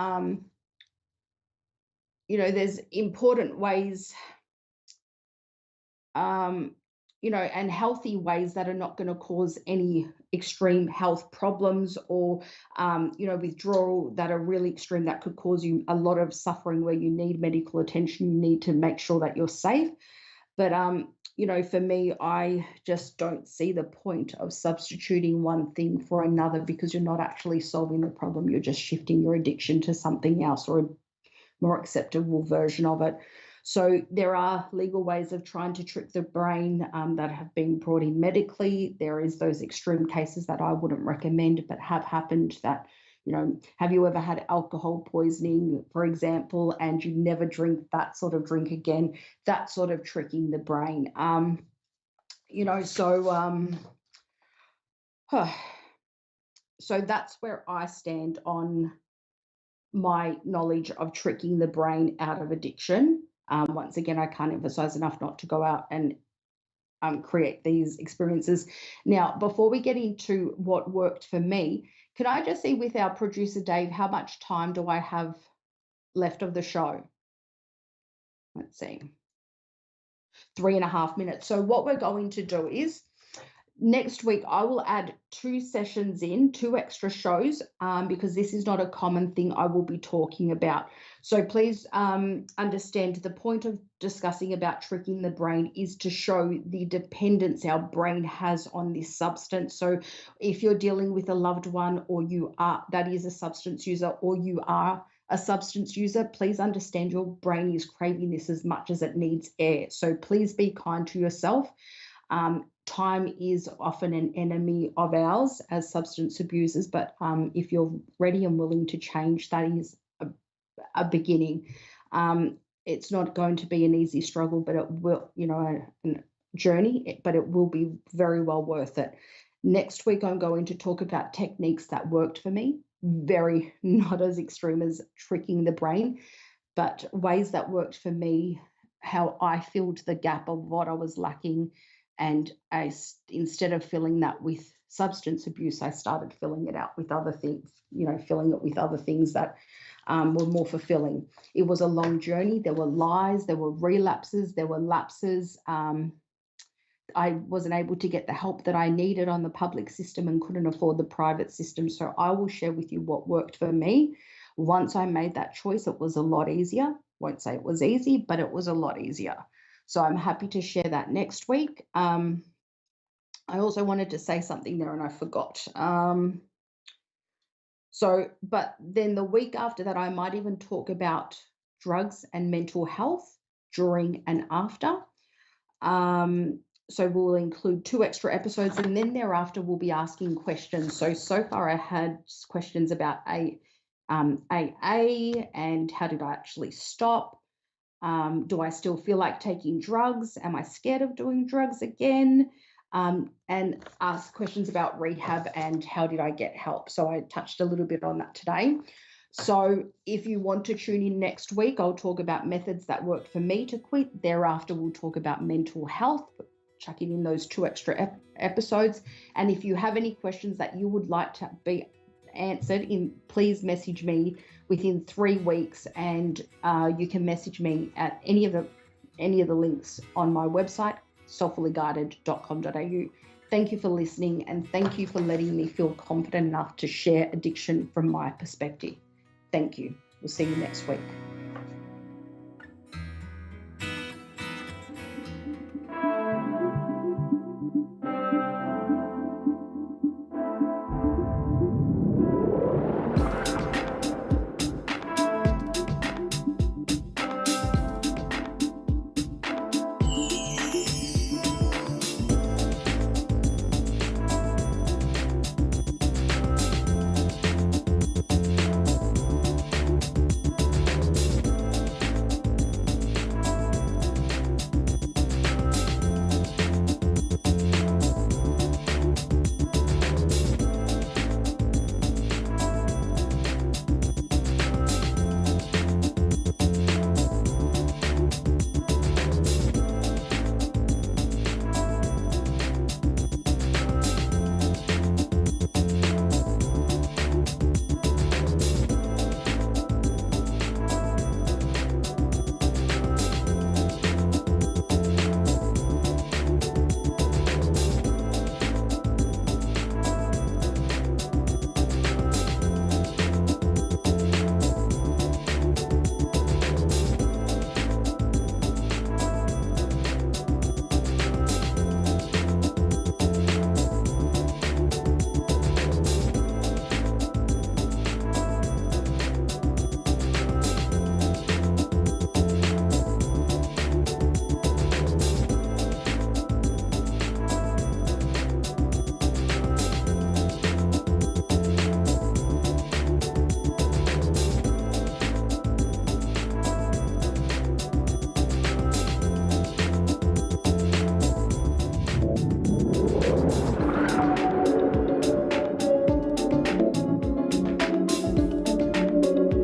there's important ways, and healthy ways that are not going to cause any extreme health problems or, withdrawal that are really extreme that could cause you a lot of suffering where you need medical attention. You need to make sure that you're safe. But, for me, I just don't see the point of substituting one thing for another, because you're not actually solving the problem. You're just shifting your addiction to something else or a more acceptable version of it. So there are legal ways of trying to trick the brain that have been brought in medically. There is those extreme cases that I wouldn't recommend, but have happened that, have you ever had alcohol poisoning, for example, and you never drink that sort of drink again? That sort of tricking the brain. So that's where I stand on my knowledge of tricking the brain out of addiction. Once again, I can't emphasize enough not to go out and create these experiences. Now, before we get into what worked for me, can I just see with our producer, Dave, how much time do I have left of the show? Let's see. 3.5 minutes. So what we're going to do is next week, I will add 2 sessions in, 2 extra shows, because this is not a common thing I will be talking about. So please understand the point of discussing about tricking the brain is to show the dependence our brain has on this substance. So if you're dealing with a loved one, or you are, that is a substance user, or you are a substance user, please understand your brain is craving this as much as it needs air. So please be kind to yourself. Time is often an enemy of ours as substance abusers, but if you're ready and willing to change, that is a beginning. It's not going to be an easy struggle, but it will, a journey, but it will be very well worth it. Next week, I'm going to talk about techniques that worked for me, very not as extreme as tricking the brain, but ways that worked for me, how I filled the gap of what I was lacking. And instead of filling that with substance abuse, I started filling it out with other things, filling it with other things that were more fulfilling. It was a long journey. There were lies, there were relapses, there were lapses. I wasn't able to get the help that I needed on the public system and couldn't afford the private system. So I will share with you what worked for me. Once I made that choice, it was a lot easier. Won't say it was easy, but it was a lot easier. So I'm happy to share that next week. I also wanted to say something there and I forgot. But then the week after that, I might even talk about drugs and mental health during and after. So we'll include 2 extra episodes, and then thereafter we'll be asking questions. So far I had questions about AA and how did I actually stop? Do I still feel like taking drugs? Am I scared of doing drugs again? And ask questions about rehab and how did I get help? So I touched a little bit on that today. So if you want to tune in next week, I'll talk about methods that worked for me to quit. Thereafter, we'll talk about mental health, chucking in those 2 extra episodes. And if you have any questions that you would like to be answered, please message me within 3 weeks, and you can message me at any of the links on my website, soulfullyguided.com.au. Thank you for listening, and thank you for letting me feel confident enough to share addiction from my perspective. Thank you. We'll see you next week.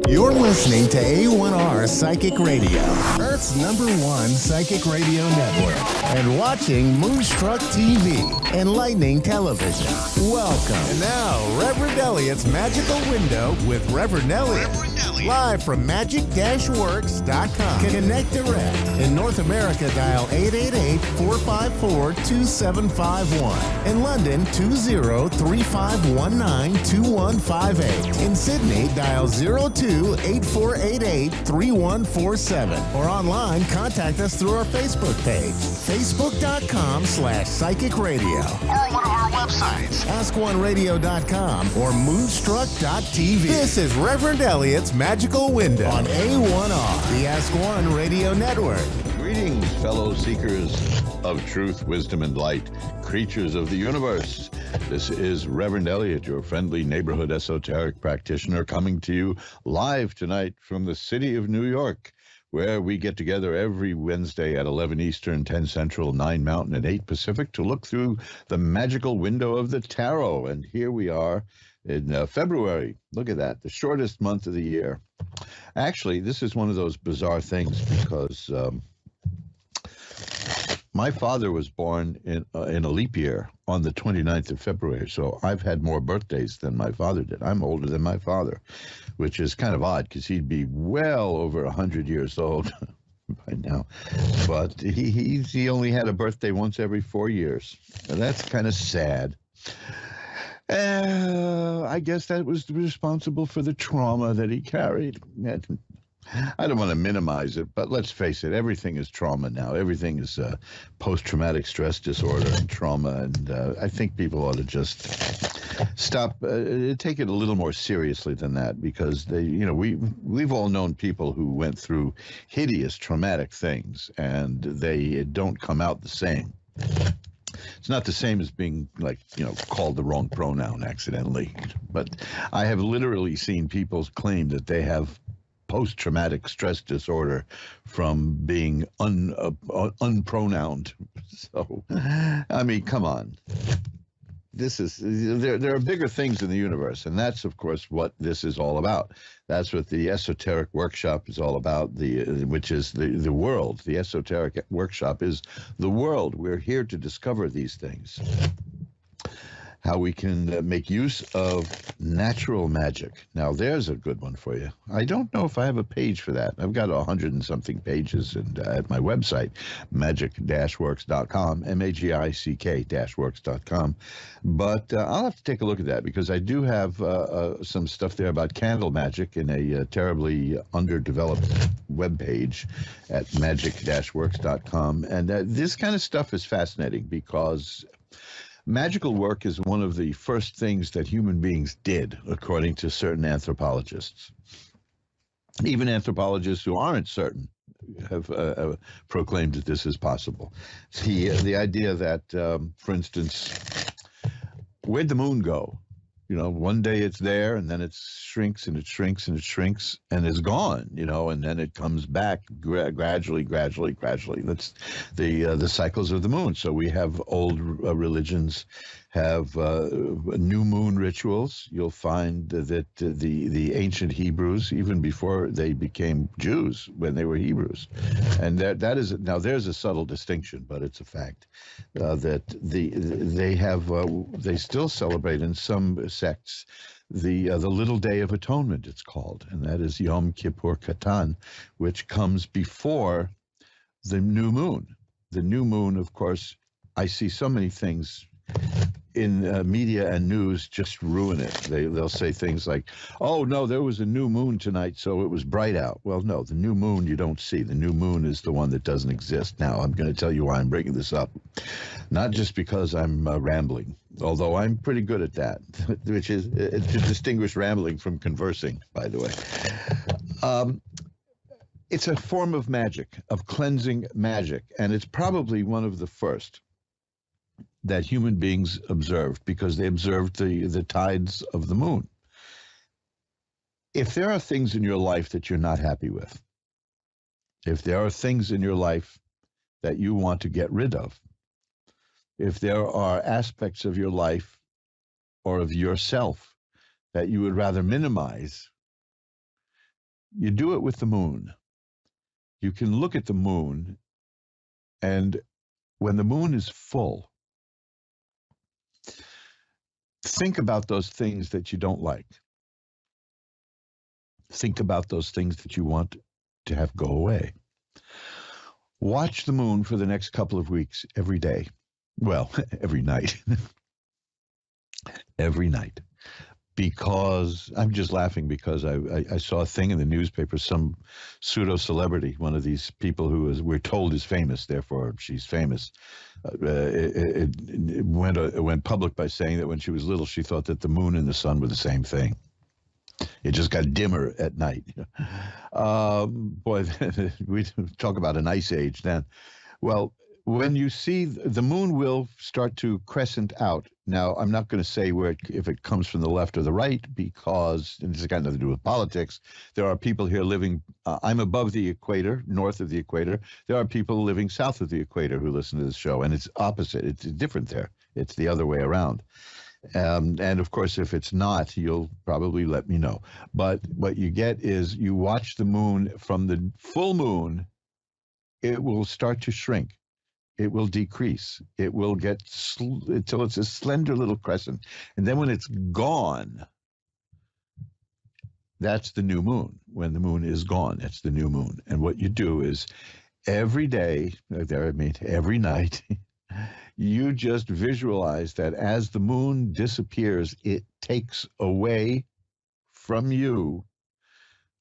You're listening to A1R Psychic Radio, Earth's #1 psychic radio network, and watching Moonstruck TV, enlightening television. Welcome. And now, Reverend Reverend Elliot's Magical Window with Reverend Elliot. Live from magic-works.com. Connect direct. In North America, dial 888-454-2751. In London, 20-3519-2158. In Sydney, dial 02-8488-3147. Or online, contact us through our Facebook page, facebook.com/psychic radio. Or one of our websites, askoneradio.com or moonstruck.tv. This is Reverend Elliot's Magical Window on A1R, the Ask One Radio Network. Greetings, fellow seekers of truth, wisdom, and light, creatures of the universe. This is Reverend Elliot, your friendly neighborhood esoteric practitioner, coming to you live tonight from the city of New York, where we get together every Wednesday at 11 Eastern, 10 Central, 9 Mountain, and 8 Pacific to look through the magical window of the tarot. And here we are in February. Look at that, the shortest month of the year. Actually, this is one of those bizarre things because my father was born in a leap year on the 29th of February, so I've had more birthdays than my father did. I'm older than my father, which is kind of odd because he'd be well over 100 years old by now. But he only had a birthday once every 4 years. And that's kind of sad. I guess that was responsible for the trauma that he carried. I don't want to minimize it, but let's face it, everything is trauma now. Everything is post-traumatic stress disorder and trauma, and I think people ought to just stop, take it a little more seriously than that, because we've all known people who went through hideous traumatic things, and they don't come out the same. It's not the same as being called the wrong pronoun accidentally, but I have literally seen people claim that they have post-traumatic stress disorder from being unpronounced. So, I mean, come on. There are bigger things in the universe, and that's, of course, what this is all about. That's what the esoteric workshop is all about, which is the world. The esoteric workshop is the world. We're here to discover these things. How we can make use of natural magic. Now, there's a good one for you. I don't know if I have a page for that. I've got 100 and something pages at my website, magic-works.com, magic-works.com. But I'll have to take a look at that, because I do have some stuff there about candle magic in a terribly underdeveloped webpage at magic-works.com. And this kind of stuff is fascinating, because magical work is one of the first things that human beings did, according to certain anthropologists. Even anthropologists who aren't certain have proclaimed that this is possible. The idea that, for instance, where'd the moon go? One day it's there, and then it shrinks and it shrinks and it shrinks and is gone, and then it comes back gradually. That's the cycles of the moon. So we have old religions have new moon rituals. You'll find that the ancient Hebrews, even before they became Jews, when they were Hebrews, and that is, now there's a subtle distinction, but it's a fact that they still celebrate in some sects the Little Day of Atonement, it's called, and that is Yom Kippur Katan, which comes before the new moon. The new moon, of course, I see so many things in media and news just ruin it. They'll say things like, oh, no, there was a new moon tonight, so it was bright out. Well, no, the new moon you don't see. The new moon is the one that doesn't exist. Now, I'm going to tell you why I'm bringing this up. Not just because I'm rambling, although I'm pretty good at that, which is to distinguish rambling from conversing, by the way. It's a form of magic, of cleansing magic, and it's probably one of the first that human beings observed, because they observed the tides of the moon. If there are things in your life that you're not happy with, if there are things in your life that you want to get rid of, if there are aspects of your life or of yourself that you would rather minimize, you do it with the moon. You can look at the moon, and when the moon is full, think about those things that you don't like. Think about those things that you want to have go away. Watch the moon for the next couple of weeks every day. Well, every night. Every night. Because I'm just laughing because I saw a thing in the newspaper, some pseudo celebrity, one of these people who we're told is famous, therefore she's famous. It went public by saying that when she was little, she thought that the moon and the sun were the same thing. It just got dimmer at night. Boy, we talk about an ice age then. Well, when you see the moon will start to crescent out. Now, I'm not going to say if it comes from the left or the right, because and this has got nothing to do with politics. There are people here living, I'm above the equator, north of the equator. There are people living south of the equator who listen to this show, and it's opposite. It's different there. It's the other way around. And of course, if it's not, you'll probably let me know. But what you get is you watch the moon from the full moon, it will start to shrink. It will decrease. It will get until it's a slender little crescent. And then when it's gone, that's the new moon. When the moon is gone, that's the new moon. And what you do is every day, every night, you just visualize that as the moon disappears, it takes away from you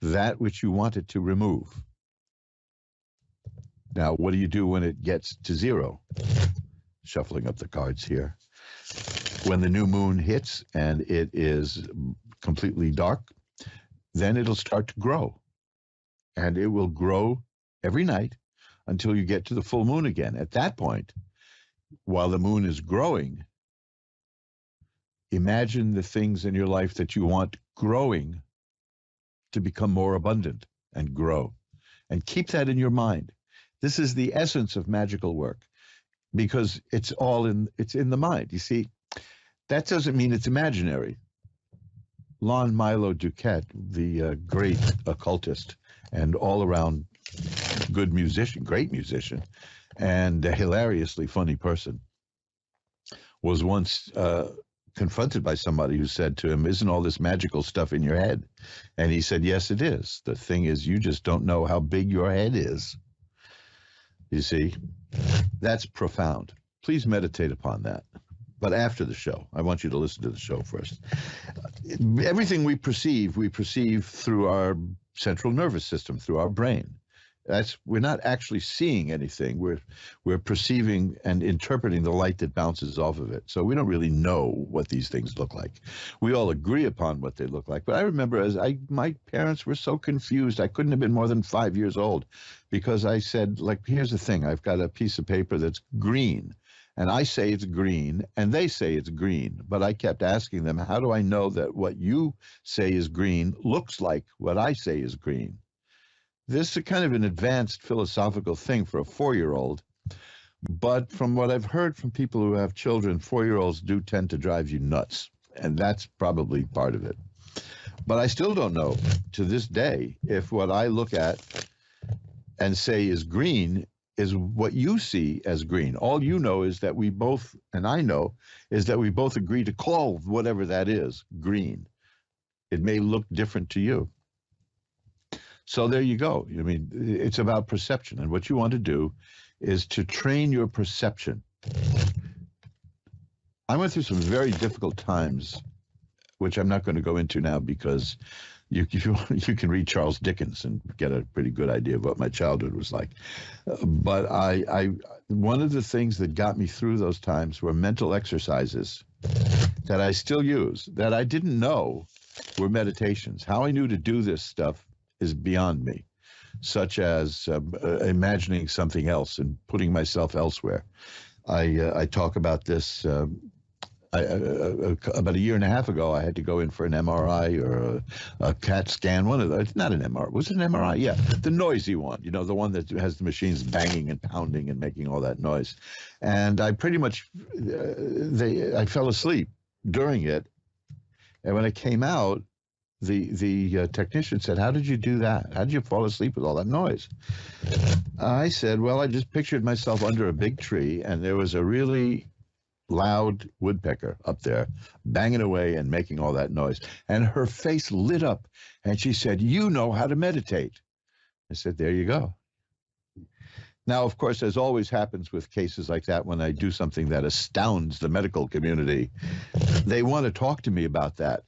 that which you want it to remove. Now, what do you do when it gets to zero? Shuffling up the cards here. When the new moon hits and it is completely dark, then it'll start to grow. And it will grow every night until you get to the full moon again. At that point, while the moon is growing, imagine the things in your life that you want growing to become more abundant and grow. And keep that in your mind. This is the essence of magical work, because it's in the mind. You see, that doesn't mean it's imaginary. Lon Milo Duquette, the great occultist and all-around good musician, great musician, and a hilariously funny person, was once confronted by somebody who said to him, "Isn't all this magical stuff in your head?" And he said, "Yes, it is. The thing is, you just don't know how big your head is." You see, that's profound. Please meditate upon that. But after the show, I want you to listen to the show first. Everything we perceive through our central nervous system, through our brain. We're not actually seeing anything. We're perceiving and interpreting the light that bounces off of it. So we don't really know what these things look like. We all agree upon what they look like. But I remember my parents were so confused. I couldn't have been more than 5 years old, because I said, here's the thing. I've got a piece of paper that's green, and I say it's green, and they say it's green. But I kept asking them, how do I know that what you say is green looks like what I say is green? This is kind of an advanced philosophical thing for a 4-year-old, but from what I've heard from people who have children, 4-year-olds do tend to drive you nuts, and that's probably part of it. But I still don't know to this day if what I look at and say is green is what you see as green. All you know is that we both, and I know, is that we both agree to call whatever that is green. It may look different to you. So there you go. I mean, it's about perception. And what you want to do is to train your perception. I went through some very difficult times, which I'm not going to go into now, because you can read Charles Dickens and get a pretty good idea of what my childhood was like. But one of the things that got me through those times were mental exercises that I still use, that I didn't know were meditations. How I knew to do this stuff is beyond me, such as imagining something else and putting myself elsewhere. I talk about this about a year and a half ago. I had to go in for an MRI or a CAT scan. One of those, not an MRI. Was it an MRI? Yeah, the noisy one. You know, the one that has the machines banging and pounding and making all that noise. And I pretty much, I fell asleep during it. And when I came out, the technician said, "How did you do that? How did you fall asleep with all that noise?" I said, "Well, I just pictured myself under a big tree, and there was a really loud woodpecker up there, banging away and making all that noise. And her face lit up, and she said, "You know how to meditate." I said, "There you go." Now, of course, as always happens with cases like that, when I do something that astounds the medical community, they want to talk to me about that,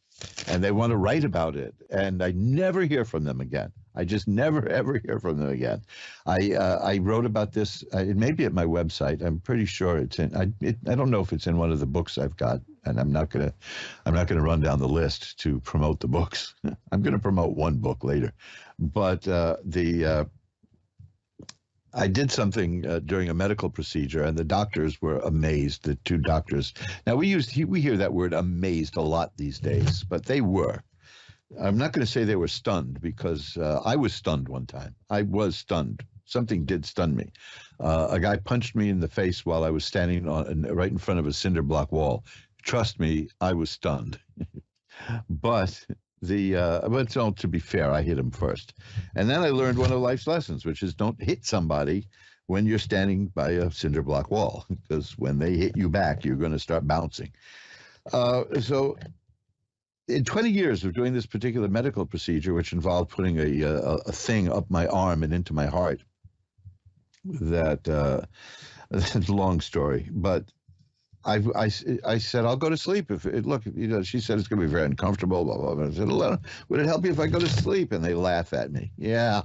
and they want to write about it, and I never hear from them again. I just never, ever hear from them again. I wrote about this. It may be at my website. I'm pretty sure it's in. I don't know if it's in one of the books I've got, and I'm not gonna run down the list to promote the books. I'm gonna promote one book later, but I did something during a medical procedure, and the doctors were amazed. The two doctors. Now we hear that word amazed a lot these days, but they were. I'm not going to say they were stunned, because I was stunned one time. I was stunned. Something did stun me. A guy punched me in the face while I was standing right in front of a cinder block wall. Trust me, I was stunned. But to be fair, I hit him first. And then I learned one of life's lessons, which is don't hit somebody when you're standing by a cinder block wall, because when they hit you back, you're going to start bouncing. So in 20 years of doing this particular medical procedure, which involved putting a thing up my arm and into my heart, that's a long story, but I said, "I'll go to sleep she said it's going to be very uncomfortable, blah, blah, blah. I said, "Would it help you if I go to sleep?" And they laugh at me. "Yeah,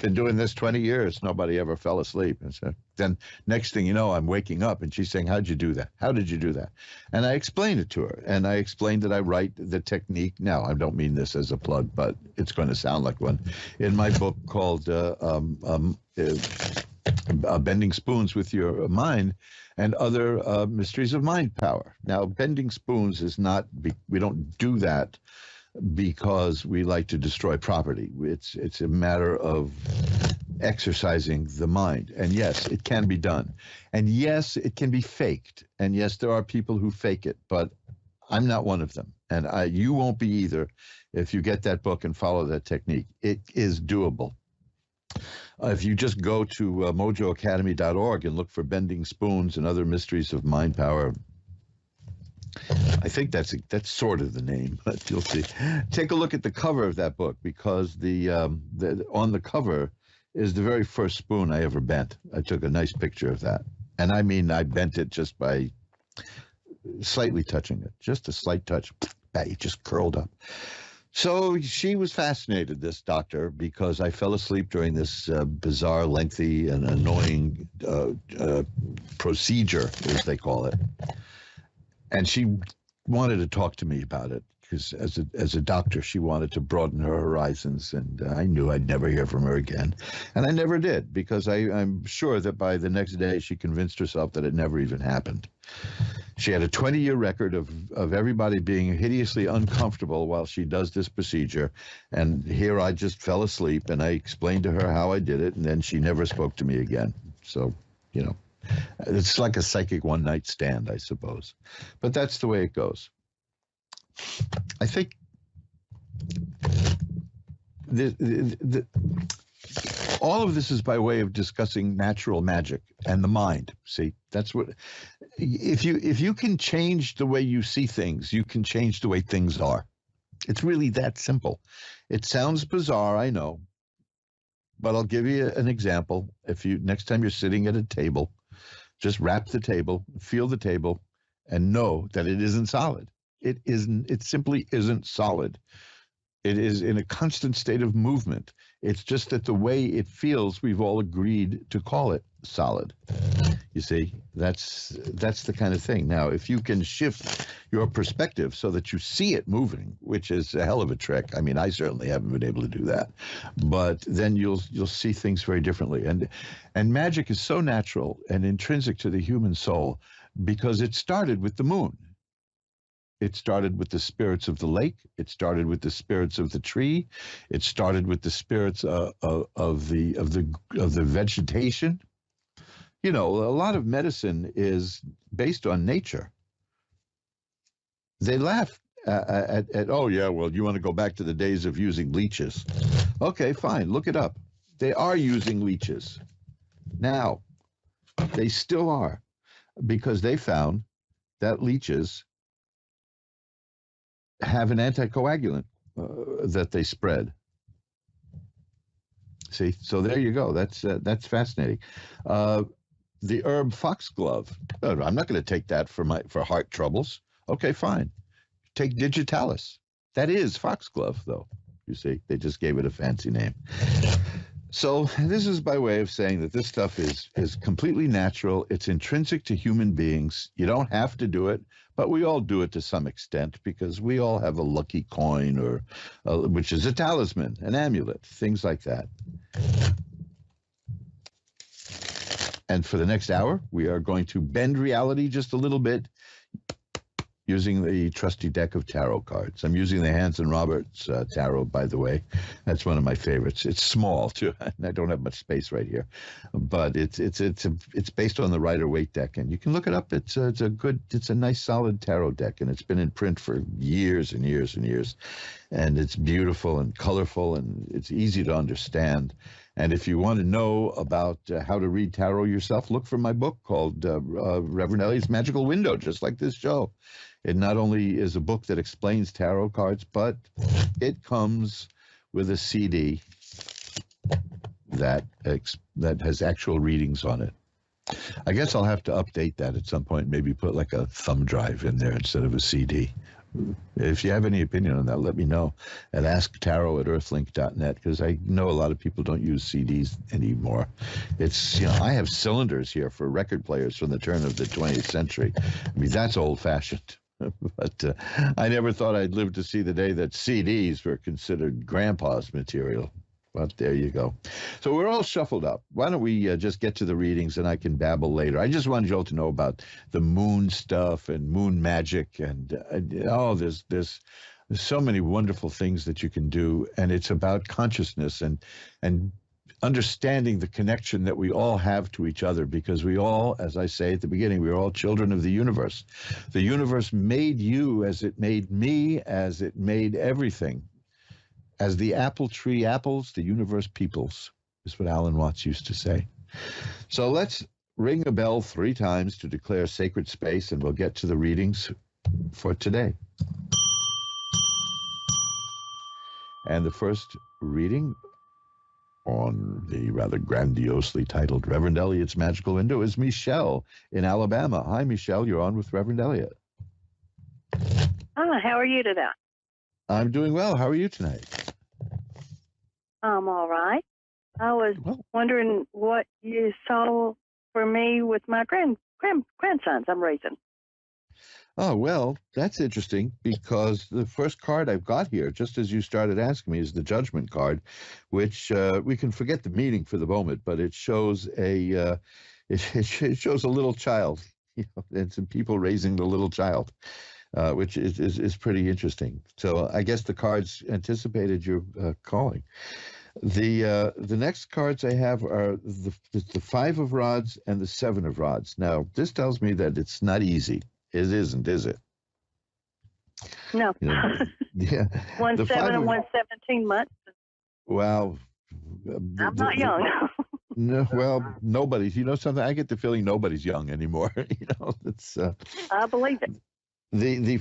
been doing this 20 years. Nobody ever fell asleep." And so then next thing you know, I'm waking up, and she's saying, "How'd you do that? How did you do that?" And I explained it to her, and I explained that I write the technique. Now, I don't mean this as a plug, but it's going to sound like one. In my book called Bending Spoons with Your Mind and Other Mysteries of Mind Power. Now, bending spoons is not, we don't do that because we like to destroy property. It's a matter of exercising the mind. And yes, it can be done. And yes, it can be faked. And yes, there are people who fake it, but I'm not one of them. And you won't be either if you get that book and follow that technique. It is doable. If you just go to mojoacademy.org and look for Bending Spoons and Other Mysteries of Mind Power, I think that's sort of the name, but you'll see. Take a look at the cover of that book, because on the cover is the very first spoon I ever bent. I took a nice picture of that. And I mean, I bent it just by slightly touching it, just a slight touch. It just curled up. So she was fascinated, this doctor, because I fell asleep during this bizarre, lengthy, and annoying procedure, as they call it. And she wanted to talk to me about it, because as a doctor, she wanted to broaden her horizons, and I knew I'd never hear from her again. And I never did, because I'm sure that by the next day, she convinced herself that it never even happened. She had a 20-year record of everybody being hideously uncomfortable while she does this procedure. And here I just fell asleep, and I explained to her how I did it, and then she never spoke to me again. So, it's like a psychic one-night stand, I suppose. But that's the way it goes. I think all of this is by way of discussing natural magic and the mind. See, that's what, if you can change the way you see things, you can change the way things are. It's really that simple. It sounds bizarre, I know, but I'll give you an example. Next time you're sitting at a table, just wrap the table, feel the table, and know that it isn't solid. It isn't. It simply isn't solid. It is in a constant state of movement. It's just that the way it feels, we've all agreed to call it solid. You see, that's the kind of thing. Now, if you can shift your perspective so that you see it moving, which is a hell of a trick. I mean, I certainly haven't been able to do that, but then you'll see things very differently. And magic is so natural and intrinsic to the human soul because it started with the moon. It started with the spirits of the lake. It started with the spirits of the tree. It started with the spirits of the vegetation. You know, a lot of medicine is based on nature. They laugh at oh yeah, well, you want to go back to the days of using leeches? Okay, fine, look it up. They are using leeches now. They still are. because they found that leeches have an anticoagulant that they spread. See, so there you go. That's fascinating. The herb foxglove. I'm not going to take that for heart troubles. Okay, fine. Take digitalis. That is foxglove, though. You see, they just gave it a fancy name. So this is by way of saying that this stuff is completely natural. It's intrinsic to human beings. You don't have to do it, but we all do it to some extent because we all have a lucky coin or which is a talisman, an amulet, things like that. And for the next hour, we are going to bend reality just a little bit using the trusty deck of tarot cards. I'm using the Hans and Roberts tarot, by the way. That's one of my favorites. It's small too, and I don't have much space right here, but it's based on the Rider-Waite deck, and you can look it up. It's a nice solid tarot deck, and it's been in print for years and years and years, and it's beautiful and colorful, and it's easy to understand. And if you want to know about how to read tarot yourself, look for my book called Reverend Elliott's Magical Window, just like this show. It not only is a book that explains tarot cards, but it comes with a CD that has actual readings on it. I guess I'll have to update that at some point, maybe put like a thumb drive in there instead of a CD. If you have any opinion on that, let me know at asktaro@earthlink.net, because I know a lot of people don't use CDs anymore. It's, I have cylinders here for record players from the turn of the 20th century. I mean, that's old-fashioned. But I never thought I'd live to see the day that CDs were considered grandpa's material. But there you go. So we're all shuffled up. Why don't we just get to the readings, and I can babble later. I just wanted you all to know about the moon stuff and moon magic, and there's so many wonderful things that you can do, and it's about consciousness and understanding the connection that we all have to each other, because we all, as I say at the beginning, we're all children of the universe. The universe made you as it made me, as it made everything. As the apple tree apples, the universe peoples, is what Alan Watts used to say. So let's ring a bell 3 times to declare sacred space, and we'll get to the readings for today. And the first reading on the rather grandiosely titled Reverend Elliott's Magical Window is Michelle in Alabama. Hi, Michelle. You're on with Reverend Elliott. How are you today? I'm doing well. How are you tonight? I'm all right. I was wondering what you saw for me with my grandsons I'm raising. Oh, well, that's interesting, because the first card I've got here, just as you started asking me, is the Judgment card, which we can forget the meaning for the moment, but it shows it shows a little child, and some people raising the little child, which is pretty interesting. So I guess the cards anticipated your calling. The next cards I have are the 5 of Rods and the 7 of Rods. Now, this tells me that it's not easy. It isn't, is it? No. Yeah. 1 7 and 1 17 months. Well, I'm not young. No, well, nobody's. You know something? I get the feeling nobody's young anymore. It's. I believe it. The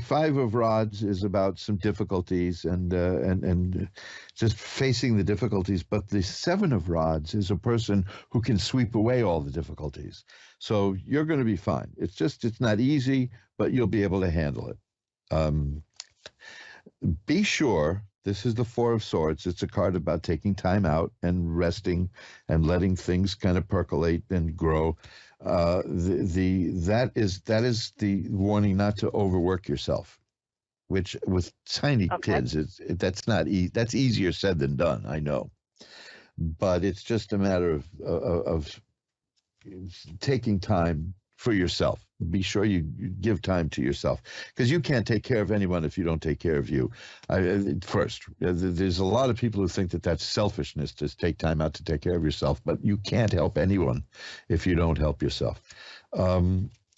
5 of Rods is about some difficulties and just facing the difficulties, but the 7 of Rods is a person who can sweep away all the difficulties. So you're going to be fine. It's not easy, but you'll be able to handle it. Be sure, this is the 4 of Swords. It's a card about taking time out and resting and letting things kind of percolate and grow. That is the warning not to overwork yourself, which with tiny kids, that's easier said than done. I know, but it's just a matter of taking time for yourself. Be sure you give time to yourself, because you can't take care of anyone if you don't take care of you. First, there's a lot of people who think that that's selfishness to take time out to take care of yourself, but you can't help anyone if you don't help yourself.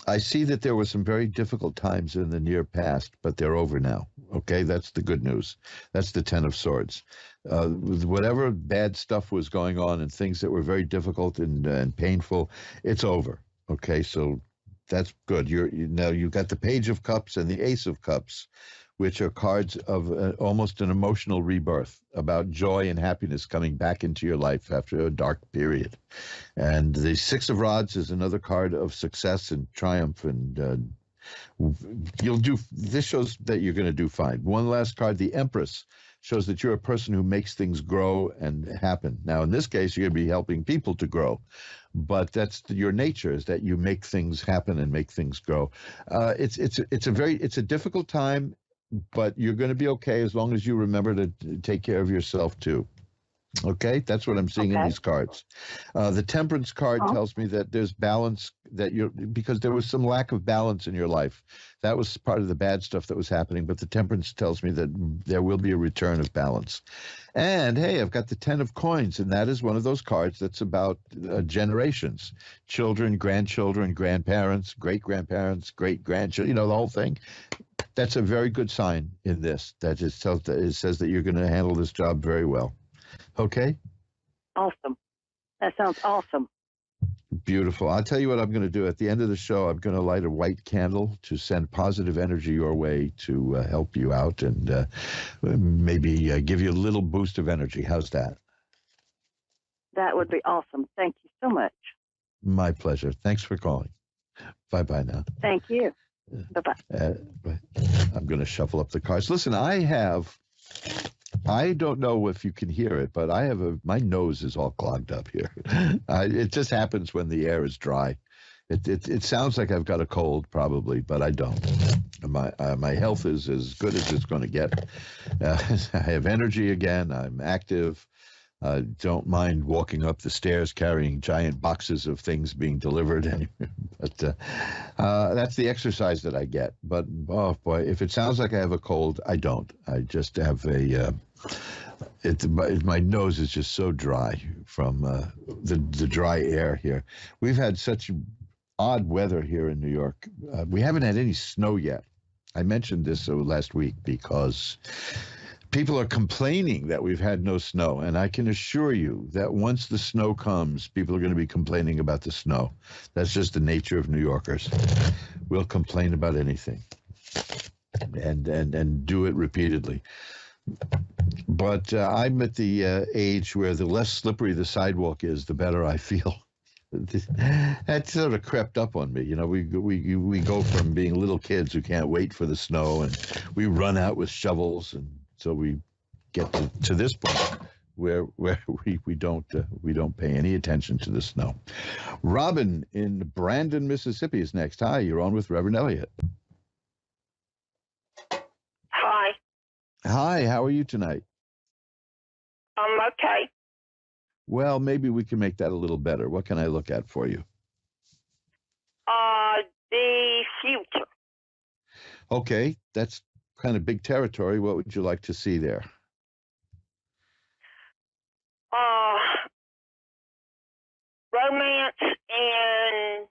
I see that there were some very difficult times in the near past, but they're over now. Okay, that's the good news. That's the 10 of Swords. Whatever bad stuff was going on and things that were very difficult and painful, it's over. Okay, so That's good. Now you've got the Page of Cups and the Ace of Cups, which are cards of almost an emotional rebirth, about joy and happiness coming back into your life after a dark period. And the Six of Rods is another card of success and triumph, and this shows that you're going to do fine. One last card, the Empress, shows that you're a person who makes things grow and happen. Now, in this case, you're going to be helping people to grow, but that's your nature, is that you make things happen and make things grow. It's a difficult time, but you're going to be okay as long as you remember to take care of yourself too. Okay, that's what I'm seeing in these cards. The Temperance card tells me that there's balance, because there was some lack of balance in your life. That was part of the bad stuff that was happening, but the Temperance tells me that there will be a return of balance. And hey, I've got the Ten of Coins, and that is one of those cards that's about generations, children, grandchildren, grandparents, great-grandparents, great-grandchildren, the whole thing. That's a very good sign in this. It says that you're going to handle this job very well. Okay? Awesome. That sounds awesome. Beautiful. I'll tell you what I'm going to do. At the end of the show, I'm going to light a white candle to send positive energy your way to help you out and maybe give you a little boost of energy. How's that? That would be awesome. Thank you so much. My pleasure. Thanks for calling. Bye-bye now. Thank you. Bye-bye. I'm going to shuffle up the cards. Listen, I don't know if you can hear it, but my nose is all clogged up here. It just happens when the air is dry. It sounds like I've got a cold probably, but I don't. My health is as good as it's going to get. I have energy again. I'm active. I don't mind walking up the stairs carrying giant boxes of things being delivered. But that's the exercise that I get. But, oh, boy, if it sounds like I have a cold, I don't. I just have my nose is just so dry from the dry air here. We've had such odd weather here in New York. We haven't had any snow yet. I mentioned this last week because people are complaining that we've had no snow, and I can assure you that once the snow comes, people are going to be complaining about the snow. That's just the nature of New Yorkers. We'll complain about anything and do it repeatedly. But I'm at the age where the less slippery the sidewalk is, the better I feel. That sort of crept up on me. We go from being little kids who can't wait for the snow, and we run out with shovels, and so we get to this point where we don't pay any attention to the snow. Robin in Brandon, Mississippi is next. Hi, you're on with Reverend Elliott. Hi. Hi, how are you tonight? I'm okay. Well, maybe we can make that a little better. What can I look at for you? The future. Okay, that's kind of big territory. What would you like to see there? Romance and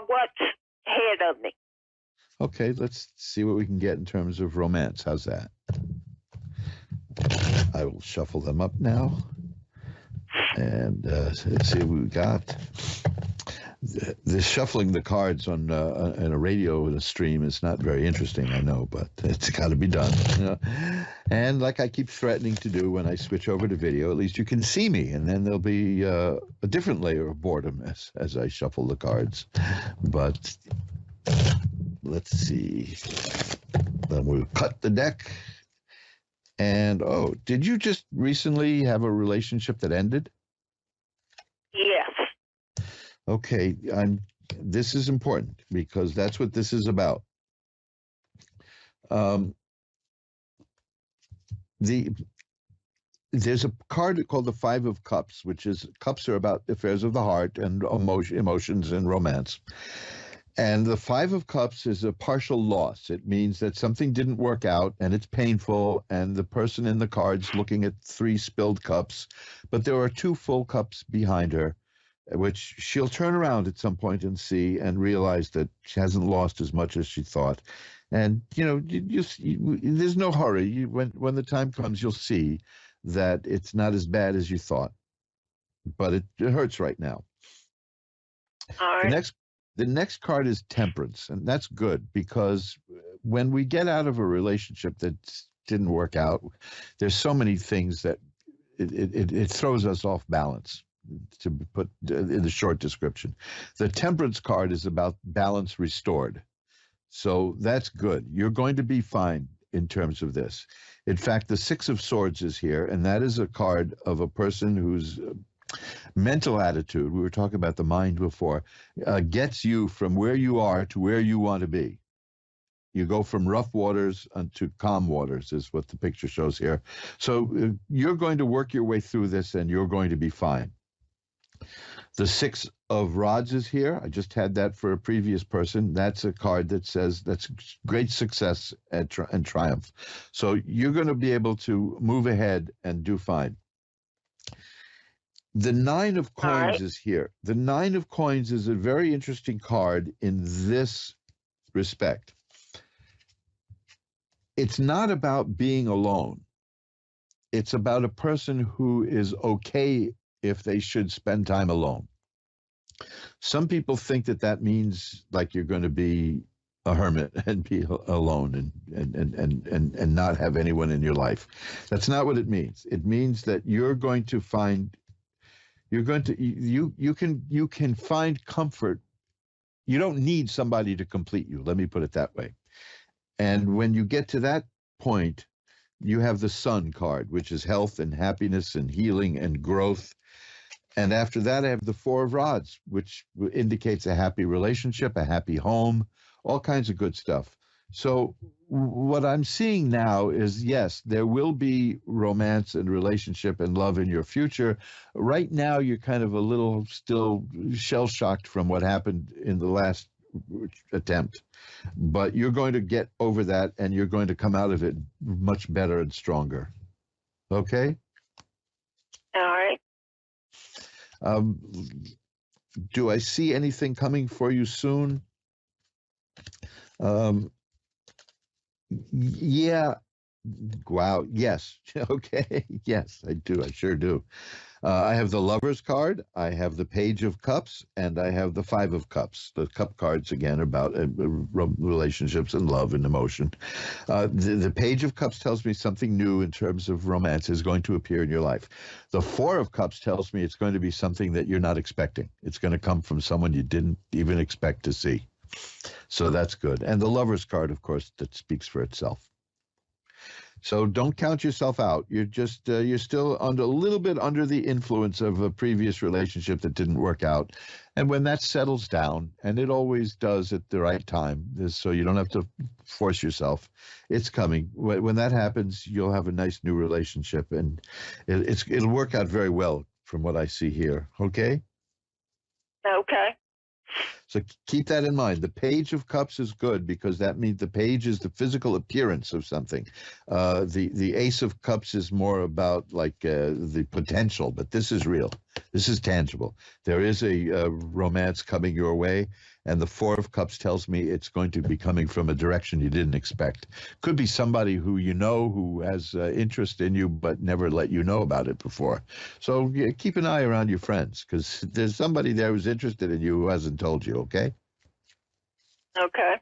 what's ahead of me. Okay, let's see what we can get in terms of romance. How's that? I will shuffle them up now. And let's see what we got. The shuffling the cards on in a radio stream is not very interesting, I know, but it's got to be done. And like I keep threatening to do when I switch over to video, at least you can see me, and then there'll be a different layer of boredom as I shuffle the cards. But let's see. Then we'll cut the deck. And, did you just recently have a relationship that ended? Yes. Okay, this is important because that's what this is about. There's a card called the Five of Cups, which is cups are about affairs of the heart and emotions and romance. And the Five of Cups is a partial loss. It means that something didn't work out and it's painful, and the person in the card's looking at 3 spilled cups, but there are 2 full cups behind her, which she'll turn around at some point and see and realize that she hasn't lost as much as she thought. And, there's no hurry. When the time comes, you'll see that it's not as bad as you thought. But it hurts right now. All right. The next card is Temperance, and that's good because when we get out of a relationship that didn't work out, there's so many things that it throws us off balance, to put in the short description. The Temperance card is about balance restored. So that's good. You're going to be fine in terms of this. In fact, the Six of Swords is here, and that is a card of a person whose mental attitude, we were talking about the mind before, gets you from where you are to where you want to be. You go from rough waters to calm waters is what the picture shows here. So you're going to work your way through this, and you're going to be fine. The Six of Rods is here. I just had that for a previous person. That's a card that says that's great success and triumph. So you're going to be able to move ahead and do fine. The Nine of Coins is here. The Nine of Coins is a very interesting card in this respect. It's not about being alone. It's about a person who is okay if they should spend time alone. Some people think that that means like you're going to be a hermit and be alone and not have anyone in your life. That's not what it means. It means that you're going to find, you can find comfort. You don't need somebody to complete you. Let me put it that way. And when you get to that point, you have the Sun card, which is health and happiness and healing and growth. And after that, I have the Four of Rods, which indicates a happy relationship, a happy home, all kinds of good stuff. So what I'm seeing now is, yes, there will be romance and relationship and love in your future. Right now, you're kind of a little still shell-shocked from what happened in the last attempt. But you're going to get over that, and you're going to come out of it much better and stronger. Okay? All right. Do I see anything coming for you soon? Yeah. Wow. Yes. Okay. Yes, I do. I sure do. I have the Lover's card, I have the Page of Cups, and I have the Five of Cups. The cup cards, again, are about relationships and love and emotion. The Page of Cups tells me something new in terms of romance is going to appear in your life. The Four of Cups tells me it's going to be something that you're not expecting. It's going to come from someone you didn't even expect to see. So that's good. And the Lover's card, of course, that speaks for itself. So don't count yourself out. You're just you're still a little bit under the influence of a previous relationship that didn't work out. And when that settles down, and it always does at the right time, so you don't have to force yourself, it's coming. When that happens, you'll have a nice new relationship, and it'll work out very well from what I see here. Okay? Okay. So keep that in mind. The Page of Cups is good because that means the page is the physical appearance of something. The Ace of Cups is more about like the potential, but this is real. This is tangible. There is a romance coming your way, and the Four of Cups tells me it's going to be coming from a direction you didn't expect. Could be somebody who you know who has interest in you but never let you know about it before. So yeah, keep an eye around your friends because there's somebody there who's interested in you who hasn't told you, okay? Okay.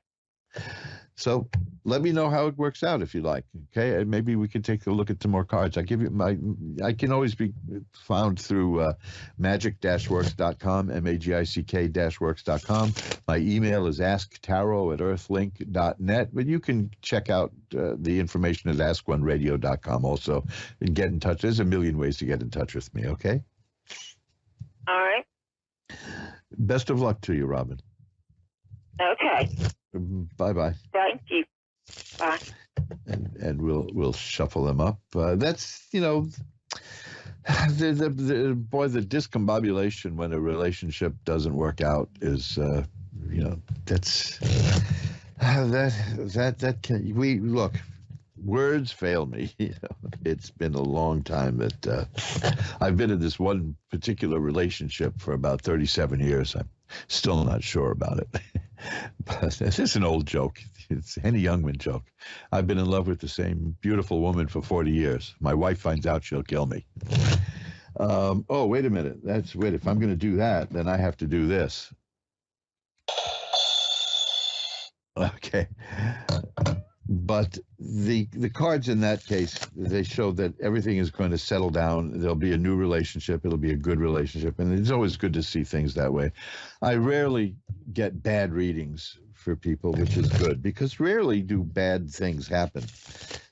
So let me know how it works out if you like, okay? And maybe we can take a look at some more cards. I can always be found through magic-works.com, magick-works.com. My email is asktaro@earthlink.net, but you can check out the information at askoneradio.com also and get in touch. There's a million ways to get in touch with me, okay? All right. Best of luck to you, Robin. Okay. Bye-bye. Thank you. Bye. And we'll shuffle them up. That's, the discombobulation when a relationship doesn't work out is, that's that can look. Words fail me. It's been a long time that I've been in this one particular relationship for about 37 years. I'm still not sure about it. But it's an old joke. It's Henny Youngman joke. I've been in love with the same beautiful woman for 40 years. My wife finds out, she'll kill me. Oh, wait a minute. If I'm going to do that, then I have to do this. Okay. But the cards in that case, they show that everything is going to settle down. There'll be a new relationship. It'll be a good relationship. And it's always good to see things that way. I rarely get bad readings for people, which is good, because rarely do bad things happen.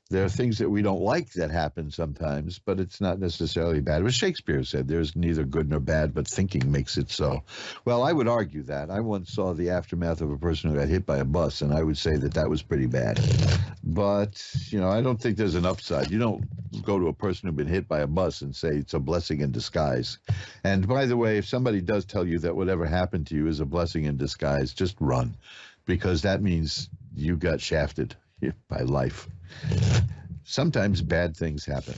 There are things that we don't like that happen sometimes, but it's not necessarily bad. As Shakespeare said, there's neither good nor bad, but thinking makes it so. Well, I would argue that. I once saw the aftermath of a person who got hit by a bus, and I would say that that was pretty bad. But, you know, I don't think there's an upside. You don't go to a person who's been hit by a bus and say it's a blessing in disguise. And by the way, if somebody does tell you that whatever happened to you is a blessing in disguise, just run, because that means you got shafted by life. Sometimes bad things happen.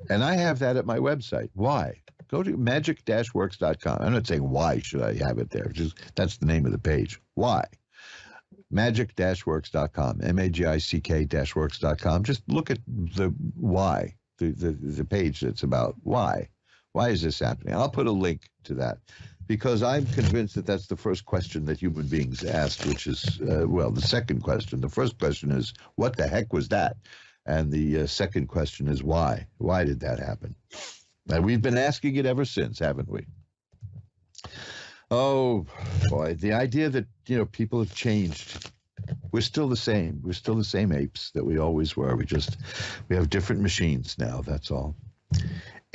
And I have that at my website. Why? Go to magic-works.com. I'm not saying why should I have it there. Just that's the name of the page. Why? Magic-works.com. MAGICK-works.com. Just look at the why, the page that's about why. Why is this happening? I'll put a link to that, because I'm convinced that that's the first question that human beings ask, which is, well, the second question. The first question is, what the heck was that? And the second question is, why? Why did that happen? And we've been asking it ever since, haven't we? Oh, boy, the idea that, you know, people have changed. We're still the same. We're still the same apes that we always were. We have different machines now, that's all.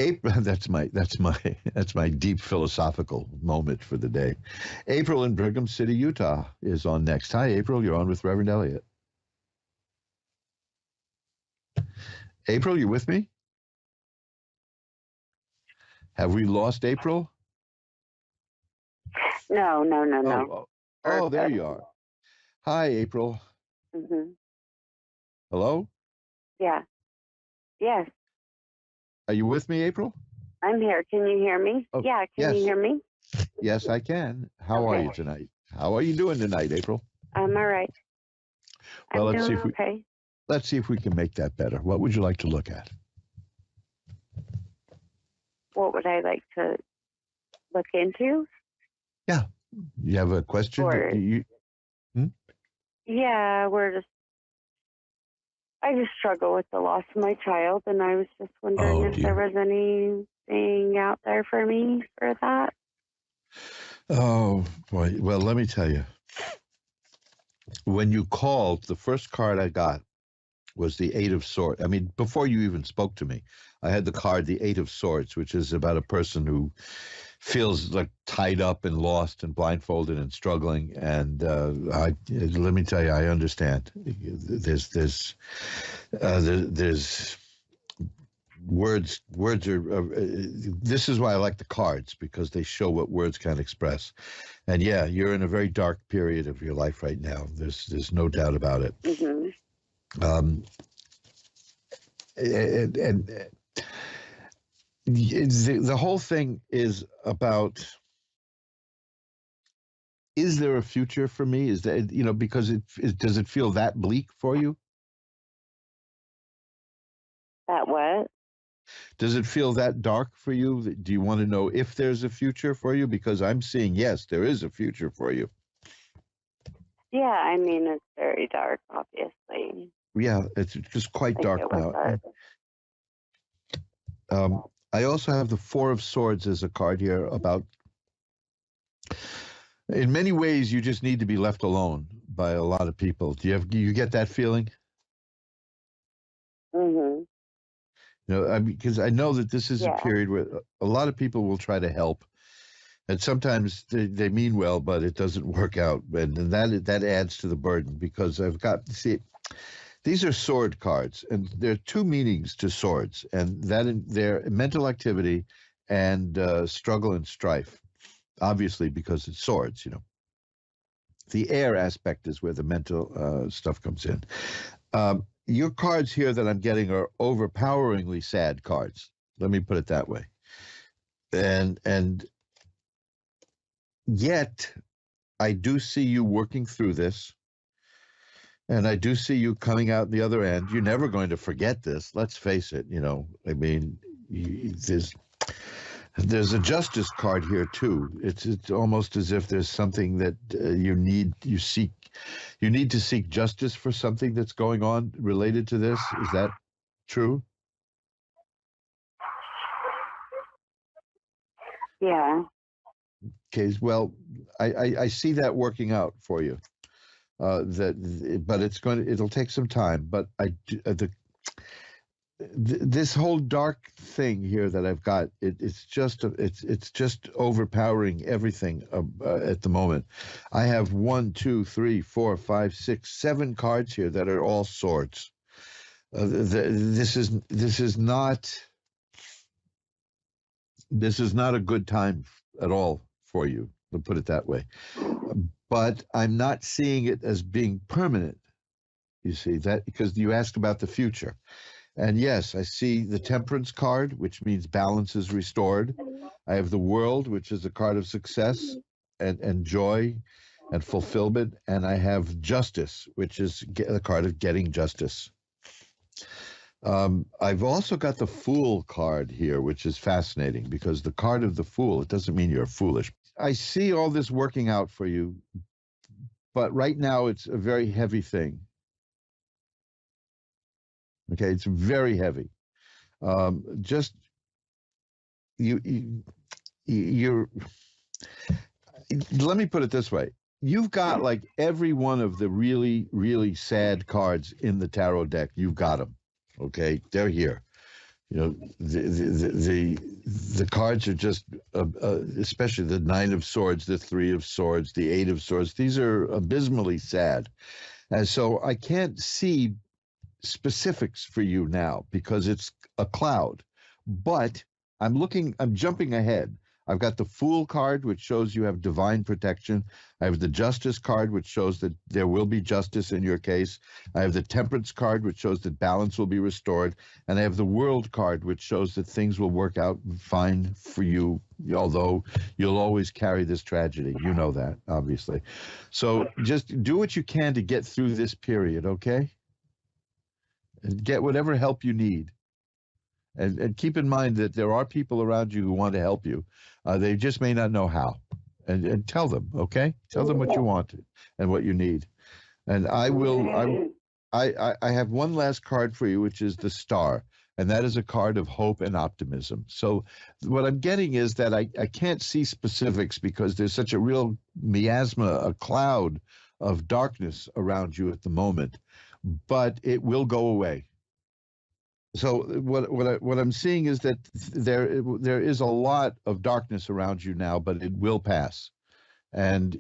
April, that's my deep philosophical moment for the day. April in Brigham City, Utah is on next. Hi, April. You're on with Reverend Elliot. April, you with me? Have we lost April? No. Oh, there you are. Hi, April. Mm-hmm. Hello? Yeah. Yes, Are you with me, April? I'm here. Can you hear me? Oh, Yeah, can yes. you hear me? Yes, I can. How are you tonight? How are you doing tonight, April? I'm all right. Well, I'm let's see doing if we okay. let's see if we can make that better. What would you like to look at? What would I like to look into? Yeah. You have a question? Or- Yeah, I just struggle with the loss of my child, and I was just wondering if there was anything out there for me for that. Oh, boy. Well, let me tell you. When you called, the first card I got was the Eight of Swords. I mean, before you even spoke to me, I had the card, the Eight of Swords, which is about a person who feels like tied up and lost and blindfolded and struggling. And let me tell you, I understand. There's words are. This is why I like the cards, because they show what words can express. And yeah, you're in a very dark period of your life right now. There's no doubt about it. Mm-hmm. And the whole thing is about, is there a future for me? Is that, you know, because does it feel that bleak for you? That what? Does it feel that dark for you? Do you want to know if there's a future for you? Because I'm seeing, yes, there is a future for you. Yeah, I mean, it's very dark, obviously. Yeah, it's just quite dark now. I also have the Four of Swords as a card here about, in many ways, you just need to be left alone by a lot of people. Do you get that feeling? Mm-hmm. You know, because I know that this is a period where a lot of people will try to help, and sometimes they mean well, but it doesn't work out, and that adds to the burden. Because these are sword cards, and there are two meanings to swords, and they're mental activity and struggle and strife. Obviously, because it's swords, you know. The air aspect is where the mental stuff comes in. Your cards here that I'm getting are overpoweringly sad cards. Let me put it that way. And yet, I do see you working through this. And I do see you coming out the other end. You're never going to forget this. Let's face it. You know, I mean, There's a justice card here too. It's almost as if there's something that you need to seek justice for something that's going on related to this. Is that true? Yeah. Okay. Well, I see that working out for you. But it'll take some time. But this whole dark thing here that I've got, it's just overpowering everything at the moment. I have 1, 2, 3, 4, 5, 6, 7 cards here that are all swords. This is not a good time at all for you, to put it that way. But I'm not seeing it as being permanent. You see that, because you asked about the future. And yes, I see the Temperance card, which means balance is restored. I have the World, which is a card of success and joy and fulfillment. And I have Justice, which is a card of getting justice. I've also got the Fool card here, which is fascinating, because the card of the Fool, it doesn't mean you're foolish. I see all this working out for you, but right now it's a very heavy thing. Okay, it's very heavy. You're. Let me put it this way: you've got like every one of the really, really sad cards in the tarot deck. You've got them. Okay, they're here. You know, the cards are just, especially the 9 of Swords, the 3 of Swords, the 8 of Swords. These are abysmally sad, and so I can't see specifics for you now because it's a cloud. But I'm jumping ahead. I've got the Fool card, which shows you have divine protection. I have the Justice card, which shows that there will be justice in your case. I have the Temperance card, which shows that balance will be restored. And I have the World card, which shows that things will work out fine for you, although you'll always carry this tragedy. You know that, obviously. So just do what you can to get through this period, okay? And get whatever help you need. And keep in mind that there are people around you who want to help you. They just may not know how. And tell them, okay? Tell them what you want and what you need. And I have one last card for you, which is the Star. And that is a card of hope and optimism. So what I'm getting is that I can't see specifics because there's such a real miasma, a cloud of darkness around you at the moment. But it will go away. So what I'm seeing is that there is a lot of darkness around you now, but it will pass. And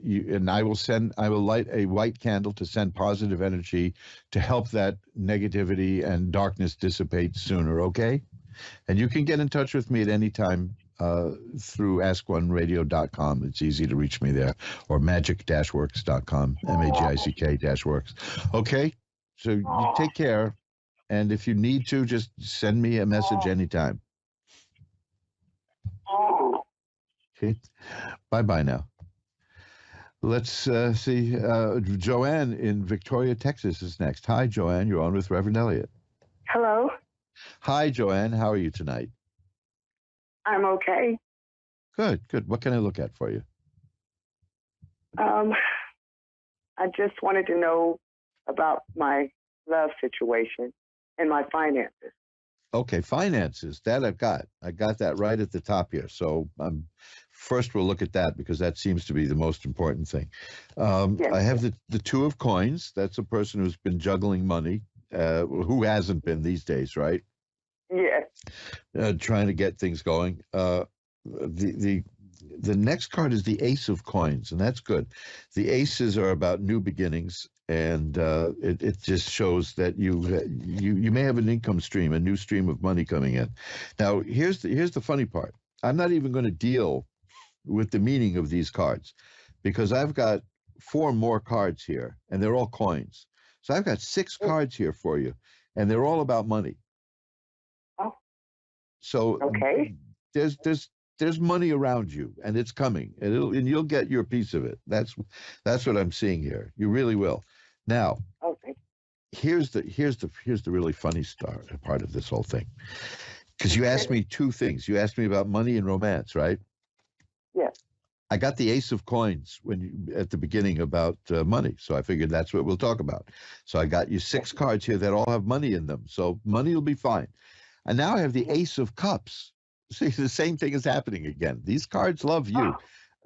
I will light a white candle to send positive energy to help that negativity and darkness dissipate sooner, okay? And you can get in touch with me at any time through askoneradio.com. It's easy to reach me there, or magic-works.com, magic-works. Okay? So you take care. And if you need to, just send me a message anytime. Okay. Bye-bye now. Let's see. Joanne in Victoria, Texas is next. Hi, Joanne. You're on with Reverend Elliott. Hello. Hi, Joanne. How are you tonight? I'm okay. Good, good. What can I look at for you? I just wanted to know about my love situation and my finances. Okay, finances. That I've got. I got that right at the top here. So first we'll look at that because that seems to be the most important thing. Yes. I have the 2 of Coins. That's a person who's been juggling money. Who hasn't been these days, right? Yes. Trying to get things going. The next card is the Ace of Coins, and that's good. The aces are about new beginnings, and it just shows that you may have an income stream, a new stream of money coming in. Now, here's the funny part. I'm not even going to deal with the meaning of these cards because I've got 4 more cards here, and they're all coins. So I've got 6 cards here for you, and they're all about money. Oh. So okay. There's money around you, and it's coming, and you'll get your piece of it. That's what I'm seeing here. You really will. Now, okay. Here's the really funny part of this whole thing. Because you asked me two things. You asked me about money and romance, right? Yes. I got the ace of coins at the beginning about money, so I figured that's what we'll talk about. So I got you 6 cards here that all have money in them, so money will be fine. And now I have the ace of cups. See, the same thing is happening again. These cards love you.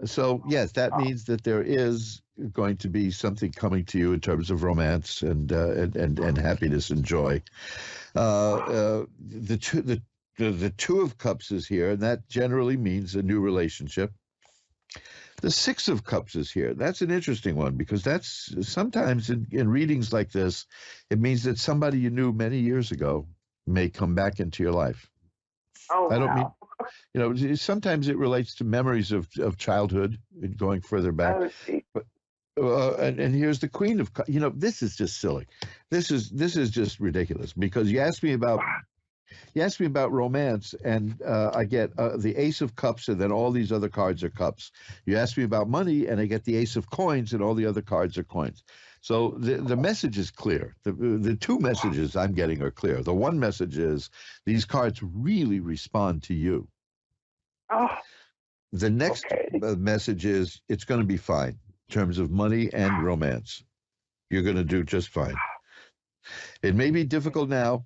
So yes, that means that there is going to be something coming to you in terms of romance and happiness and joy. The two of cups is here, and that generally means a new relationship. The 6 of cups is here. That's an interesting one because that's sometimes in readings like this, it means that somebody you knew many years ago may come back into your life. Oh, I don't mean, wow. sometimes it relates to memories of childhood and going further back. Oh, see. But and here's the Queen of Cups. This is just silly. This is just ridiculous because you asked me about romance, and I get the Ace of Cups, and then all these other cards are cups. You ask me about money, and I get the Ace of Coins, and all the other cards are coins. So the message is clear. The two messages I'm getting are clear. The one message is these cards really respond to you. Oh. The next message is it's going to be fine in terms of money and romance. You're going to do just fine. It may be difficult now.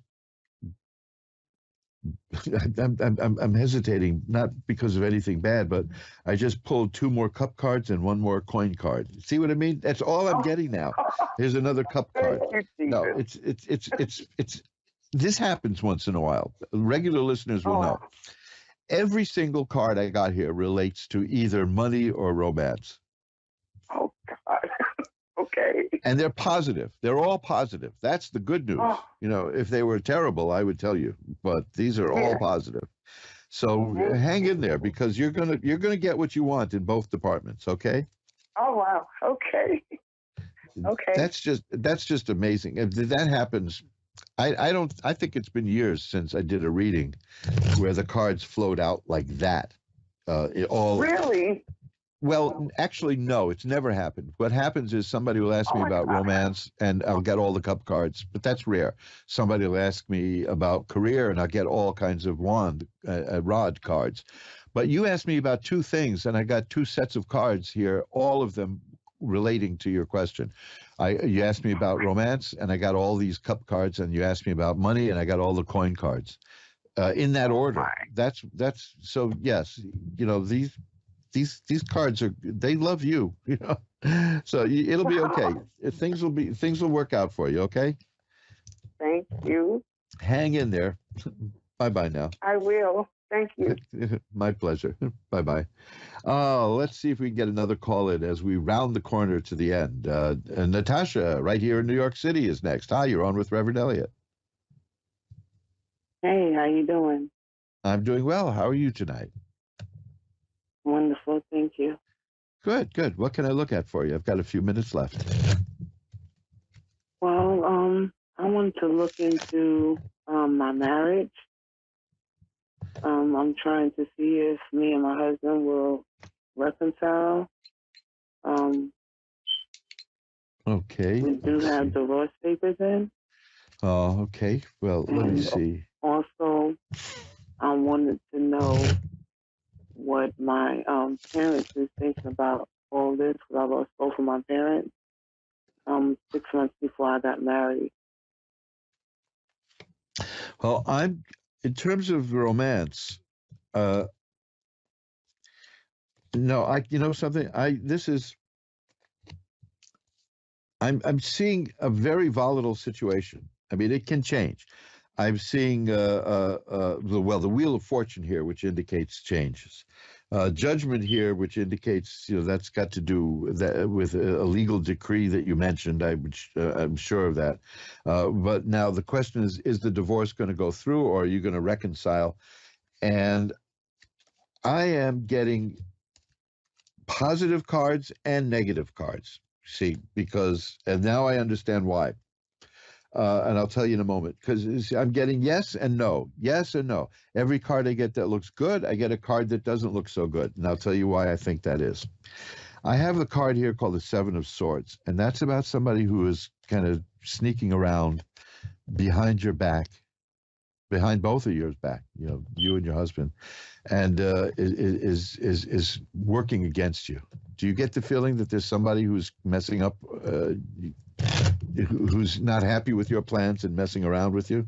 I'm hesitating, not because of anything bad, but I just pulled 2 more cup cards and 1 more coin card. See what I mean? That's all I'm getting now. Here's another cup card. No, it's this happens once in a while. Regular listeners will know. Every single card I got here relates to either money or romance. Oh, God. Okay. And they're positive. They're all positive. That's the good news. If they were terrible, I would tell you. But these are all positive. So hang in there because you're gonna get what you want in both departments. Okay. Oh, wow. Okay. Okay. That's just amazing. If that happens, I think it's been years since I did a reading where the cards flowed out like that. Really? Well, actually, no, it's never happened. What happens is somebody will ask me about romance, and I'll get all the cup cards, but that's rare. Somebody will ask me about career, and I'll get all kinds of rod cards. But you asked me about 2 things, and I got 2 sets of cards here, all of them relating to your question. You asked me about romance, and I got all these cup cards, and you asked me about money, and I got all the coin cards. In that order. That's so. Yes, these cards they love you, so it'll be okay. Things will work out for you. Okay. Thank you. Hang in there. Bye now. I will. Thank you. My pleasure. Bye. Let's see if we can get another call in as we round the corner to the end. Natasha, right here in New York City, is next. Hi, you're on with Reverend Elliot. Hey, how you doing? I'm doing well. How are you tonight? Wonderful, thank you. Good. What can I look at for you? I've got a few minutes left. Well, I want to look into my marriage. I'm trying to see if me and my husband will reconcile. Okay. We do have divorce papers in. Oh, okay. Well, let me see. Also, I wanted to know what my parents is thinking about all this, because I lost both of my parents 6 months before I got married. Well, in terms of romance, no, something. I'm seeing a very volatile situation. I mean, it can change. I'm seeing the Wheel of Fortune here, which indicates changes. Judgment here, which indicates that's got to do with a legal decree that you mentioned. I'm sure of that. But now the question is the divorce going to go through, or are you going to reconcile? And I am getting positive cards and negative cards. See, and now I understand why. And I'll tell you in a moment, because I'm getting yes and no. Every card I get that looks good, I get a card that doesn't look so good. And I'll tell you why I think that is. I have a card here called the 7 of Swords, and that's about somebody who is kind of sneaking around behind your back behind both of yours back, you and your husband, and is working against you. Do you get the feeling that there's somebody who's messing up, who's not happy with your plans and messing around with you?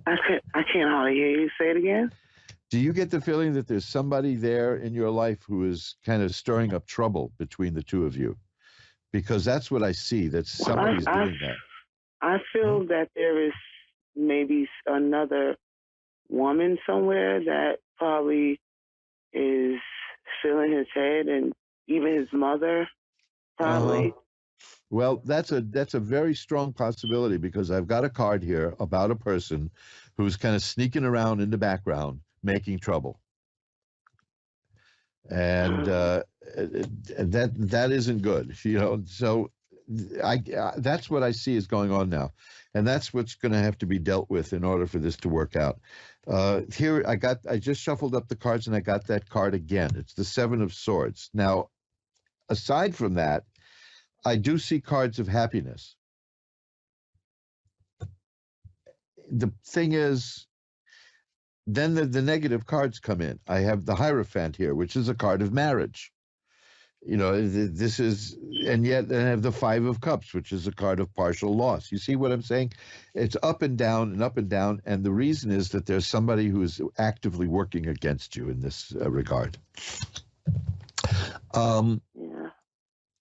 I can't hardly hear you. Say it again. Do you get the feeling that there's somebody there in your life who is kind of stirring up trouble between the two of you? Because that's what I see, that somebody's doing that. I feel that there is maybe another woman somewhere that probably is filling his head, and even his mother, probably. Well, that's a very strong possibility, because I've got a card here about a person who's kind of sneaking around in the background, making trouble, and that isn't good, So that's what I see is going on now, and that's what's going to have to be dealt with in order for this to work out. Here I just shuffled up the cards, and I got that card again. It's the Seven of Swords. Now, aside from that, I do see cards of happiness. The thing is, then the negative cards come in. I have the Hierophant here, which is a card of marriage. This is, and yet I have the Five of Cups, which is a card of partial loss. You see what I'm saying? It's up and down and up and down, and the reason is that there's somebody who is actively working against you in this regard.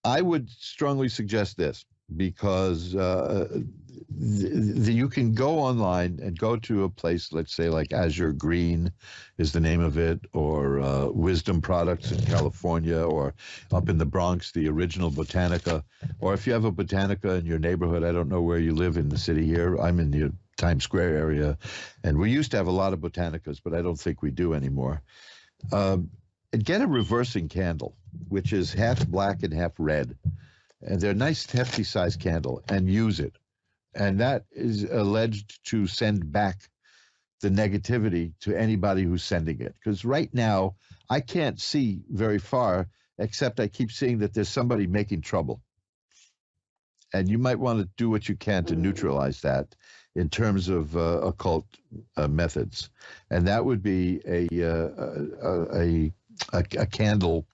I would strongly suggest this, because you can go online and go to a place, let's say like Azure Green is the name of it, or Wisdom Products in California, or up in the Bronx, the original Botanica, or if you have a Botanica in your neighborhood. I don't know where you live in the city here. I'm in the Times Square area, and we used to have a lot of Botanicas, but I don't think we do anymore. Get a reversing candle, which is half black and half red. And they're a nice, hefty size candle, and use it. And that is alleged to send back the negativity to anybody who's sending it. Because right now, I can't see very far, except I keep seeing that there's somebody making trouble. And you might want to do what you can to neutralize that in terms of occult methods. And that would be a candle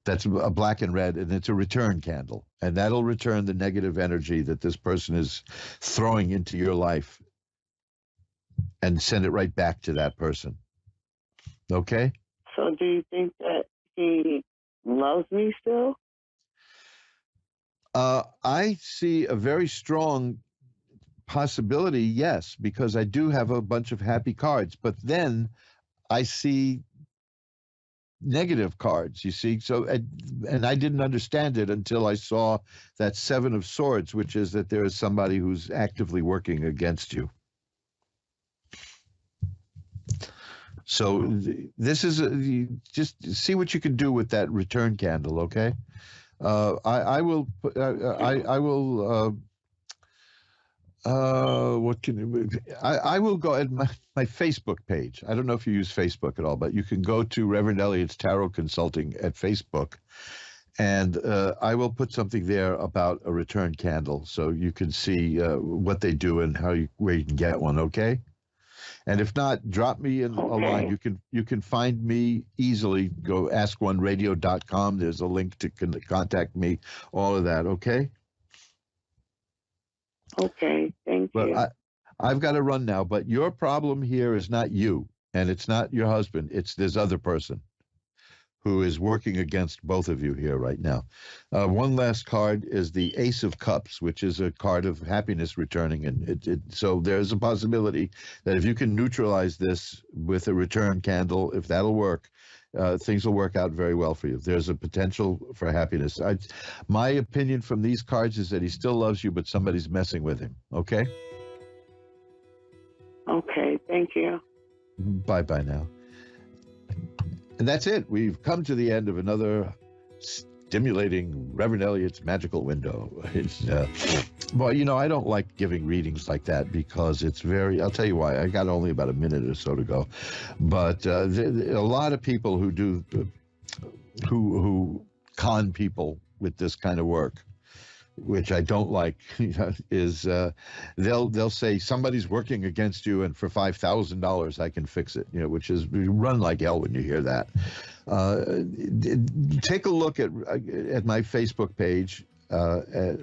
that's a black and red, and it's a return candle, and that'll return the negative energy that this person is throwing into your life and send it right back to that person. Okay? So do you think that he loves me still? I see a very strong possibility, yes, because I do have a bunch of happy cards, but then I see negative cards, you see. So, and I didn't understand it until I saw that Seven of Swords, which is that there is somebody who's actively working against you. So this is just see what you can do with that return candle, okay? I will go at my Facebook page. I don't know if you use Facebook at all, but you can go to Reverend Elliot's Tarot Consulting at Facebook, and I will put something there about a return candle, so you can see what they do and where you can get one. Okay. And if not, drop me in a line. You can find me easily. Go ask1radio.com. There's a link to contact me. All of that. Okay. Okay, thank you. But I've got to run now, but your problem here is not you, and it's not your husband. It's this other person who is working against both of you here right now. One last card is the Ace of Cups, which is a card of happiness returning. And so there's a possibility that if you can neutralize this with a return candle, if that'll work, things will work out very well for you. There's a potential for happiness. My opinion from these cards is that he still loves you, but somebody's messing with him. Okay? Okay, thank you. Bye-bye now. And that's it. We've come to the end of another stimulating Reverend Elliot's Magical Window. It's, well, I don't like giving readings like that because it's I'll tell you why. I got only about a minute or so to go. But a lot of people who do, who con people with this kind of work, which I don't like, is they'll say somebody's working against you, and for $5,000 I can fix it. Which is, you run like hell when you hear that. Take a look at my Facebook page,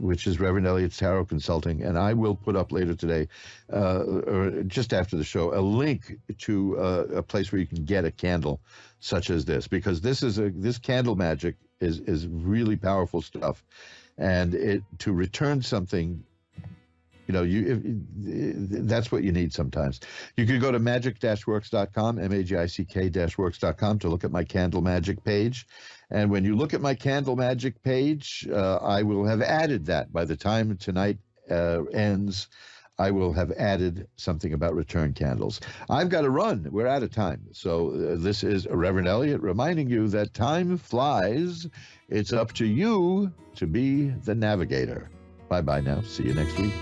which is Reverend Elliot's Tarot Consulting, and I will put up later today, or just after the show, a link to a place where you can get a candle such as this, because this candle magic is really powerful stuff, and to return something. That's what you need sometimes. You could go to magic-works.com, magic-works.com, to look at my candle magic page. And when you look at my candle magic page, I will have added that. By the time tonight ends, I will have added something about return candles. I've got to run. We're out of time. So this is Reverend Elliot reminding you that time flies. It's up to you to be the navigator. Bye-bye now. See you next week.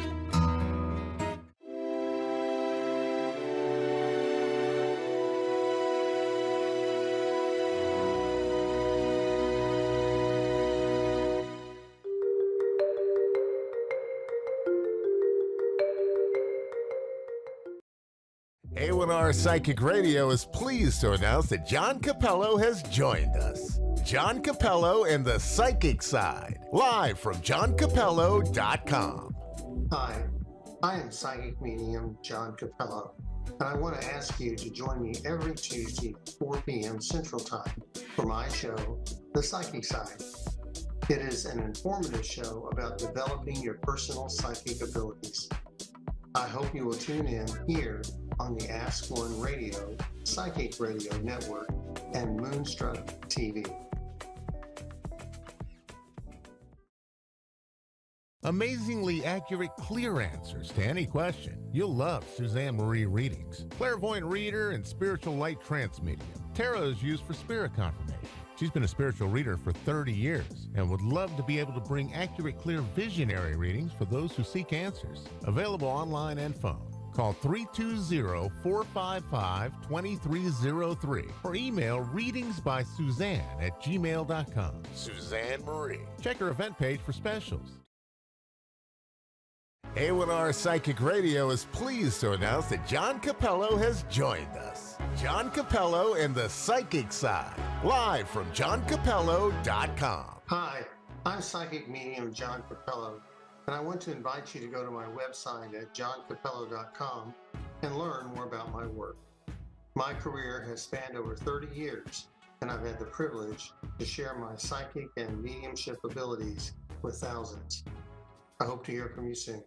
A1R Psychic Radio is pleased to announce that John Capello has joined us. John Capello and the Psychic Side, live from johncapello.com. Hi, I am psychic medium John Capello, and I want to ask you to join me every Tuesday at 4 p.m. Central Time for my show, The Psychic Side. It is an informative show about developing your personal psychic abilities. I hope you will tune in here on the Ask One Radio, Psychic Radio Network, and Moonstruck TV. Amazingly accurate, clear answers to any question. You'll love Suzanne Marie readings. Clairvoyant reader and spiritual light trance medium. Tarot is used for spirit confirmation. She's been a spiritual reader for 30 years and would love to be able to bring accurate, clear, visionary readings for those who seek answers. Available online and phone. Call 320-455-2303 or email readingsbysuzanne@gmail.com. Suzanne Marie. Check her event page for specials. A1R Psychic Radio is pleased to announce that John Capello has joined us. John Capello and the Psychic Side, live from johncapello.com. Hi, I'm psychic medium John Capello, and I want to invite you to go to my website at johncapello.com and learn more about my work. My career has spanned over 30 years, and I've had the privilege to share my psychic and mediumship abilities with thousands. I hope to hear from you soon.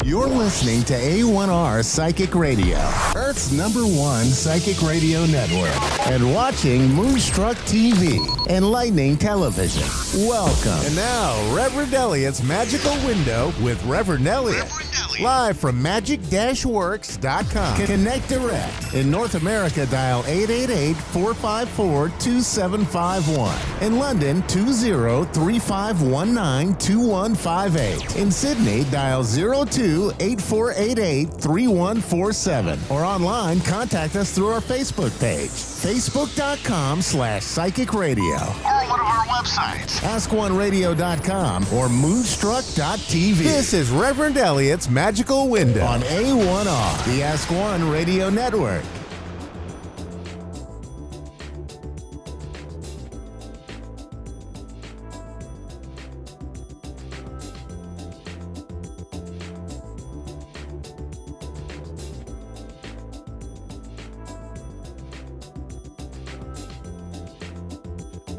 You're listening to A1R Psychic Radio, Earth's #1 psychic radio network, and watching Moonstruck TV, enlightening television. Welcome. And now, Reverend Elliot's Magical Window with Reverend Elliot. Live from magic-works.com. Connect direct. In North America, dial 888-454-2751. In London, 20-3519-2158. In Sydney, dial 02-8488-3147. Or online, contact us through our Facebook page, facebook.com/psychic radio. Or one of our websites, askoneradio.com or moonstruck.tv. This is Reverend Elliot's Magical Window on A1R, the Ask One Radio Network.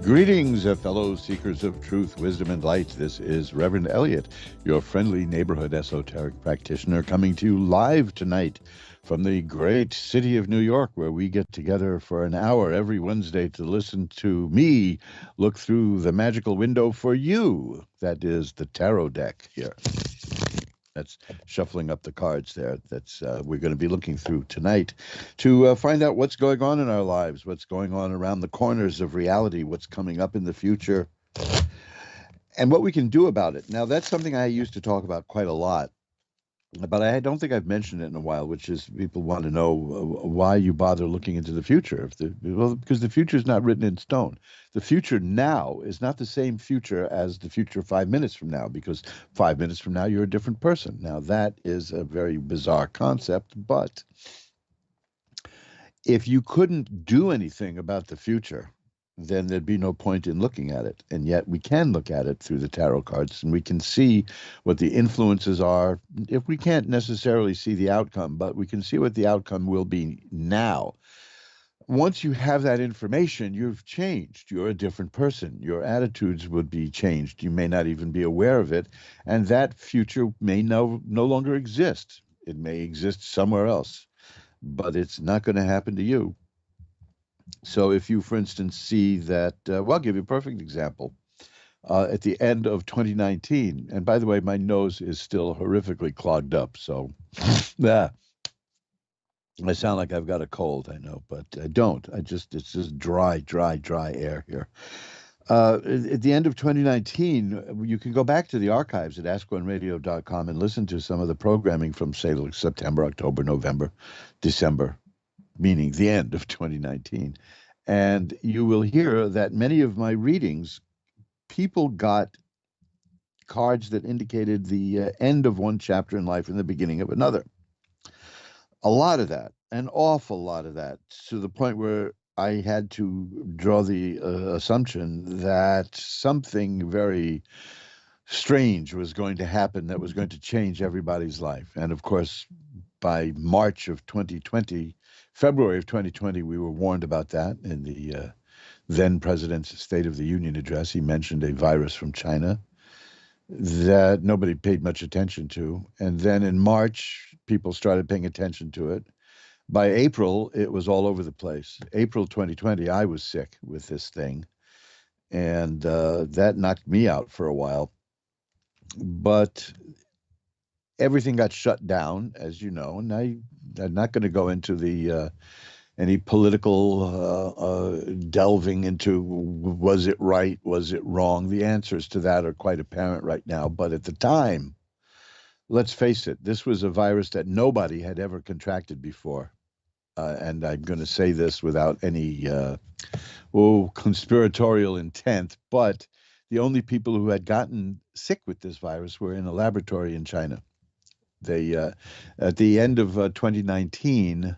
Greetings, fellow seekers of truth, wisdom, and light. This is Reverend Elliot, your friendly neighborhood esoteric practitioner, coming to you live tonight from the great city of New York, where we get together for an hour every Wednesday to listen to me look through the magical window for you. That is the tarot deck here. That's shuffling up the cards there. That's we're going to be looking through tonight to find out what's going on in our lives, what's going on around the corners of reality, what's coming up in the future, and what we can do about it. Now, that's something I used to talk about quite a lot, but I don't think I've mentioned it in a while, which is people want to know why you bother looking into the future. Because the future is not written in stone. The future now is not the same future as the future 5 minutes from now, because 5 minutes from now, you're a different person. Now, that is a very bizarre concept, but if you couldn't do anything about the future, then there'd be no point in looking at it. And yet we can look at it through the tarot cards, and we can see what the influences are. If we can't necessarily see the outcome, but we can see what the outcome will be now. Once you have that information, you've changed. You're a different person. Your attitudes would be changed. You may not even be aware of it. And that future may no longer exist. It may exist somewhere else, but it's not going to happen to you. So if you, for instance, see that, well, I'll give you a perfect example. At the end of 2019, and by the way, my nose is still horrifically clogged up. So, yeah. I sound like I've got a cold, I know, but I don't. It's just dry air here. At the end of 2019, you can go back to the archives at askoneradio.com and listen to some of the programming from, say, like September, October, November, December, meaning the end of 2019. And you will hear that many of my readings, people got cards that indicated the end of one chapter in life and the beginning of another. A lot of that, an awful lot of that, to the point where I had to draw the assumption that something very strange was going to happen that was going to change everybody's life. And of course, by March of 2020, February of 2020, we were warned about that in the then president's State of the Union address. He mentioned a virus from China that nobody paid much attention to. And then in March, people started paying attention to it. By April, it was all over the place. April 2020, I was sick with this thing, and that knocked me out for a while. But everything got shut down, as you know, and I'm not going to go into the any political delving into was it right, was it wrong. The answers to that are quite apparent right now. But at the time, let's face it, this was a virus that nobody had ever contracted before. And I'm going to say this without any conspiratorial intent, but the only people who had gotten sick with this virus were in a laboratory in China. They, at the end of 2019,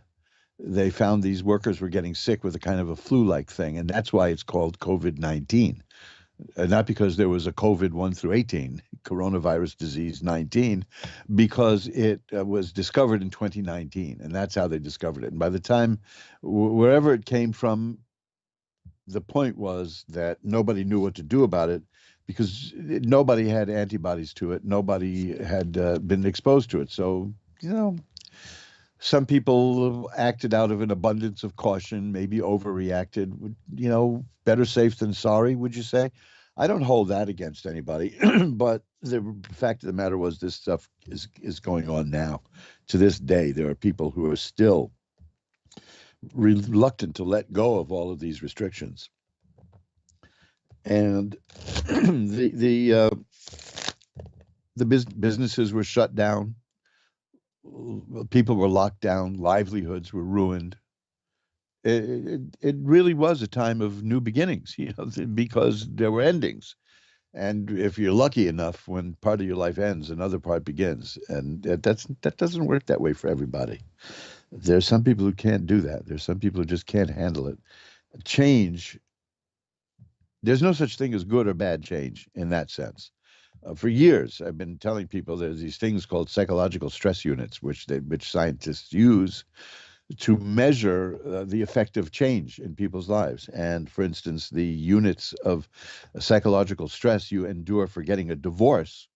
they found these workers were getting sick with a kind of a flu-like thing, and that's why it's called COVID-19. Not because there was a COVID 1 through 18, coronavirus disease 19, because it was discovered in 2019, and that's how they discovered it. And by the time, wherever it came from, the point was that nobody knew what to do about it because nobody had antibodies to it. Nobody had been exposed to it. So, some people acted out of an abundance of caution, maybe overreacted. Better safe than sorry, would you say? I don't hold that against anybody, but the fact of the matter was this stuff is going on now. To this day, there are people who are still reluctant to let go of all of these restrictions. And the businesses were shut down. People were locked down. Livelihoods were ruined. It really was a time of new beginnings, because there were endings. And if you're lucky enough, when part of your life ends, another part begins. And that doesn't work that way for everybody. There's some people who can't do that. There's some people who just can't handle it. Change, there's no such thing as good or bad change in that sense. For years, I've been telling people there's these things called psychological stress units, which scientists use to measure the effect of change in people's lives. And for instance, the units of psychological stress you endure for getting a divorce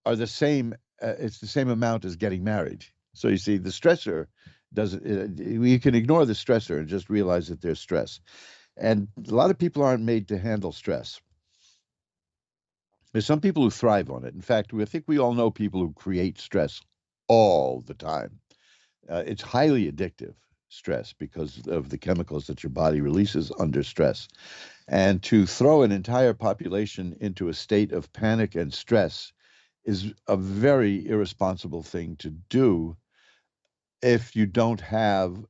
are the same. It's the same amount as getting married. So you see, the stressor doesn't. You can ignore the stressor and just realize that there's stress. And a lot of people aren't made to handle stress. There's some people who thrive on it. In fact, I think we all know people who create stress all the time. It's highly addictive, stress, because of the chemicals that your body releases under stress. And to throw an entire population into a state of panic and stress is a very irresponsible thing to do if you don't have,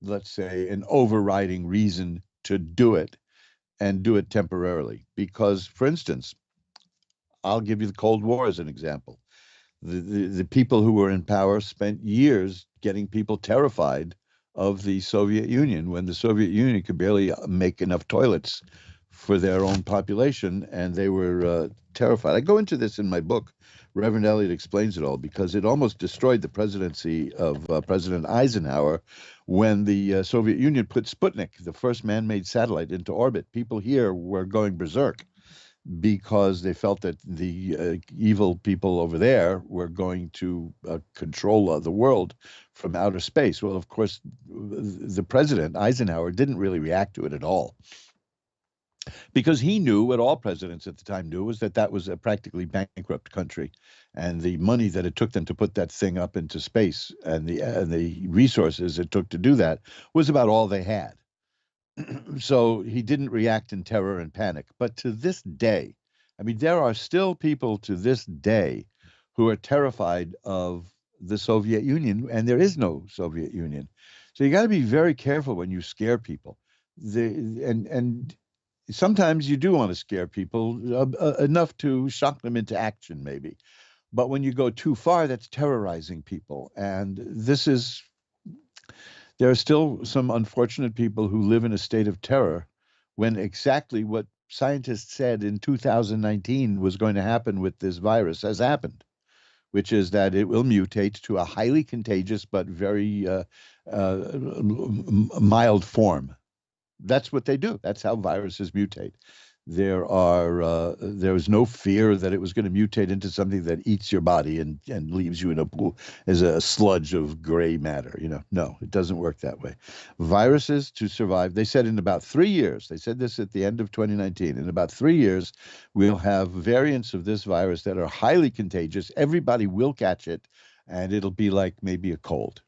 let's say, an overriding reason to do it, and do it temporarily. Because, for instance, I'll give you the Cold War as an example. The people who were in power spent years getting people terrified of the Soviet Union, when the Soviet Union could barely make enough toilets for their own population, and they were terrified. I go into this in my book. Reverend Elliott explains it all, because it almost destroyed the presidency of President Eisenhower when the Soviet Union put Sputnik, the first man-made satellite, into orbit. People here were going berserk because they felt that the evil people over there were going to control the world from outer space. Well, of course, the president, Eisenhower, didn't really react to it at all, because he knew what all presidents at the time knew, was that was a practically bankrupt country, and the money that it took them to put that thing up into space, and the resources it took to do that, was about all they had. So he didn't react in terror and panic. But to this day, I mean, there are still people to this day who are terrified of the Soviet Union, and there is no Soviet Union. So you got to be very careful when you scare people. And sometimes you do want to scare people enough to shock them into action, maybe. But when you go too far, that's terrorizing people. And there are still some unfortunate people who live in a state of terror when exactly what scientists said in 2019 was going to happen with this virus has happened, which is that it will mutate to a highly contagious but very mild form. That's what they do. That's how viruses mutate. There is no fear that it was going to mutate into something that eats your body and leaves you in a pool as a sludge of gray matter. No, it doesn't work that way. Viruses, to survive, they said in about 3 years, they said this at the end of 2019, in about 3 years, we'll have variants of this virus that are highly contagious. Everybody will catch it, and it'll be like maybe a cold.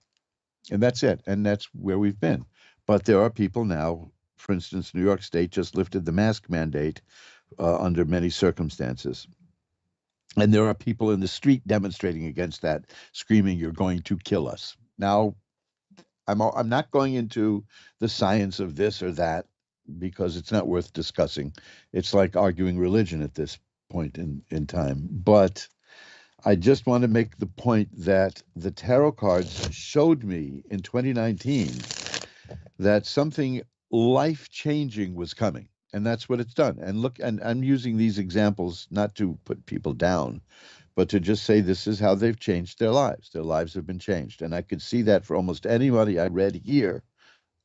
And that's it. And that's where we've been. But there are people now. For instance, New York State just lifted the mask mandate under many circumstances. And there are people in the street demonstrating against that, screaming, "You're going to kill us." Now, I'm not going into the science of this or that, because it's not worth discussing. It's like arguing religion at this point in time. But I just want to make the point that the tarot cards showed me in 2019 that something life-changing was coming, and that's what it's done. And look, and I'm using these examples not to put people down, but to just say this is how they've changed their lives. Their lives have been changed, and I could see that for almost anybody I read here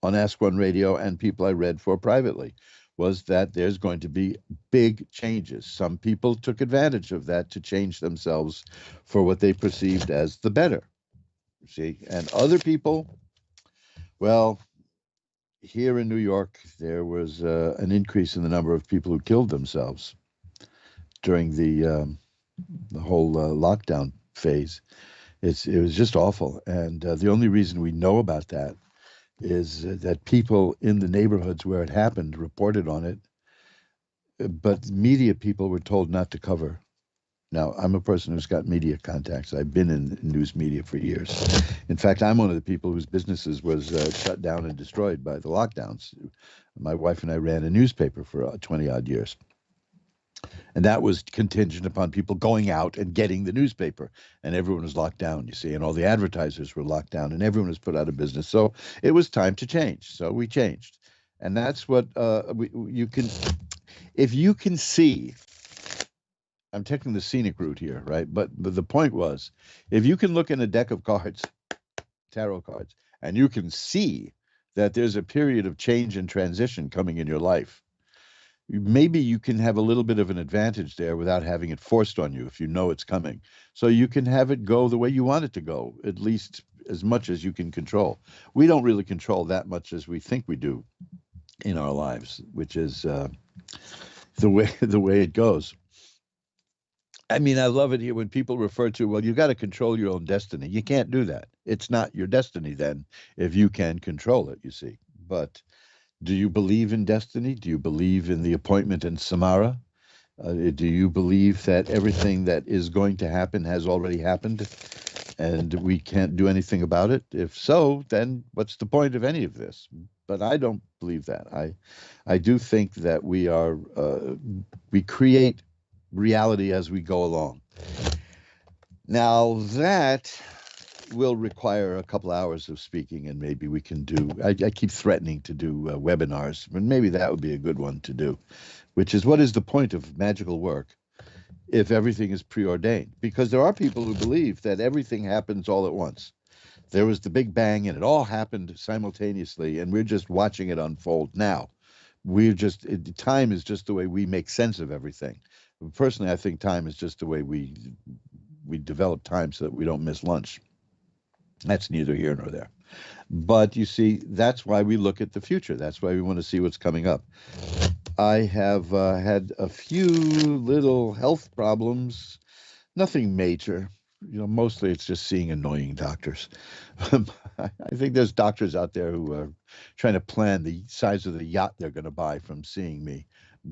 on Ask One Radio and people I read for privately. was that there's going to be big changes. Some people took advantage of that to change themselves for what they perceived as the better. See, and other people, well, here in New York, there was an increase in the number of people who killed themselves during the whole lockdown phase. It was just awful, and the only reason we know about that is that people in the neighborhoods where it happened reported on it, but media people were told not to cover. Now, I'm a person who's got media contacts. I've been in news media for years. In fact, I'm one of the people whose businesses was shut down and destroyed by the lockdowns. My wife and I ran a newspaper for 20-odd years. And that was contingent upon people going out and getting the newspaper. And everyone was locked down, you see, and all the advertisers were locked down, and everyone was put out of business. So it was time to change. So we changed. And that's what you can, if you can see, I'm taking the scenic route here, right? But the point was, if you can look in a deck of cards, tarot cards, and you can see that there's a period of change and transition coming in your life, maybe you can have a little bit of an advantage there without having it forced on you if you know it's coming. So you can have it go the way you want it to go, at least as much as you can control. We don't really control that much as we think we do in our lives, which is the way it goes. I mean, I love it here when people refer to, well, you got to control your own destiny. You can't do that. It's not your destiny then if you can control it, you see. But do you believe in destiny? Do you believe in the appointment in Samara? Do you believe that everything that is going to happen has already happened and we can't do anything about it? If so, then what's the point of any of this? But I don't believe that. I do think that we create reality as we go along. Now that will require a couple hours of speaking, and maybe we can do, I keep threatening to do webinars, but maybe that would be a good one to do, which is, what is the point of magical work if everything is preordained? Because there are people who believe that everything happens all at once. There was the Big Bang and it all happened simultaneously, and we're just watching it unfold now. Time is just the way we make sense of everything. Personally, I think time is just the way we develop time so that we don't miss lunch. That's neither here nor there. But you see, that's why we look at the future. That's why we want to see what's coming up. I have had a few little health problems, nothing major. You know, mostly it's just seeing annoying doctors. I think there's doctors out there who are trying to plan the size of the yacht they're going to buy from seeing me.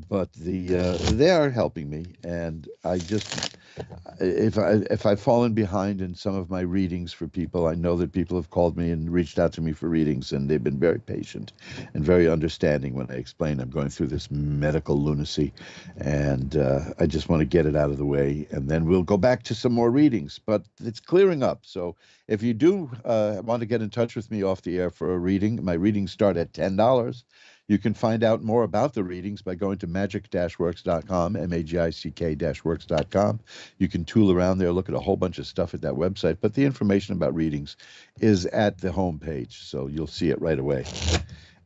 But they are helping me, and I just, if I've fallen behind in some of my readings for people, I know that people have called me and reached out to me for readings, and they've been very patient and very understanding when I explain I'm going through this medical lunacy, and I just want to get it out of the way, and then we'll go back to some more readings. But it's clearing up, so if you do want to get in touch with me off the air for a reading, my readings start at $10. You can find out more about the readings by going to magic-works.com, magick-works.com. You can tool around there, look at a whole bunch of stuff at that website, but the information about readings is at the home page, so you'll see it right away.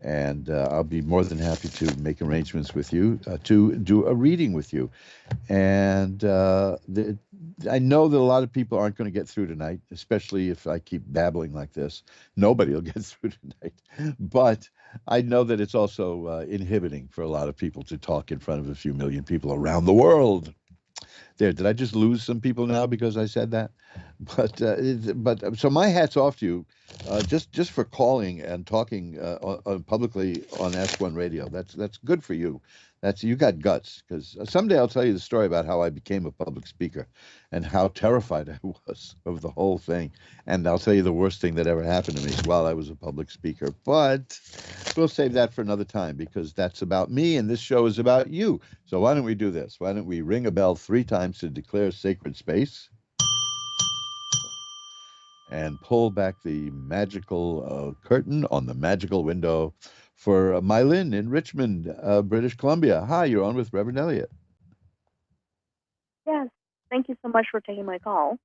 And I'll be more than happy to make arrangements with you to do a reading with you. And I know that a lot of people aren't going to get through tonight, especially if I keep babbling like this. Nobody will get through tonight. But I know that it's also inhibiting for a lot of people to talk in front of a few million people around the world. There, did I just lose some people now because I said that? But so my hat's off to you, just for calling and talking publicly on S1 Radio. That's good for you. You got guts, because someday I'll tell you the story about how I became a public speaker and how terrified I was of the whole thing. And I'll tell you the worst thing that ever happened to me while I was a public speaker. But we'll save that for another time, because that's about me and this show is about you. So why don't we do this? Why don't we ring a bell 3 times to declare sacred space and pull back the magical curtain on the magical window for Mylin in Richmond, British Columbia. Hi, you're on with Reverend Elliot. Yes, thank you so much for taking my call.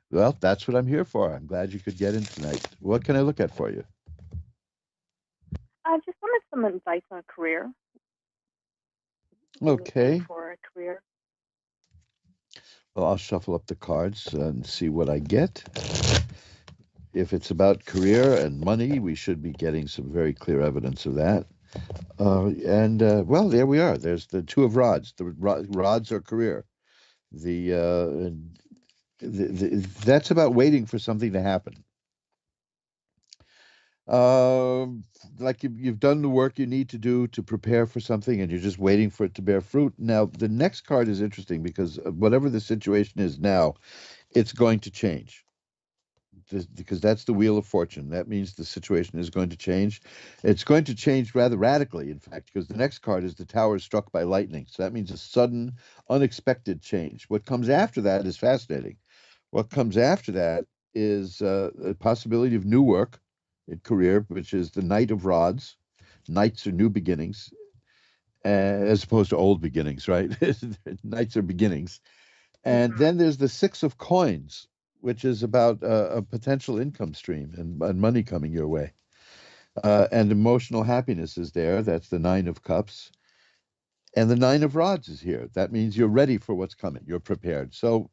Well, that's what I'm here for. I'm glad you could get in tonight. What can I look at for you? I just wanted some advice on a career. Okay. For a career. Well, I'll shuffle up the cards and see what I get. If it's about career and money, we should be getting some very clear evidence of that. Well, there we are. There's the two of rods. The rods are career. That's about waiting for something to happen. Like you've done the work you need to do to prepare for something, and you're just waiting for it to bear fruit. Now, the next card is interesting because whatever the situation is now, it's going to change. Because that's the wheel of fortune. That means the situation is going to change. It's going to change rather radically, in fact, because the next card is the tower struck by lightning. So that means a sudden, unexpected change. What comes after that is fascinating. What comes after that is a possibility of new work in career, which is the Knight of Rods. Knights are new beginnings, as opposed to old beginnings, right? Knights are beginnings. And then there's the Six of Coins, which is about a potential income stream and money coming your way. And emotional happiness is there. That's the Nine of Cups. And the Nine of Rods is here. That means you're ready for what's coming. You're prepared. So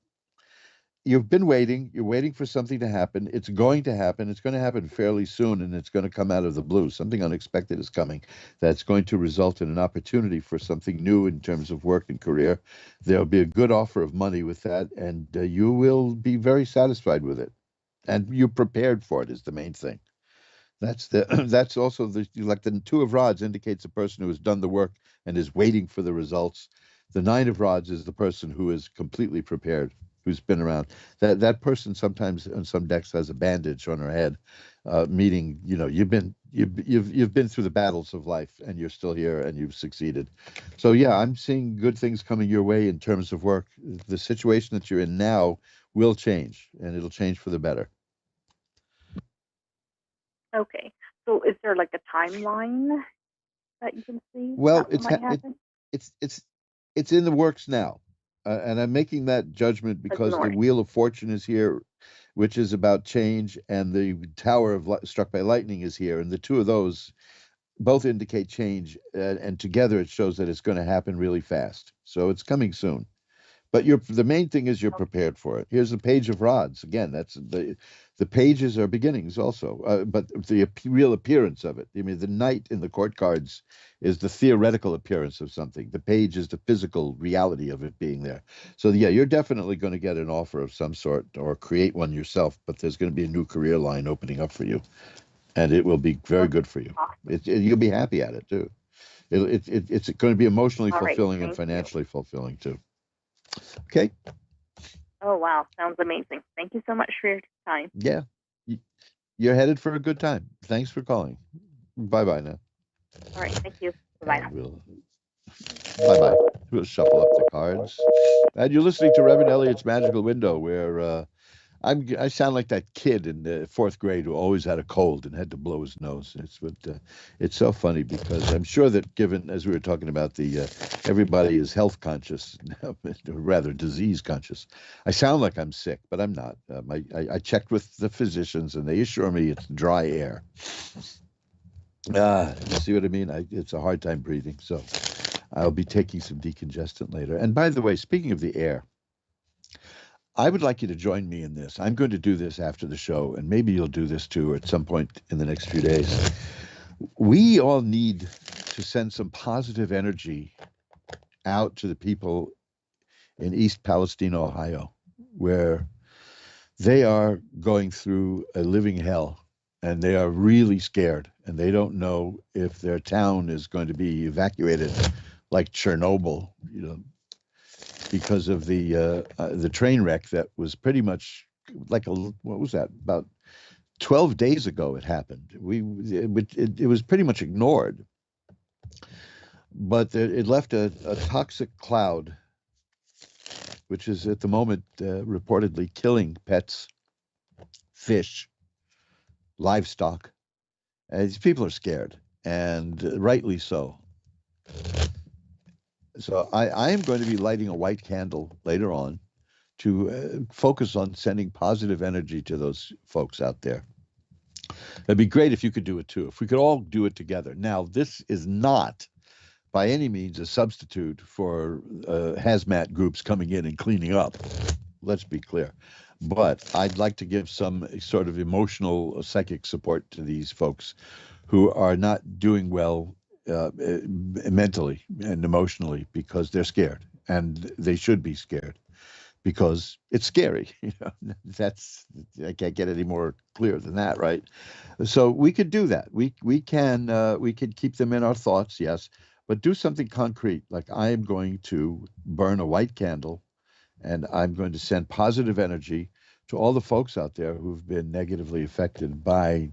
you've been waiting. You're waiting for something to happen. It's going to happen. It's going to happen fairly soon, and it's going to come out of the blue. Something unexpected is coming that's going to result in an opportunity for something new in terms of work and career. There'll be a good offer of money with that, and you will be very satisfied with it. And you're prepared for it is the main thing. That's also like the Two of Rods indicates a person who has done the work and is waiting for the results. The Nine of Rods is the person who is completely prepared, who's been around. That person sometimes on some decks has a bandage on her head, meaning you've been through the battles of life and you're still here and you've succeeded. So yeah, I'm seeing good things coming your way in terms of work. The situation that you're in now will change, and it'll change for the better. Okay. So is there like a timeline that you can see Well, that might happen? it's in the works now, and I'm making that judgment because the Wheel of Fortune is here, which is about change, and the Tower of Struck by Lightning is here, and the two of those both indicate change, and together it shows that it's going to happen really fast. So it's coming soon. But the main thing is you're prepared for it. Here's the Page of Rods. Again, that's the pages are beginnings also, but the real appearance of it. I mean, the knight in the court cards is the theoretical appearance of something. The page is the physical reality of it being there. So yeah, you're definitely going to get an offer of some sort or create one yourself, but there's going to be a new career line opening up for you, and it will be very good for you. You'll be happy at it too. It's going to be emotionally fulfilling and financially fulfilling too. Okay. Oh, wow. Sounds amazing. Thank you so much for your time. Yeah. You're headed for a good time. Thanks for calling. Bye-bye now. All right. Thank you. Bye-bye. Bye-bye. We'll shuffle up the cards. And you're listening to Reverend Elliot's Magical Window, where I sound like that kid in the fourth grade who always had a cold and had to blow his nose. It's so funny because I'm sure that given, as we were talking about, everybody is health conscious, or rather disease conscious. I sound like I'm sick, but I'm not. I checked with the physicians and they assure me it's dry air. You see what I mean? It's a hard time breathing, so I'll be taking some decongestant later. And by the way, speaking of the air, I would like you to join me in this. I'm going to do this after the show, and maybe you'll do this too at some point in the next few days. We all need to send some positive energy out to the people in East Palestine, Ohio, where they are going through a living hell, and they are really scared, and they don't know if their town is going to be evacuated like Chernobyl, because of the train wreck that was pretty much like what was that? About 12 days ago it happened. It was pretty much ignored, but it left a toxic cloud, which is at the moment reportedly killing pets, fish, livestock. And these people are scared, and rightly so. So I am going to be lighting a white candle later on to focus on sending positive energy to those folks out there. It'd be great if you could do it too, if we could all do it together. Now, this is not by any means a substitute for hazmat groups coming in and cleaning up. Let's be clear. But I'd like to give some sort of emotional psychic support to these folks who are not doing well mentally and emotionally because they're scared, and they should be scared because it's scary. That's, I can't get any more clear than that, right? So we could do that. We can keep them in our thoughts, yes, but do something concrete. Like I am going to burn a white candle, and I'm going to send positive energy to all the folks out there who've been negatively affected by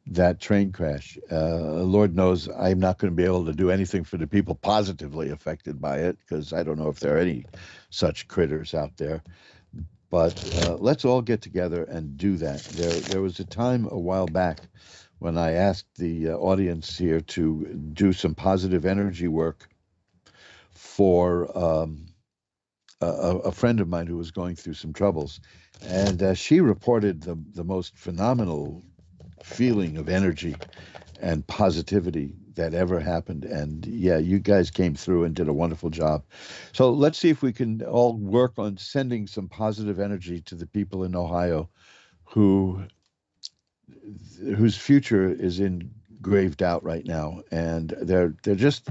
that train crash. Lord knows I'm not going to be able to do anything for the people positively affected by it, because I don't know if there are any such critters out there. But let's all get together and do that. There was a time a while back when I asked the audience here to do some positive energy work for a friend of mine who was going through some troubles. And she reported the most phenomenal feeling of energy and positivity that ever happened. And yeah, you guys came through and did a wonderful job. So let's see if we can all work on sending some positive energy to the people in Ohio whose future is in grave doubt right now. And they're just,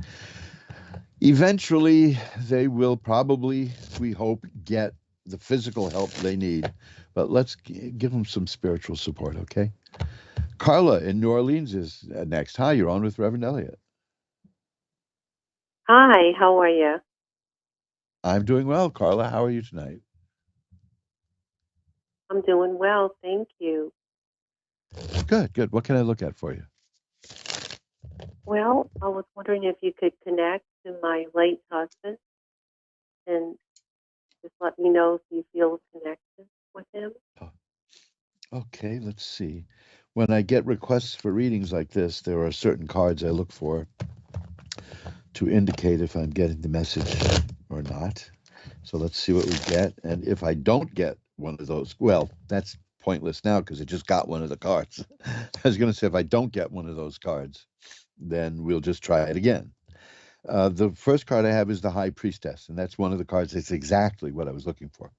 eventually they will probably, we hope, get the physical help they need. But let's give them some spiritual support, okay? Carla in New Orleans is next. Hi, you're on with Reverend Elliot. Hi, how are you? I'm doing well, Carla. How are you tonight? I'm doing well, thank you. Good, good. What can I look at for you? Well, I was wondering if you could connect to my late husband and just let me know if you feel connected with him. Okay, let's see. When I get requests for readings like this, there are certain cards I look for to indicate if I'm getting the message or not. So let's see what we get. And if I don't get one of those, well, that's pointless now because I just got one of the cards. I was going to say, if I don't get one of those cards, then we'll just try it again. The first card I have is the High Priestess, and that's one of the cards that's exactly what I was looking for.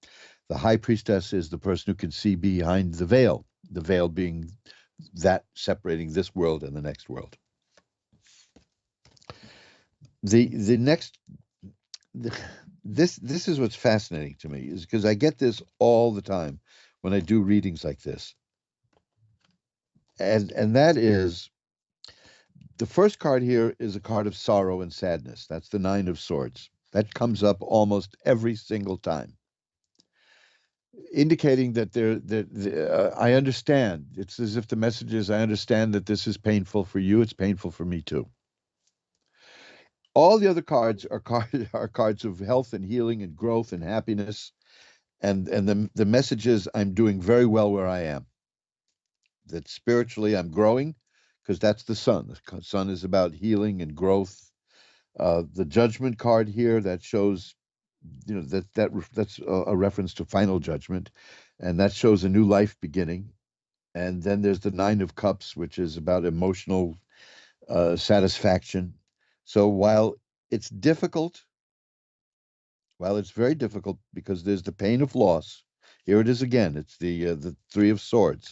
The High Priestess is the person who can see behind the veil being that separating this world and the next world. This is what's fascinating to me, is because I get this all the time when I do readings like this. And that is, the first card here is a card of sorrow and sadness. That's the Nine of Swords. That comes up almost every single time, indicating that I understand. It's as if the message is, I understand that this is painful for you. It's painful for me too. All the other cards are cards of health and healing and growth and happiness. And the message is, I'm doing very well where I am. That spiritually I'm growing, because that's the sun. The sun is about healing and growth. The Judgment card here, that shows, that's a reference to final judgment, and that shows a new life beginning. And then there's the Nine of Cups, which is about emotional satisfaction. So while it's very difficult because there's the pain of loss, here it is again. It's the Three of Swords.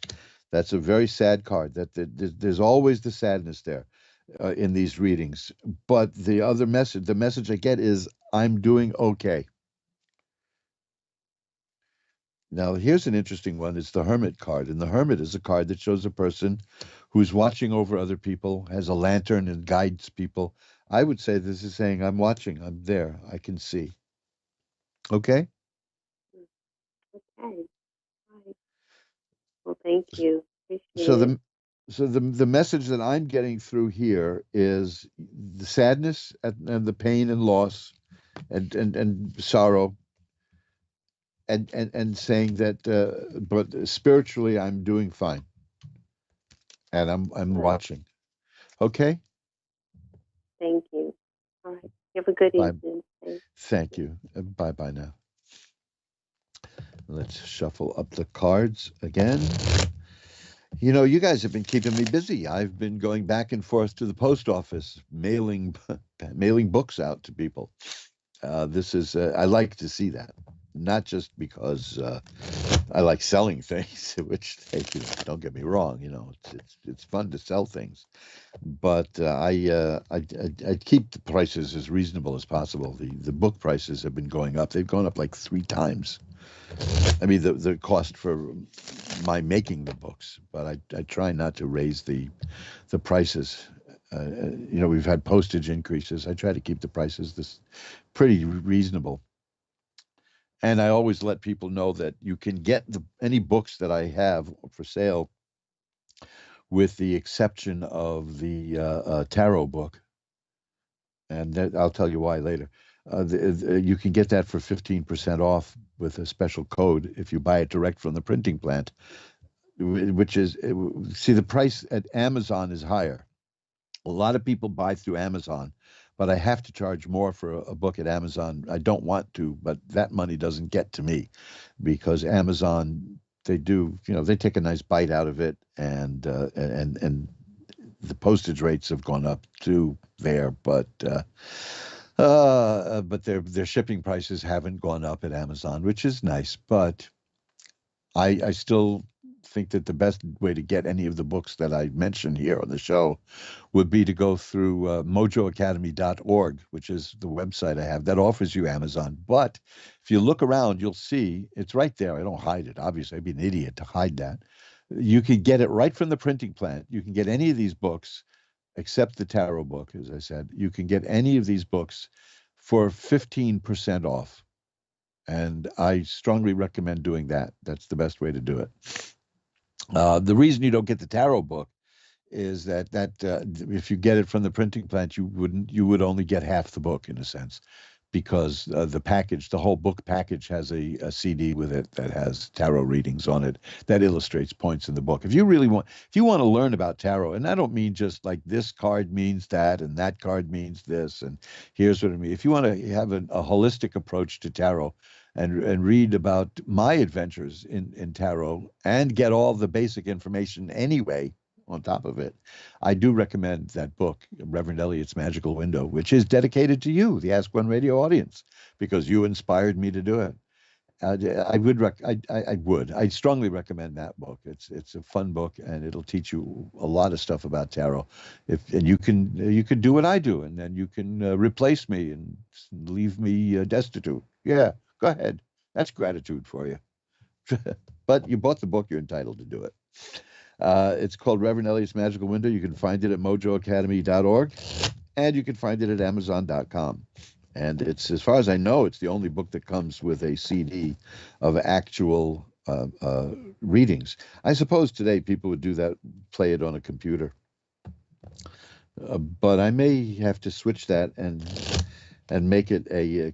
That's a very sad card. There's always the sadness there in these readings. But the message I get is, I'm doing okay. Now, here's an interesting one. It's the Hermit card. And the Hermit is a card that shows a person who's watching over other people, has a lantern and guides people. I would say this is saying, I'm watching, I'm there, I can see. Okay? Okay. Right. Well, thank you. Appreciate it. So the message that I'm getting through here is the sadness and the pain and loss and sorrow, and saying that, but spiritually I'm doing fine, and I'm watching. Okay. Thank you. All right. Have a good evening. Thank you. Bye bye now. Let's shuffle up the cards again. You guys have been keeping me busy. I've been going back and forth to the post office, mailing mailing books out to people. This is I like to see that, not just because I like selling things, which don't get me wrong, it's fun to sell things, but I keep the prices as reasonable as possible. The book prices have been going up. They've gone up like 3 times. I mean, the cost for my making the books, but I try not to raise the prices. We've had postage increases. I try to keep the prices this pretty reasonable. And I always let people know that you can get any books that I have for sale, with the exception of the tarot book. And I'll tell you why later. You can get that for 15% off with a special code if you buy it direct from the printing plant, which is, see, the price at Amazon is higher. A lot of people buy through Amazon, but I have to charge more for a book at Amazon. I don't want to, but that money doesn't get to me because Amazon, they do, they take a nice bite out of it, and the postage rates have gone up too there, but their shipping prices haven't gone up at Amazon, which is nice. But I still think that the best way to get any of the books that I mentioned here on the show would be to go through mojoacademy.org, which is the website I have that offers you Amazon. But if you look around, you'll see it's right there. I don't hide it. Obviously, I'd be an idiot to hide that. You can get it right from the printing plant. You can get any of these books, except the tarot book, as I said. You can get any of these books for 15% off. And I strongly recommend doing that. That's the best way to do it. The reason you don't get the tarot book is that if you get it from the printing plant, you would only get half the book, in a sense, because the whole book package has a CD with it that has tarot readings on it that illustrates points in the book. If you want to learn about tarot, and I don't mean just like this card means that and that card means this and here's what I mean. If you want to have a holistic approach to tarot and read about my adventures in tarot and get all the basic information anyway on top of it, I do recommend that book, Reverend Elliot's Magical Window, which is dedicated to you, the Ask One Radio audience, because you inspired me to do it. I strongly recommend that book. It's a fun book, and it'll teach you a lot of stuff about tarot. And you can do what I do, and then you can replace me and leave me destitute. Yeah, go ahead. That's gratitude for you. But you bought the book, you're entitled to do it. It's called Reverend Elliot's Magical Window. You can find it at mojoacademy.org, and you can find it at amazon.com. And it's, as far as I know, it's the only book that comes with a CD of actual readings. I suppose today people would do that, play it on a computer. But I may have to switch that and make it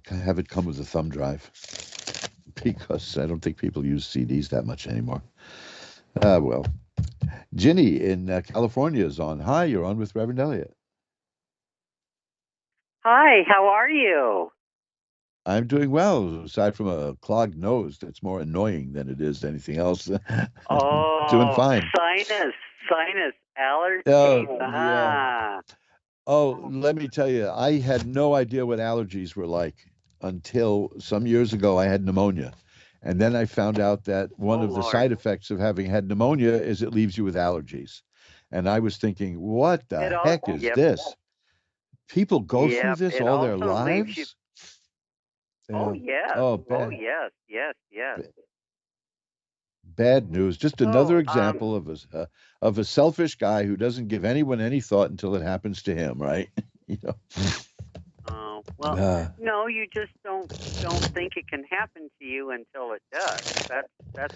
have it come with a thumb drive, because I don't think people use CDs that much anymore. Well, Ginny in California is on. Hi, you're on with Reverend Elliot. Hi, how are you? I'm doing well, aside from a clogged nose that's more annoying than it is anything else. Oh, doing fine. Sinus allergies. Yeah. Oh, let me tell you, I had no idea what allergies were like until some years ago. I had pneumonia. And then I found out that one of the side effects of having had pneumonia is it leaves you with allergies. And I was thinking, what the heck is this? People go through this all their lives? Oh, yes. Oh, bad. Oh, yes, yes, yes. Bad news. Just another example of a selfish guy who doesn't give anyone any thought until it happens to him, right? No, you just don't think it can happen to you until it does. That's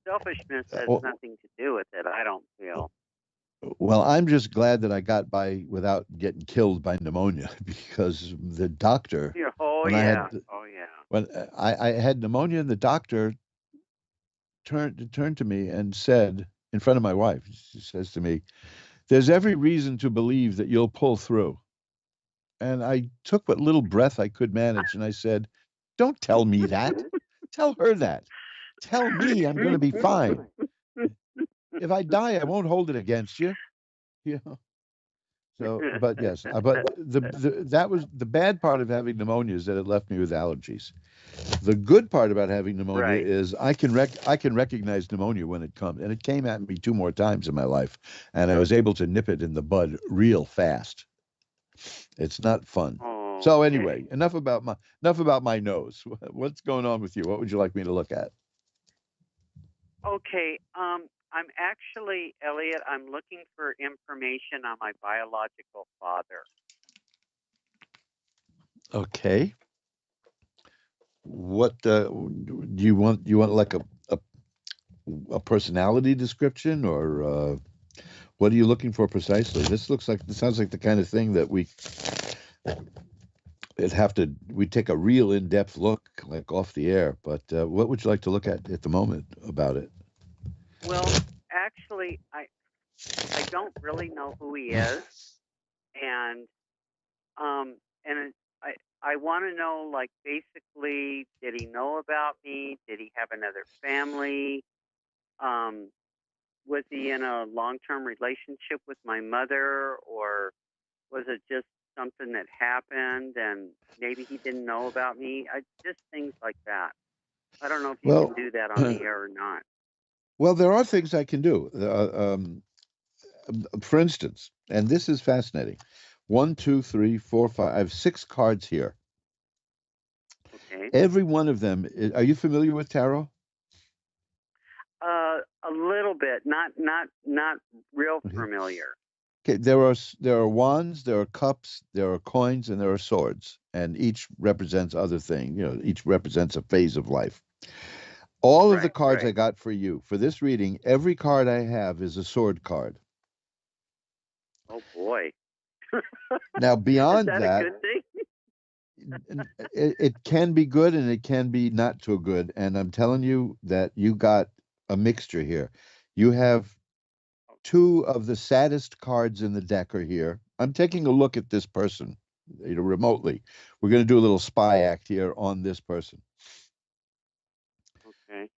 selfishness has nothing to do with it, I don't feel. Well, I'm just glad that I got by without getting killed by pneumonia, because the doctor. When I had pneumonia, and the doctor turned to me and said, in front of my wife, she says to me, "There's every reason to believe that you'll pull through." And I took what little breath I could manage, and I said, "Don't tell me that. Tell her that. Tell me I'm going to be fine." if I die, I won't hold it against you. You know. So, but yes, but that was the bad part of having pneumonia is that it left me with allergies. The good part about having pneumonia Right. is I can recognize pneumonia when it comes, and it came at me 2 more times in my life, and I was able to nip it in the bud real fast. It's not fun. Oh, So okay. anyway, enough about my nose. What's going on with you? What would you like me to look at? Okay. I'm actually, Elliot, I'm looking for information on my biological father. Okay. What do you want? You want like a personality description, or what are you looking for precisely? This sounds like the kind of thing that we'd take a real in-depth look, like off the air. But what would you like to look at the moment about it? Well, actually, I don't really know who he is, and I want to know, like, basically, did he know about me? Did he have another family? Um, was he in a long-term relationship with my mother, or was it just something that happened and maybe he didn't know about me? Just things like that. I don't know if you can do that on the air or not. Well, there are things I can do. For instance, and this is fascinating. 1, 2, 3, 4, 5. I have 6 cards here. Okay. Every one of them. Are you familiar with tarot? A little bit, not real familiar. Okay, there are wands, there are cups, there are coins, and there are swords, and each represents other things. Each represents a phase of life. All of the cards I got for you for this reading, every card I have is a sword card. Oh boy! Now beyond is that a good thing? it can be good and it can be not so good. And I'm telling you that you got a mixture here. You have 2 of the saddest cards in the deck are here. I'm taking a look at this person, remotely. We're going to do a little spy act here on this person. Okay.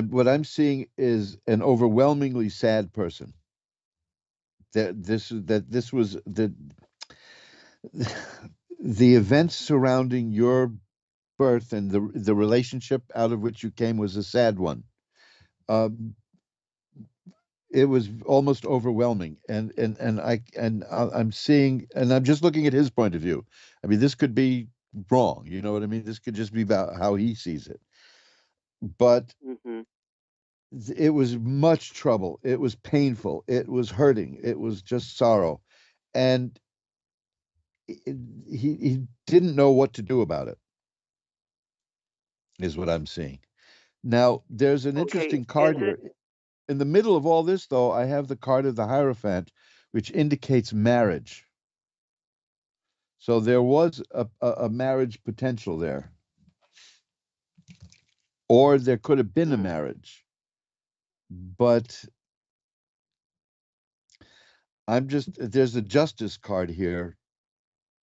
What I'm seeing is an overwhelmingly sad person. This was the events surrounding your birth and the relationship out of which you came was a sad one. It was almost overwhelming, and I'm seeing, and I'm just looking at his point of view. I mean, this could be wrong. You know what I mean? This could just be about how he sees it. But it was much trouble. It was painful. It was hurting. It was just sorrow, and he didn't know what to do about it. Is what I'm seeing. Now, there's an interesting card here. In the middle of all this, though, I have the card of the Hierophant, which indicates marriage. So there was a marriage potential there. Or there could have been a marriage. But there's a Justice card here,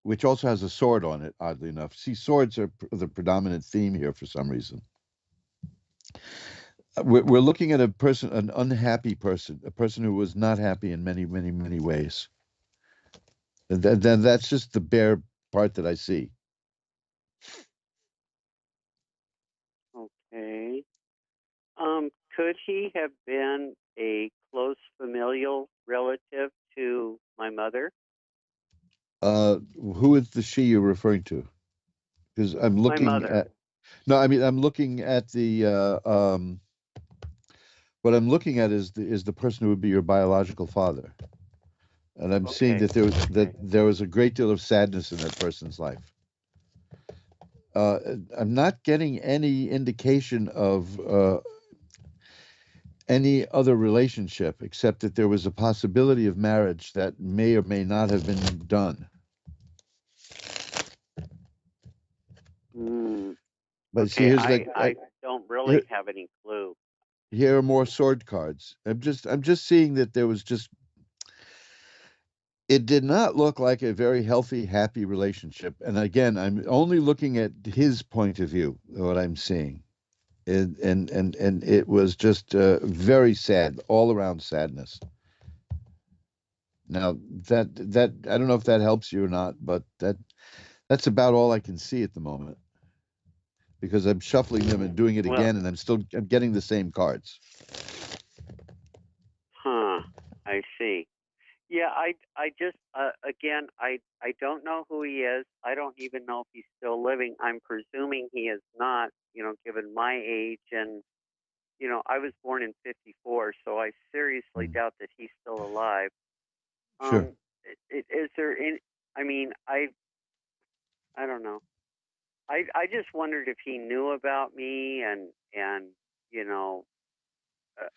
which also has a sword on it, oddly enough. See, swords are the predominant theme here for some reason. We're looking at an unhappy person, a person who was not happy in many, many, many ways. And that's just the bare part that I see. Okay. Could he have been a close familial relative to my mother? Who is the she you're referring to? Because I'm looking My mother. at. No, I mean I'm looking at the. What I'm looking at is the person who would be your biological father, and I'm seeing that there was a great deal of sadness in that person's life. I'm not getting any indication of any other relationship except that there was a possibility of marriage that may or may not have been done. But Okay, see, here's I don't really have any clue. Here are more sword cards. I'm just seeing that there was just. It did not look like a very healthy, happy relationship. And again, I'm only looking at his point of view, what I'm seeing. and it was just very sad, all around sadness. Now that I don't know if that helps you or not, but that's about all I can see at the moment, because I'm shuffling them and doing it Well, again, and I'm getting the same cards. huh. I see. Yeah, I just, again, I don't know who he is. I don't even know if he's still living. I'm presuming he is not, given my age. And, I was born in 54, so I seriously doubt that he's still alive. Sure. Is there any, I mean, I don't know. I just wondered if he knew about me and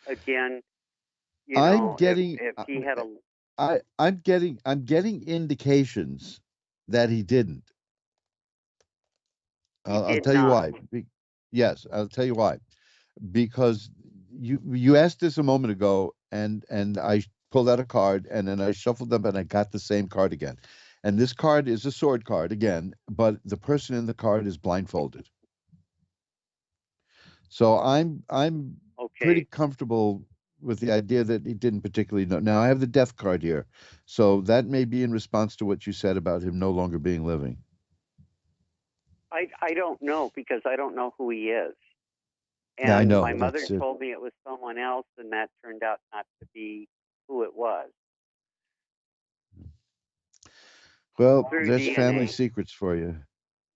again, I'm getting if he had a, I'm getting indications that he didn't. I'll did tell you not. why. Yes, I'll tell you why. Because you asked this a moment ago, and I pulled out a card, and then I shuffled them, and I got the same card again. And this card is a sword card again, but the person in the card is blindfolded. So I'm pretty Okay. comfortable with the idea that he didn't particularly know. Now I have the death card here, so that may be in response to what you said about him no longer being living. I don't know because I don't know who he is. And Yeah, I know. my mother That's it. told me it was someone else, and that turned out not to be who it was. Well, Through there's family DNA. secrets for you.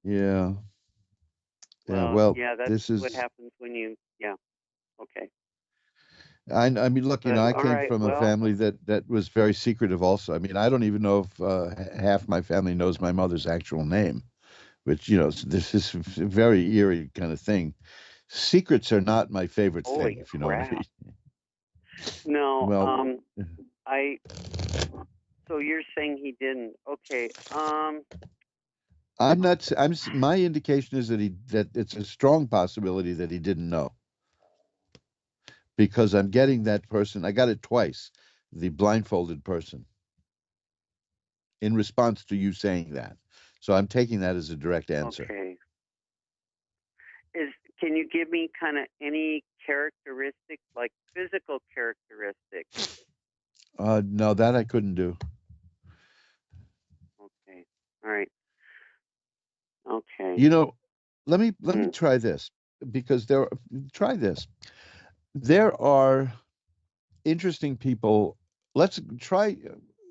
Yeah. Yeah. Well, Well, yeah, that's this what is. happens when you, yeah. Okay. I mean, look, But I all came right, from a well, family that was very secretive also. I mean, I don't even know if half my family knows my mother's actual name, which, this is a very eerie kind of thing. Secrets are not my favorite thing, holy if you know what I crap. mean. No, Well, so you're saying he didn't. Okay. my indication is that it's a strong possibility that he didn't know, because I'm getting that person. I got it twice, the blindfolded person, in response to you saying that. So I'm taking that as a direct answer. Okay. Can you give me kind of any characteristics, like physical characteristics? No, that I couldn't do. Okay. All right. Okay. Let me try this, because try this. There are interesting people. Let's try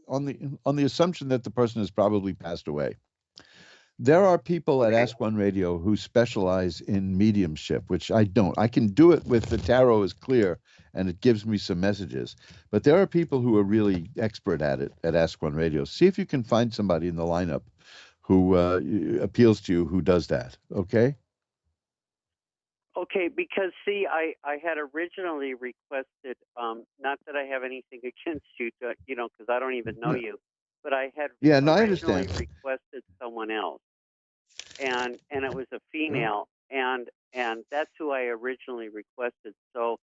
on the assumption that the person has probably passed away. There are people at Ask One Radio who specialize in mediumship, which I don't. I can do it with the tarot is clear and it gives me some messages. But there are people who are really expert at it at Ask One Radio. See if you can find somebody in the lineup who appeals to you, who does that. Okay? Okay, because see, I had originally requested, not that I have anything against you, because I don't even know you, but I had no, I originally understand. requested someone else, and it was a female, and that's who I originally requested. So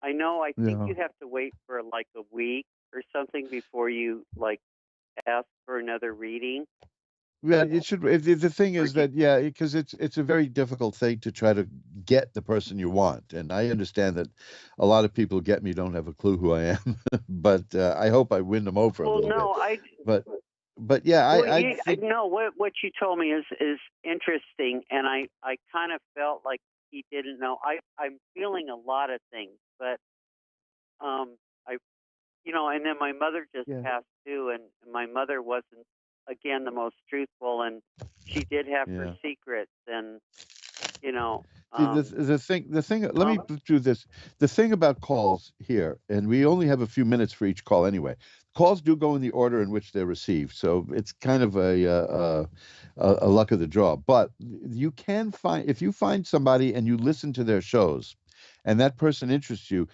I think you have to wait for like a week or something before you ask for another reading. Yeah, it should. The thing is that, because it's a very difficult thing to try to get the person you want, and I understand that a lot of people get me don't have a clue who I am, but I hope I win them over a little bit. But yeah, I think no, what you told me is interesting, and I kind of felt like he didn't know. I'm feeling a lot of things, but and then my mother just passed too, and my mother wasn't, again, the most truthful, and she did have her secrets, and See, the thing. Let me do this. The thing about calls here, and we only have a few minutes for each call anyway. Calls do go in the order in which they're received, so it's kind of a luck of the draw. But you can find, if you find somebody and you listen to their shows, and that person interests you,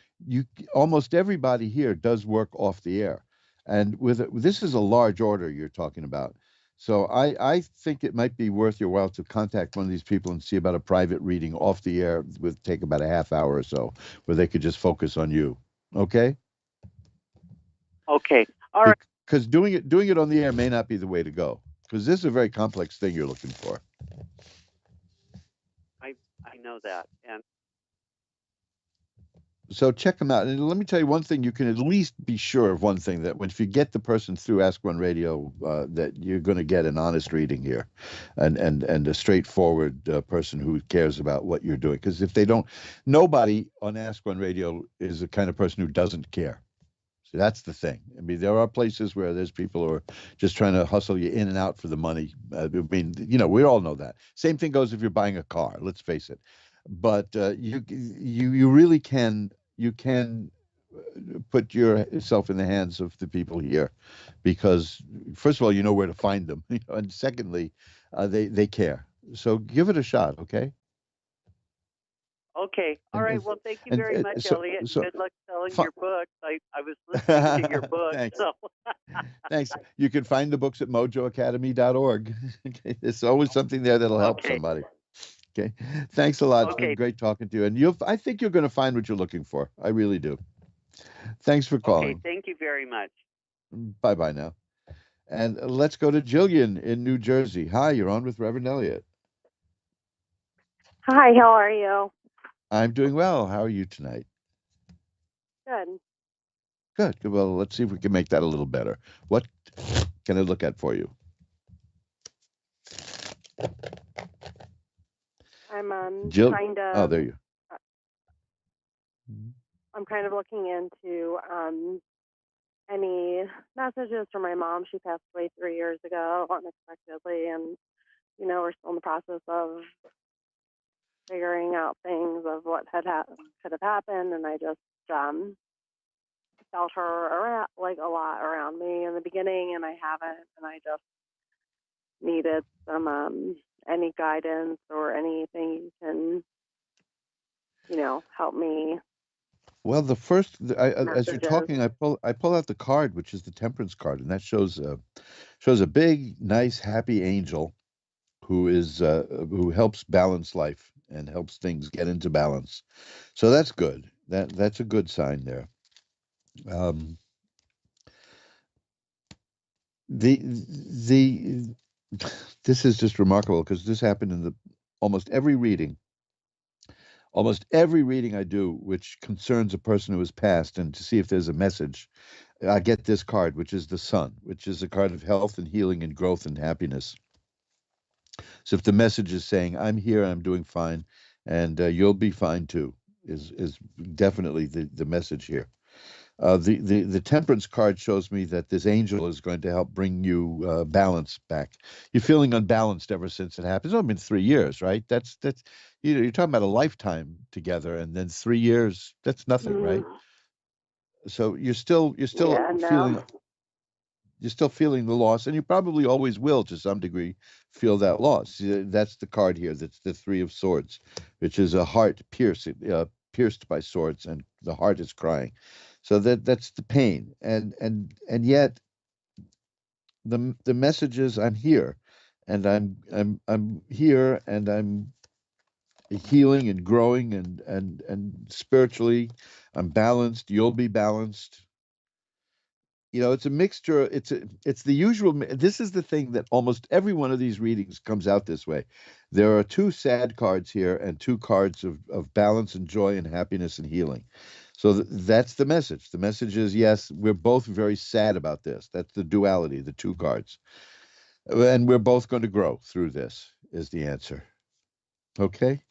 almost everybody here does work off the air, and this is a large order you're talking about. So I think it might be worth your while to contact one of these people and see about a private reading off the air. Would take about a half hour or so, where they could just focus on you. Okay? Okay. All right. Because doing it on the air may not be the way to go, because this is a very complex thing you're looking for. I know that, and So check them out. And let me tell you one thing, you can at least be sure of one thing, that if you get the person through Ask One Radio, that you're going to get an honest reading here, and a straightforward person who cares about what you're doing. Because if they don't, nobody on Ask One Radio is the kind of person who doesn't care. So that's the thing. I mean, there are places where there's people who are just trying to hustle you in and out for the money. I mean, we all know that. Same thing goes if you're buying a car. Let's face it. But you really can put yourself in the hands of the people here, because first of all, you know where to find them, and secondly, they care. So give it a shot, okay? Okay. All right. Well, thank you very much, so, Elliot. so Good luck selling fi- your books. I was listening to your book. Thanks. So. Thanks. You can find the books at mojoacademy.org. There's always something there that'll help Okay. somebody. Okay. Thanks a lot. It's been Okay. great talking to you. And I think you're going to find what you're looking for. I really do. Thanks for Okay. calling. Thank you very much. Bye-bye now. And let's go to Jillian in New Jersey. Hi, you're on with Reverend Elliot. Hi, how are you? I'm doing well. How are you tonight? Good. Good. Good. Well, let's see if we can make that a little better. What can I look at for you? I'm Jill. kind of Oh, there you. I'm kind of looking into any messages from my mom. She passed away 3 years ago unexpectedly, and we're still in the process of figuring out things of what could have happened, and I just felt her around, like a lot around me in the beginning, and I haven't, and I just needed some any guidance or anything you can help me. Well, as you're Messages. talking, I pull out the card, which is the Temperance card, and that shows a big, nice, happy angel who helps balance life and helps things get into balance. So that's good. That's a good sign there. The this is just remarkable, because this happened in almost every reading I do, which concerns a person who has passed, and to see if there's a message, I get this card, which is the Sun, which is a card of health and healing and growth and happiness. So if the message is saying, I'm here, I'm doing fine, and you'll be fine too, is definitely the message here. The Temperance card shows me that this angel is going to help bring you balance back. You're feeling unbalanced ever since it happened. It's only been 3 years, right? That's you're talking about a lifetime together, and then 3 years, that's nothing, right? So you're still feeling the loss, and you probably always will, to some degree, feel that loss. That's the card here. That's the Three of Swords, which is a heart pierced by swords, and the heart is crying. So that's the pain, and yet the message is, I'm here, and I'm here, and I'm healing and growing, and spiritually I'm balanced. You'll be balanced. It's a mixture. It's the usual. This is the thing that almost every one of these readings comes out this way. There are 2 sad cards here and 2 cards of balance and joy and happiness and healing. So that's the message. The message is, yes, we're both very sad about this. That's the duality, the 2 cards. And we're both going to grow through this, is the answer. Okay?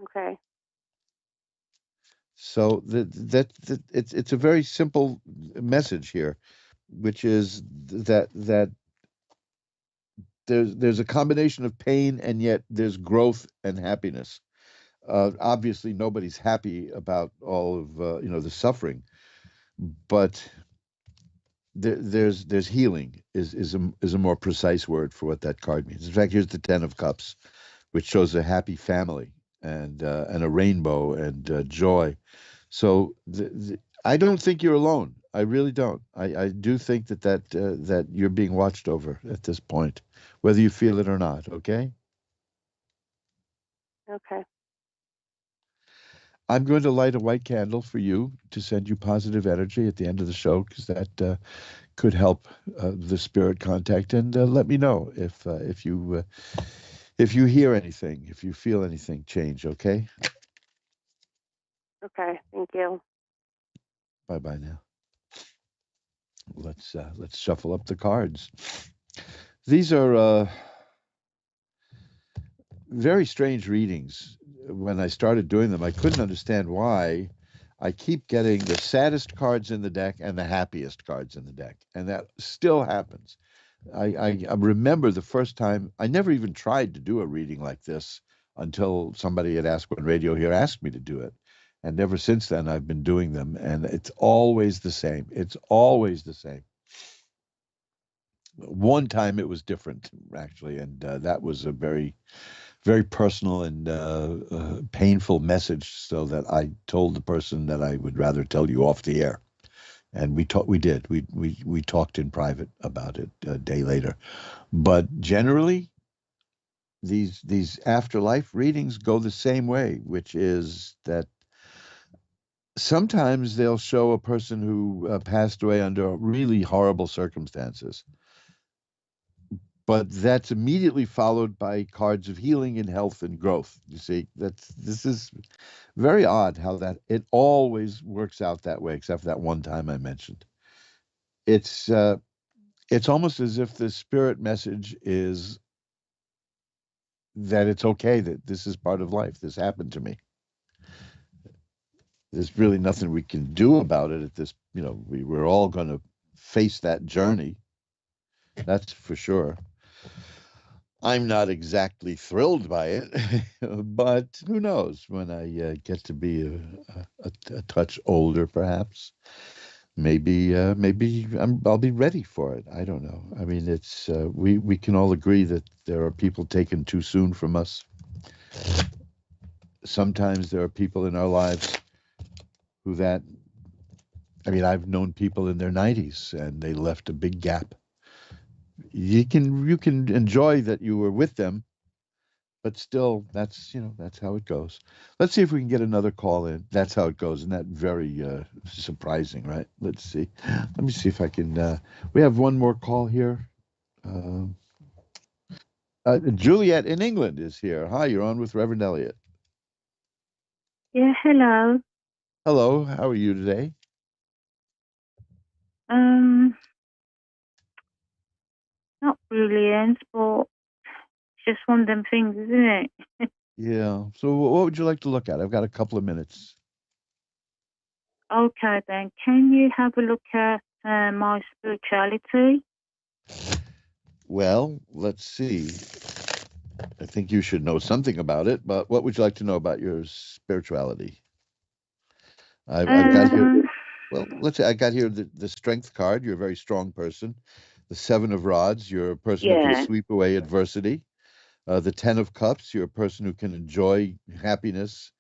Okay. So it's a very simple message here, which is that there's a combination of pain, and yet there's growth and happiness. Obviously, nobody's happy about all of the suffering, but there's healing is a more precise word for what that card means. In fact, here's the Ten of Cups, which shows a happy family and a rainbow and joy. So I don't think you're alone. I really don't. I do think that you're being watched over at this point, whether you feel it or not. Okay. Okay. I'm going to light a white candle for you to send you positive energy at the end of the show, because that could help the spirit contact. And let me know if you hear anything, if you feel anything change. Okay. Okay, thank you. Bye now. Let's shuffle up the cards. These are very strange readings. When I started doing them, I couldn't understand why I keep getting the saddest cards in the deck and the happiest cards in the deck, and that still happens. I remember the first time, I never even tried to do a reading like this until somebody at Ask One Radio here asked me to do it. And ever since then, I've been doing them, and it's always the same. It's always the same. One time it was different, actually, and that was a very, very personal and painful message, so that I told the person that I would rather tell you off the air. And we did. We talked in private about it a day later. But generally, these afterlife readings go the same way, which is that sometimes they'll show a person who passed away under really horrible circumstances, but that's immediately followed by cards of healing and health and growth. You see, this is very odd how that it always works out that way, except for that one time I mentioned. It's almost as if the spirit message is that it's okay, that this is part of life. This happened to me. There's really nothing we can do about it at this. We're all going to face that journey. That's for sure. I'm not exactly thrilled by it, but who knows, when I get to be a touch older, perhaps, maybe I'll be ready for it. I don't know. I mean, it's we can all agree that there are people taken too soon from us. Sometimes there are people in our lives I've known people in their 90s and they left a big gap. You can enjoy that you were with them, but still, that's how it goes. Let's see if we can get another call in. That's how it goes. Isn't that very surprising, right? Let's see. Let me see if I can. We have one more call here. Juliet in England is here. Hi, you're on with Reverend Elliot. Yeah, hello. Hello, how are you today? Not brilliant, but it's just one of them things, isn't it? Yeah. So what would you like to look at? I've got a couple of minutes. Okay, then. Can you have a look at my spirituality? Well, let's see. I think you should know something about it, but what would you like to know about your spirituality? I've got here. Well, let's say I got here the strength card. You're a very strong person. The 7 of Rods. You're a person who can sweep away adversity. The 10 of Cups. You're a person who can enjoy happiness.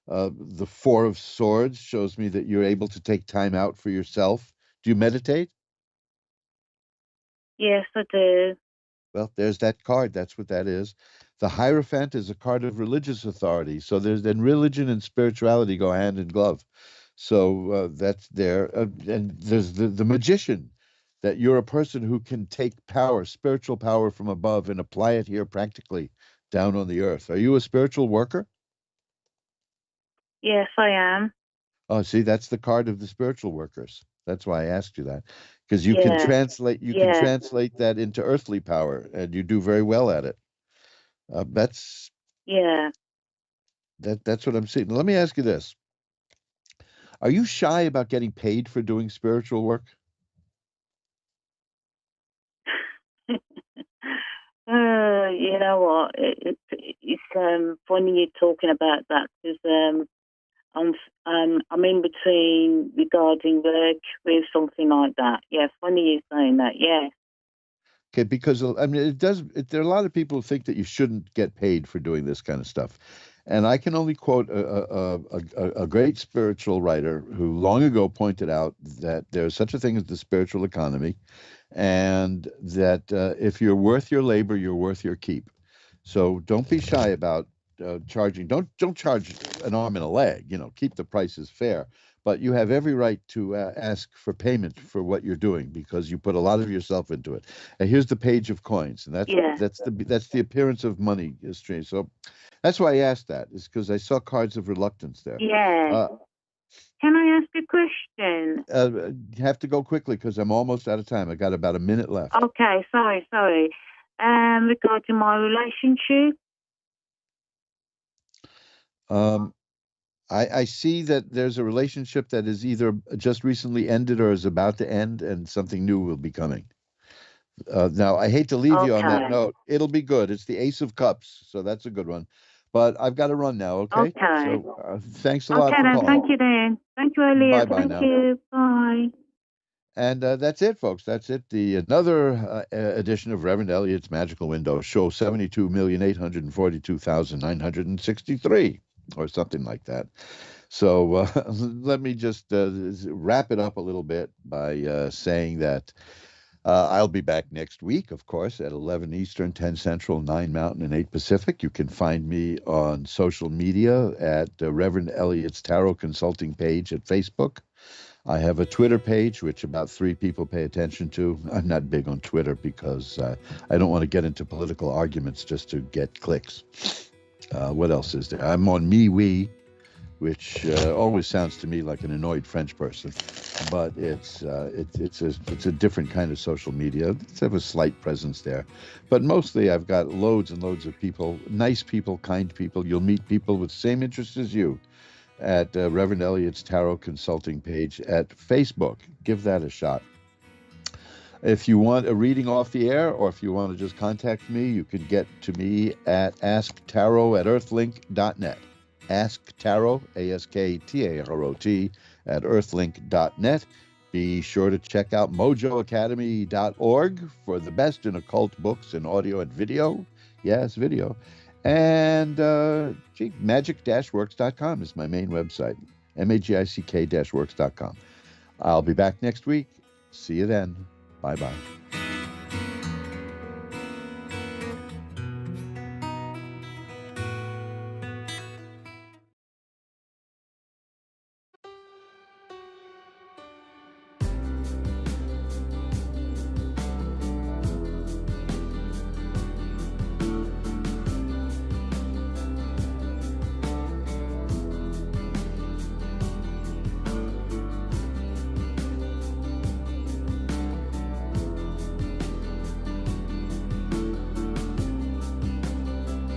The 4 of Swords shows me that you're able to take time out for yourself. Do you meditate? Yes, I do. Well, there's that card. That's what that is. The Hierophant is a card of religious authority. So then religion and spirituality go hand in glove. So that's there. And there's the Magician, that you're a person who can take power, spiritual power from above, and apply it here practically down on the earth. Are you a spiritual worker? Yes, I am. Oh, see, that's the card of the spiritual workers. That's why I asked you that, because you can translate. You can translate that into earthly power, and you do very well at it. That's what I'm seeing. Let me ask you this: are you shy about getting paid for doing spiritual work? You know what? It's funny you talking about that, because I'm in between regarding work with something like that. Yeah, funny you saying that. Yeah. Okay, because I mean, there are a lot of people who think that you shouldn't get paid for doing this kind of stuff, and I can only quote a great spiritual writer who long ago pointed out that there's such a thing as the spiritual economy, and that if you're worth your labor, you're worth your keep. So don't be shy about charging. Don't charge an arm and a leg. Keep the prices fair. But you have every right to ask for payment for what you're doing, because you put a lot of yourself into it. And here's the Page of Coins, and that's the appearance of money stream. So that's why I asked that, is because I saw cards of reluctance there. Yeah. Can I ask a question? You have to go quickly because I'm almost out of time. I got about a minute left. Okay, sorry. Regarding my relationship. I see that there's a relationship that is either just recently ended or is about to end, and something new will be coming. Now, I hate to leave you on that Okay. note. It'll be good. It's the Ace of Cups, so that's a good one. But I've got to run now, okay? Okay. So thanks a lot Okay for then, calling. thank you then. Thank you, Elliot. Bye-bye Thank now. you. Bye. And that's it, folks. That's it. Another edition of Reverend Elliot's Magical Window, show 72,842,963, or something like that. So let me just wrap it up a little bit by saying that I'll be back next week, of course, at 11 Eastern, 10 Central, 9 Mountain, and 8 Pacific. You can find me on social media at Reverend Elliot's Tarot Consulting page at Facebook. I have a Twitter page, which about 3 people pay attention to. I'm not big on Twitter because I don't want to get into political arguments just to get clicks. What else is there? I'm on MeWe, which always sounds to me like an annoyed French person, but it's a different kind of social media. It's have a slight presence there, but mostly I've got loads and loads of people, nice people, kind people. You'll meet people with the same interests as you at Reverend Elliot's Tarot Consulting page at Facebook. Give that a shot. If you want a reading off the air, or if you want to just contact me, you can get to me at asktarot@earthlink.net. Ask Tarot, ASKTAROT, at earthlink.net. Be sure to check out mojoacademy.org for the best in occult books and audio and video. Yes, video. And magic-works.com is my main website, magick-works.com. I'll be back next week. See you then. Bye-bye.